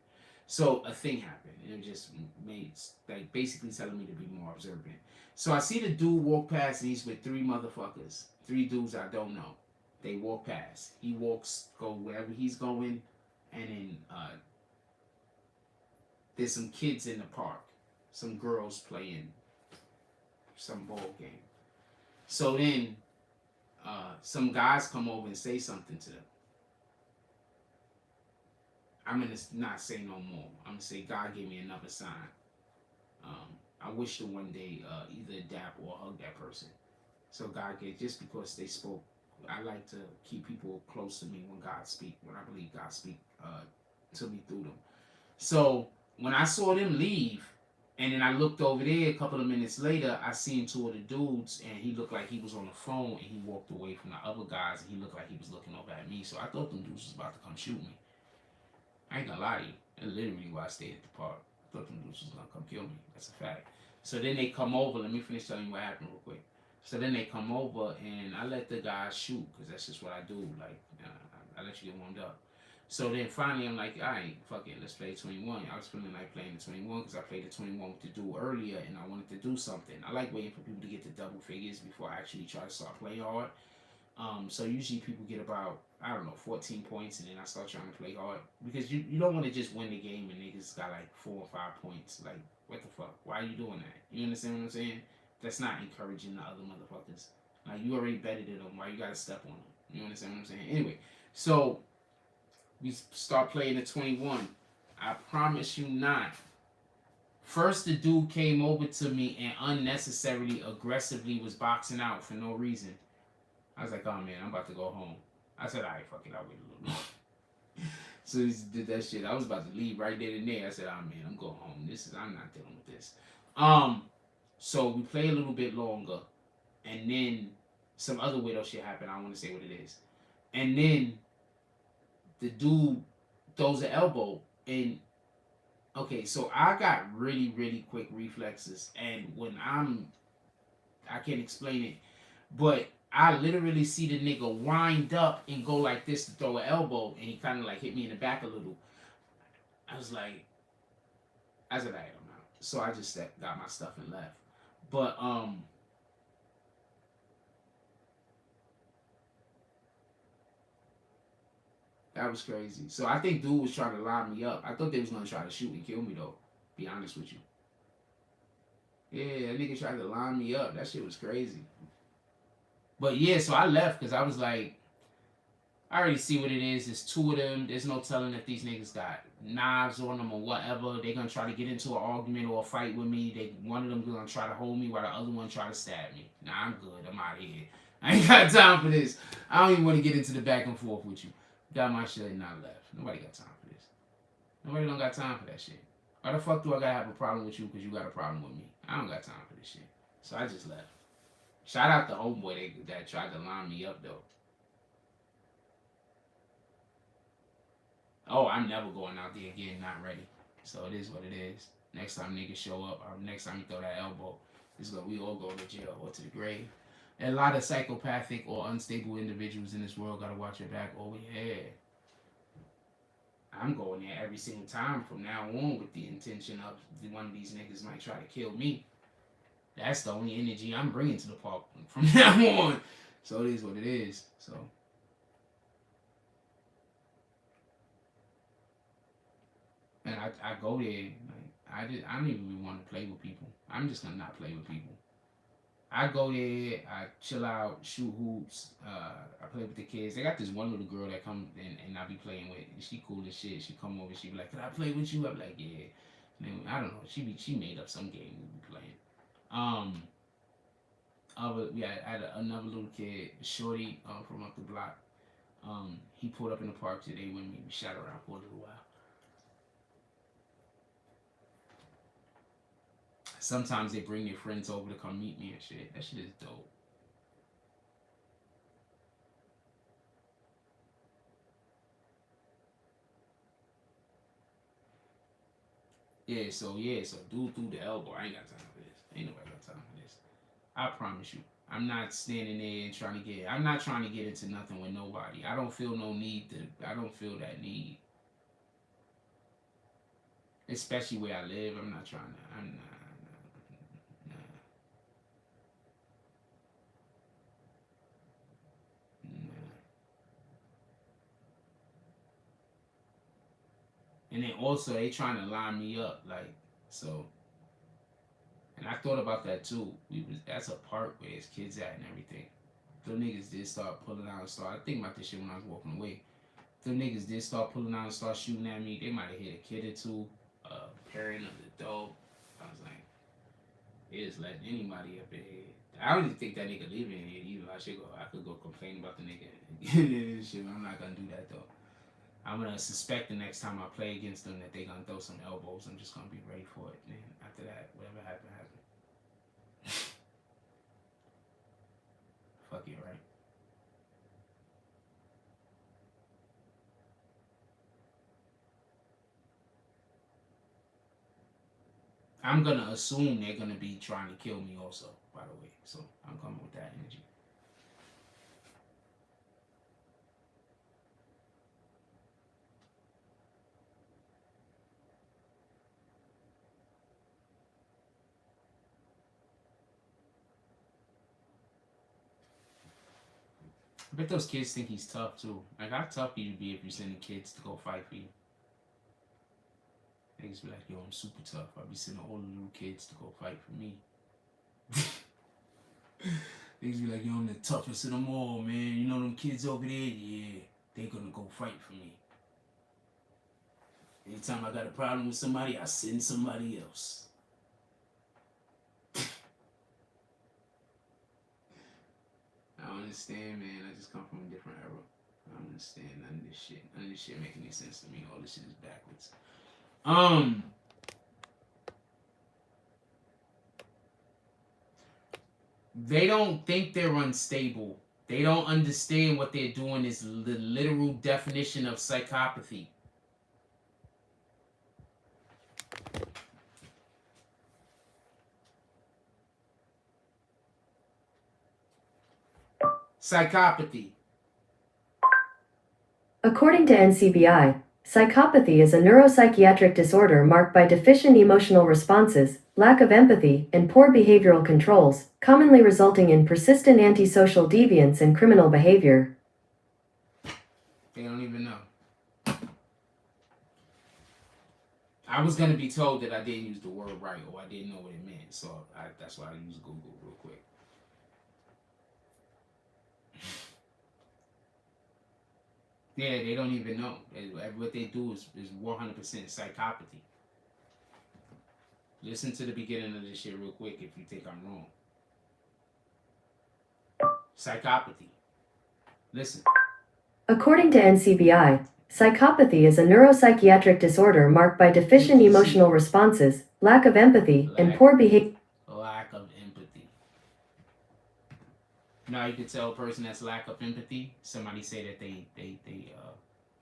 So a thing happened, and it just made like basically telling me to be more observant. So I see the dude walk past, and he's with three motherfuckers, three dudes I don't know. They walk past. He walks, go wherever he's going, and then there's some kids in the park, some girls playing some ball game. So then some guys come over and say something to them. I'm gonna not say no more. I'm gonna say God gave me another sign. I wish to one day either dap or hug that person. So God gave, just because they spoke. I like to keep people close to me when God speak, when I believe God speak to me through them. So when I saw them leave, and then I looked over there a couple of minutes later, I seen two of the dudes, and he looked like he was on the phone, and he walked away from the other guys, and he looked like he was looking over at me. So I thought them dudes was about to come shoot me. I ain't gonna lie to you. That's literally why I stayed at the park. I thought them dudes was gonna come kill me. That's a fact. So then they come over. Let me finish telling you what happened real quick. So then they come over, and I let the guys shoot, because that's just what I do. Like, I let you get warmed up. So then finally I'm like, all right, fuck it, let's play 21. I was feeling like playing the 21 because I played the 21 with the dude earlier, and I wanted to do something. I like waiting for people to get to double figures before I actually try to start playing hard. So usually people get about, I don't know, 14 points, and then I start trying to play hard. Because you don't want to just win the game and niggas got like 4 or 5 points. Like, what the fuck? Why are you doing that? You understand what I'm saying? That's not encouraging the other motherfuckers. Like, you already betted it on. Why you gotta step on them? You understand what I'm saying? Anyway, so we start playing the 21. I promise you not. First, the dude came over to me and unnecessarily, aggressively was boxing out for no reason. I was like, oh man, I'm about to go home. I said, all right, fuck it, I'll wait a little more. So he did that shit. I was about to leave right then and there. I said, oh man, I'm going home. I'm not dealing with this. So we play a little bit longer, and then some other weirdo shit happened. I don't want to say what it is. And then the dude throws an elbow, and okay, so I got really, really quick reflexes, and when I can't explain it, but I literally see the nigga wind up and go like this to throw an elbow, and he kind of like hit me in the back a little. I said, all right, I'm out. So I just got my stuff and left. But that was crazy. So I think dude was trying to line me up. I thought they was gonna try to shoot and kill me though. Be honest with you. Yeah, that nigga tried to line me up. That shit was crazy. But yeah, so I left because I was like, I already see what it is. There's two of them. There's no telling if these niggas got knives on them or whatever. They're gonna try to get into an argument or a fight with me. One of them gonna try to hold me while the other one try to stab me. Nah, I'm good. I'm out of here. I ain't got time for this. I don't even want to get into the back and forth with you. Got my shit and I left. Nobody got time for this. Nobody don't got time for that shit. Why the fuck do I gotta have a problem with you because you got a problem with me? I don't got time for this shit. So I just left. Shout out to homeboy that tried to line me up though. Oh, I'm never going out there again, not ready. So it is what it is. Next time niggas show up, or next time you throw that elbow, we all go to jail or to the grave. And a lot of psychopathic or unstable individuals in this world gotta watch your back. Oh yeah. I'm going there every single time from now on with the intention of one of these niggas might try to kill me. That's the only energy I'm bringing to the park from now on. So it is what it is. So. And I go there, like, I don't even want to play with people. I'm just gonna not play with people. I go there, I chill out, shoot hoops, I play with the kids. They got this one little girl that come and I be playing with. She cool as shit. She come over, she be like, "Can I play with you?" I be like, "Yeah." And then, I don't know. She made up some game we be playing. Um, I had another little kid, Shorty, from up the block. He pulled up in the park today with me. We shot around for a little while. Sometimes they bring their friends over to come meet me and shit. That shit is dope. So dude through the elbow. I ain't got time for this. Ain't nobody got time for this. I promise you. I'm not standing there and I'm not trying to get into nothing with nobody. I don't feel no need I don't feel that need. Especially where I live. I'm not. And then also they trying to line me up, like, so. And I thought about that too. That's a park where there's kids at and everything. The niggas did start pulling out and start. I think about this shit when I was walking away. The niggas did start pulling out and start shooting at me. They might have hit a kid or two, parent of the dog. I was like, they just letting anybody up in here. I don't even think that nigga living in here either. I could go complain about the nigga. Shit, I'm not gonna do that though. I'm gonna suspect the next time I play against them that they gonna throw some elbows. I'm just gonna be ready for it. And after that, whatever happened, happened. Fuck it, right? I'm gonna assume they're gonna be trying to kill me also, by the way. So I'm coming with that energy. I bet those kids think he's tough too. Like, how tough can you be if you're sending kids to go fight for you? They just be like, yo, I'm super tough. I'll be sending all the little kids to go fight for me. They just be like, yo, I'm the toughest of them all, man. You know them kids over there? Yeah, they gonna go fight for me. Anytime I got a problem with somebody, I send somebody else. I don't understand, man. I just come from a different era. I don't understand none of this shit. None of this shit make any sense to me. All this shit is backwards. They don't think they're unstable. They don't understand what they're doing is the literal definition of psychopathy. Psychopathy. According to NCBI, psychopathy is a neuropsychiatric disorder marked by deficient emotional responses, lack of empathy, and poor behavioral controls, commonly resulting in persistent antisocial deviance and criminal behavior. They don't even know. I was going to be told that I didn't use the word right, or I didn't know what it meant, so that's why I used Google real quick. Yeah, they don't even know. What they do is 100% psychopathy. Listen to the beginning of this shit real quick if you think I'm wrong. Psychopathy. Listen. According to NCBI, psychopathy is a neuropsychiatric disorder marked by deficient emotional responses, lack of empathy, and poor behavior. Lack of empathy. Now you can tell a person that's lack of empathy. Somebody say that they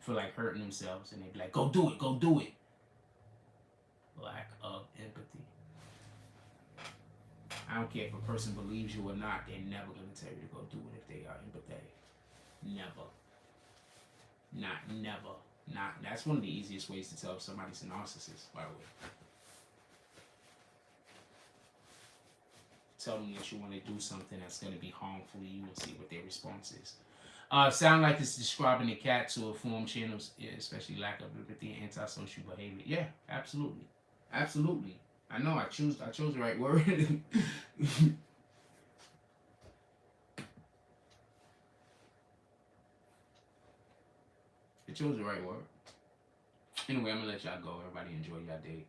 feel like hurting themselves, and they be like, "Go do it, go do it." Lack of empathy. I don't care if a person believes you or not. They're never gonna tell you to go do it if they are empathetic. Never. Not. That's one of the easiest ways to tell if somebody's a narcissist, by the way. Tell them that you want to do something that's going to be harmful to you and see what their response is. Sound like it's describing a cat to inform channels, especially lack of empathy and antisocial behavior. Yeah, absolutely. Absolutely. I know I chose the right word. chose the right word. Anyway, I'm gonna let y'all go. Everybody enjoy y'all day.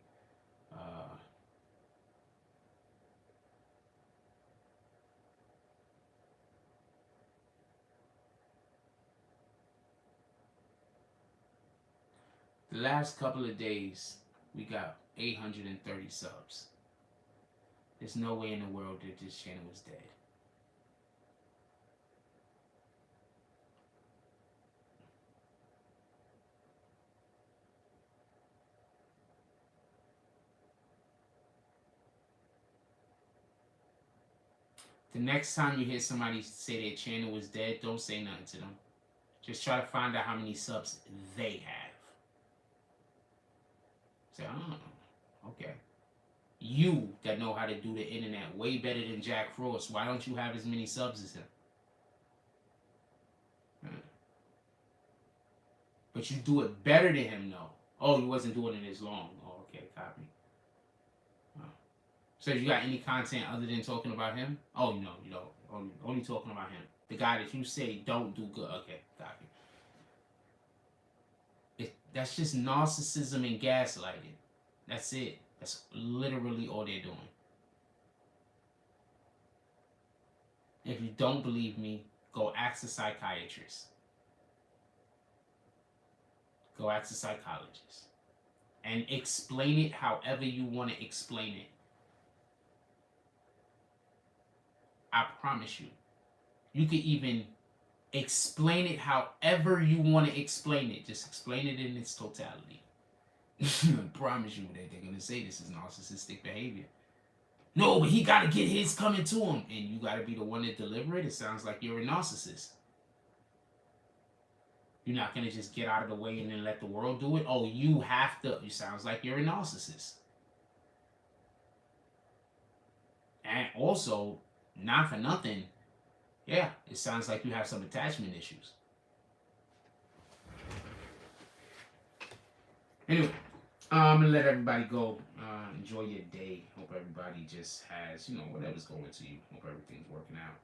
The last couple of days, we got 830 subs. There's no way in the world that this channel is dead. The next time you hear somebody say their channel is dead, don't say nothing to them. Just try to find out how many subs they have. Say, oh, okay. You that know how to do the internet way better than Jack Frost, why don't you have as many subs as him? But you do it better than him, though. Oh, he wasn't doing it as long. Oh, okay, copy. Oh. So you got any content other than talking about him? Oh, no, you don't. Only talking about him. The guy that you say don't do good. Okay, copy. That's just narcissism and gaslighting. That's it. That's literally all they're doing. If you don't believe me, go ask a psychiatrist. Go ask a psychologist. And explain it however you want to explain it. I promise you. You could even explain it however you want to explain it. Just explain it in its totality. I promise you that they're going to say this is narcissistic behavior. No, but he got to get his coming to him. And you got to be the one to deliver it. It sounds like you're a narcissist. You're not going to just get out of the way and then let the world do it. Oh, you have to. It sounds like you're a narcissist. And also, not for nothing, yeah, it sounds like you have some attachment issues. Anyway, I'm going to let everybody go. Enjoy your day. Hope everybody just has, whatever's going to you. Hope everything's working out.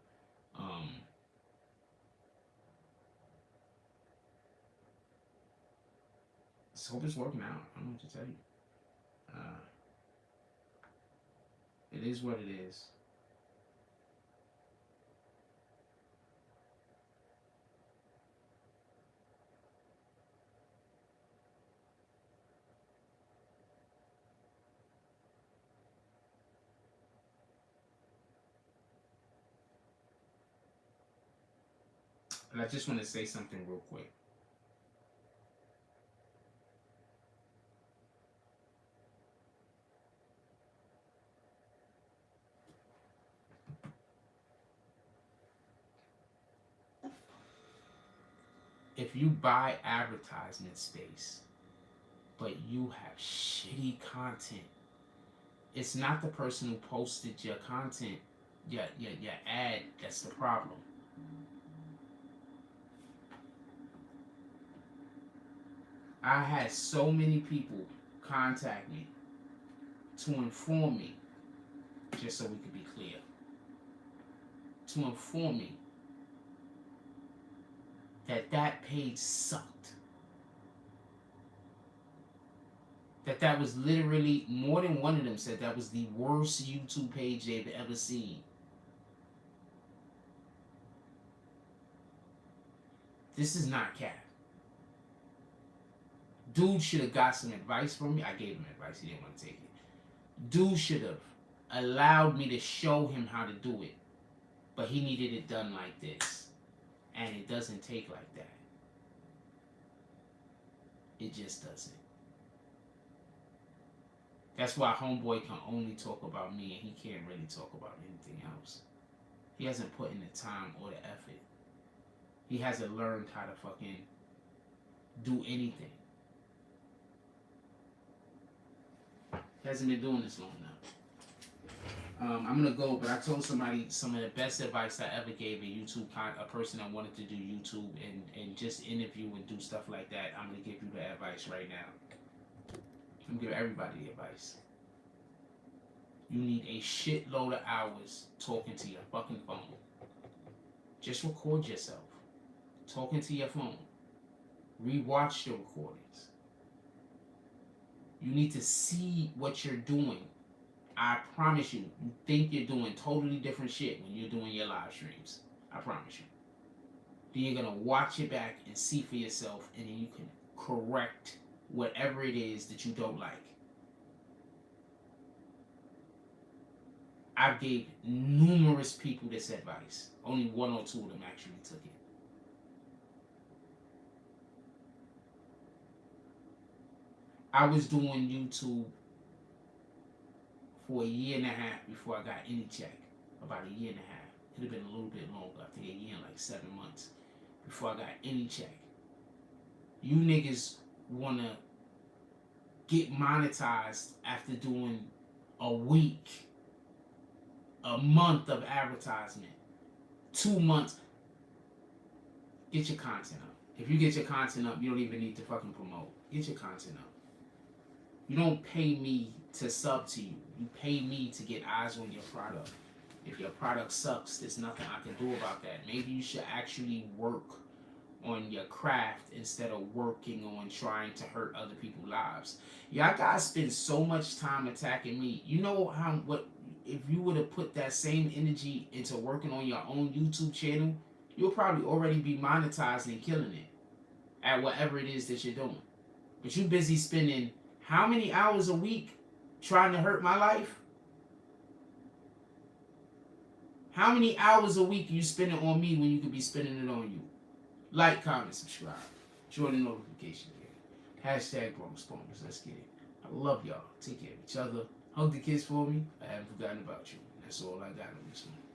Just hope it's working out. I don't know what to tell you. It is what it is. But I just want to say something real quick. If you buy advertisement space, but you have shitty content, it's not the person who posted your content, your ad, that's the problem. I had so many people contact me to inform me, just so we could be clear, to inform me that page sucked. That was literally, more than one of them said that was the worst YouTube page they've ever seen. This is not cap. Dude should have got some advice from me. I gave him advice. He didn't want to take it. Dude should have allowed me to show him how to do it. But he needed it done like this. And it doesn't take like that. It just doesn't. That's why homeboy can only talk about me and he can't really talk about anything else. He hasn't put in the time or the effort. He hasn't learned how to fucking do anything. He hasn't been doing this long enough. I'm gonna go, but I told somebody some of the best advice I ever gave a person that wanted to do YouTube and just interview and do stuff like that. I'm gonna give you the advice right now. I'm gonna give everybody the advice. You need a shitload of hours talking to your fucking phone. Just record yourself talking to your phone. Rewatch the recordings. You need to see what you're doing. I promise you, you think you're doing totally different shit when you're doing your live streams. I promise you. Then you're going to watch it back and see for yourself, and then you can correct whatever it is that you don't like. I've gave numerous people this advice. Only 1 or 2 of them actually took it. I was doing YouTube for a year and a half before I got any check. About a year and a half. It would have been a little bit longer. I think a year and like 7 months before I got any check. You niggas want to get monetized after doing a week, a month of advertisement, 2 months. Get your content up. If you get your content up, you don't even need to fucking promote. Get your content up. You don't pay me to sub to you. You pay me to get eyes on your product. If your product sucks, there's nothing I can do about that. Maybe you should actually work on your craft instead of working on trying to hurt other people's lives. Y'all guys spend so much time attacking me. You know if you would have put that same energy into working on your own YouTube channel, you'll probably already be monetized and killing it at whatever it is that you're doing. But you busy spending how many hours a week trying to hurt my life? How many hours a week are you spending on me when you could be spending it on you? Like, comment, subscribe. Join the notification here. Hashtag Bronx Bonus. Let's get it. I love y'all. Take care of each other. Hug the kids for me. I haven't forgotten about you. That's all I got on this one.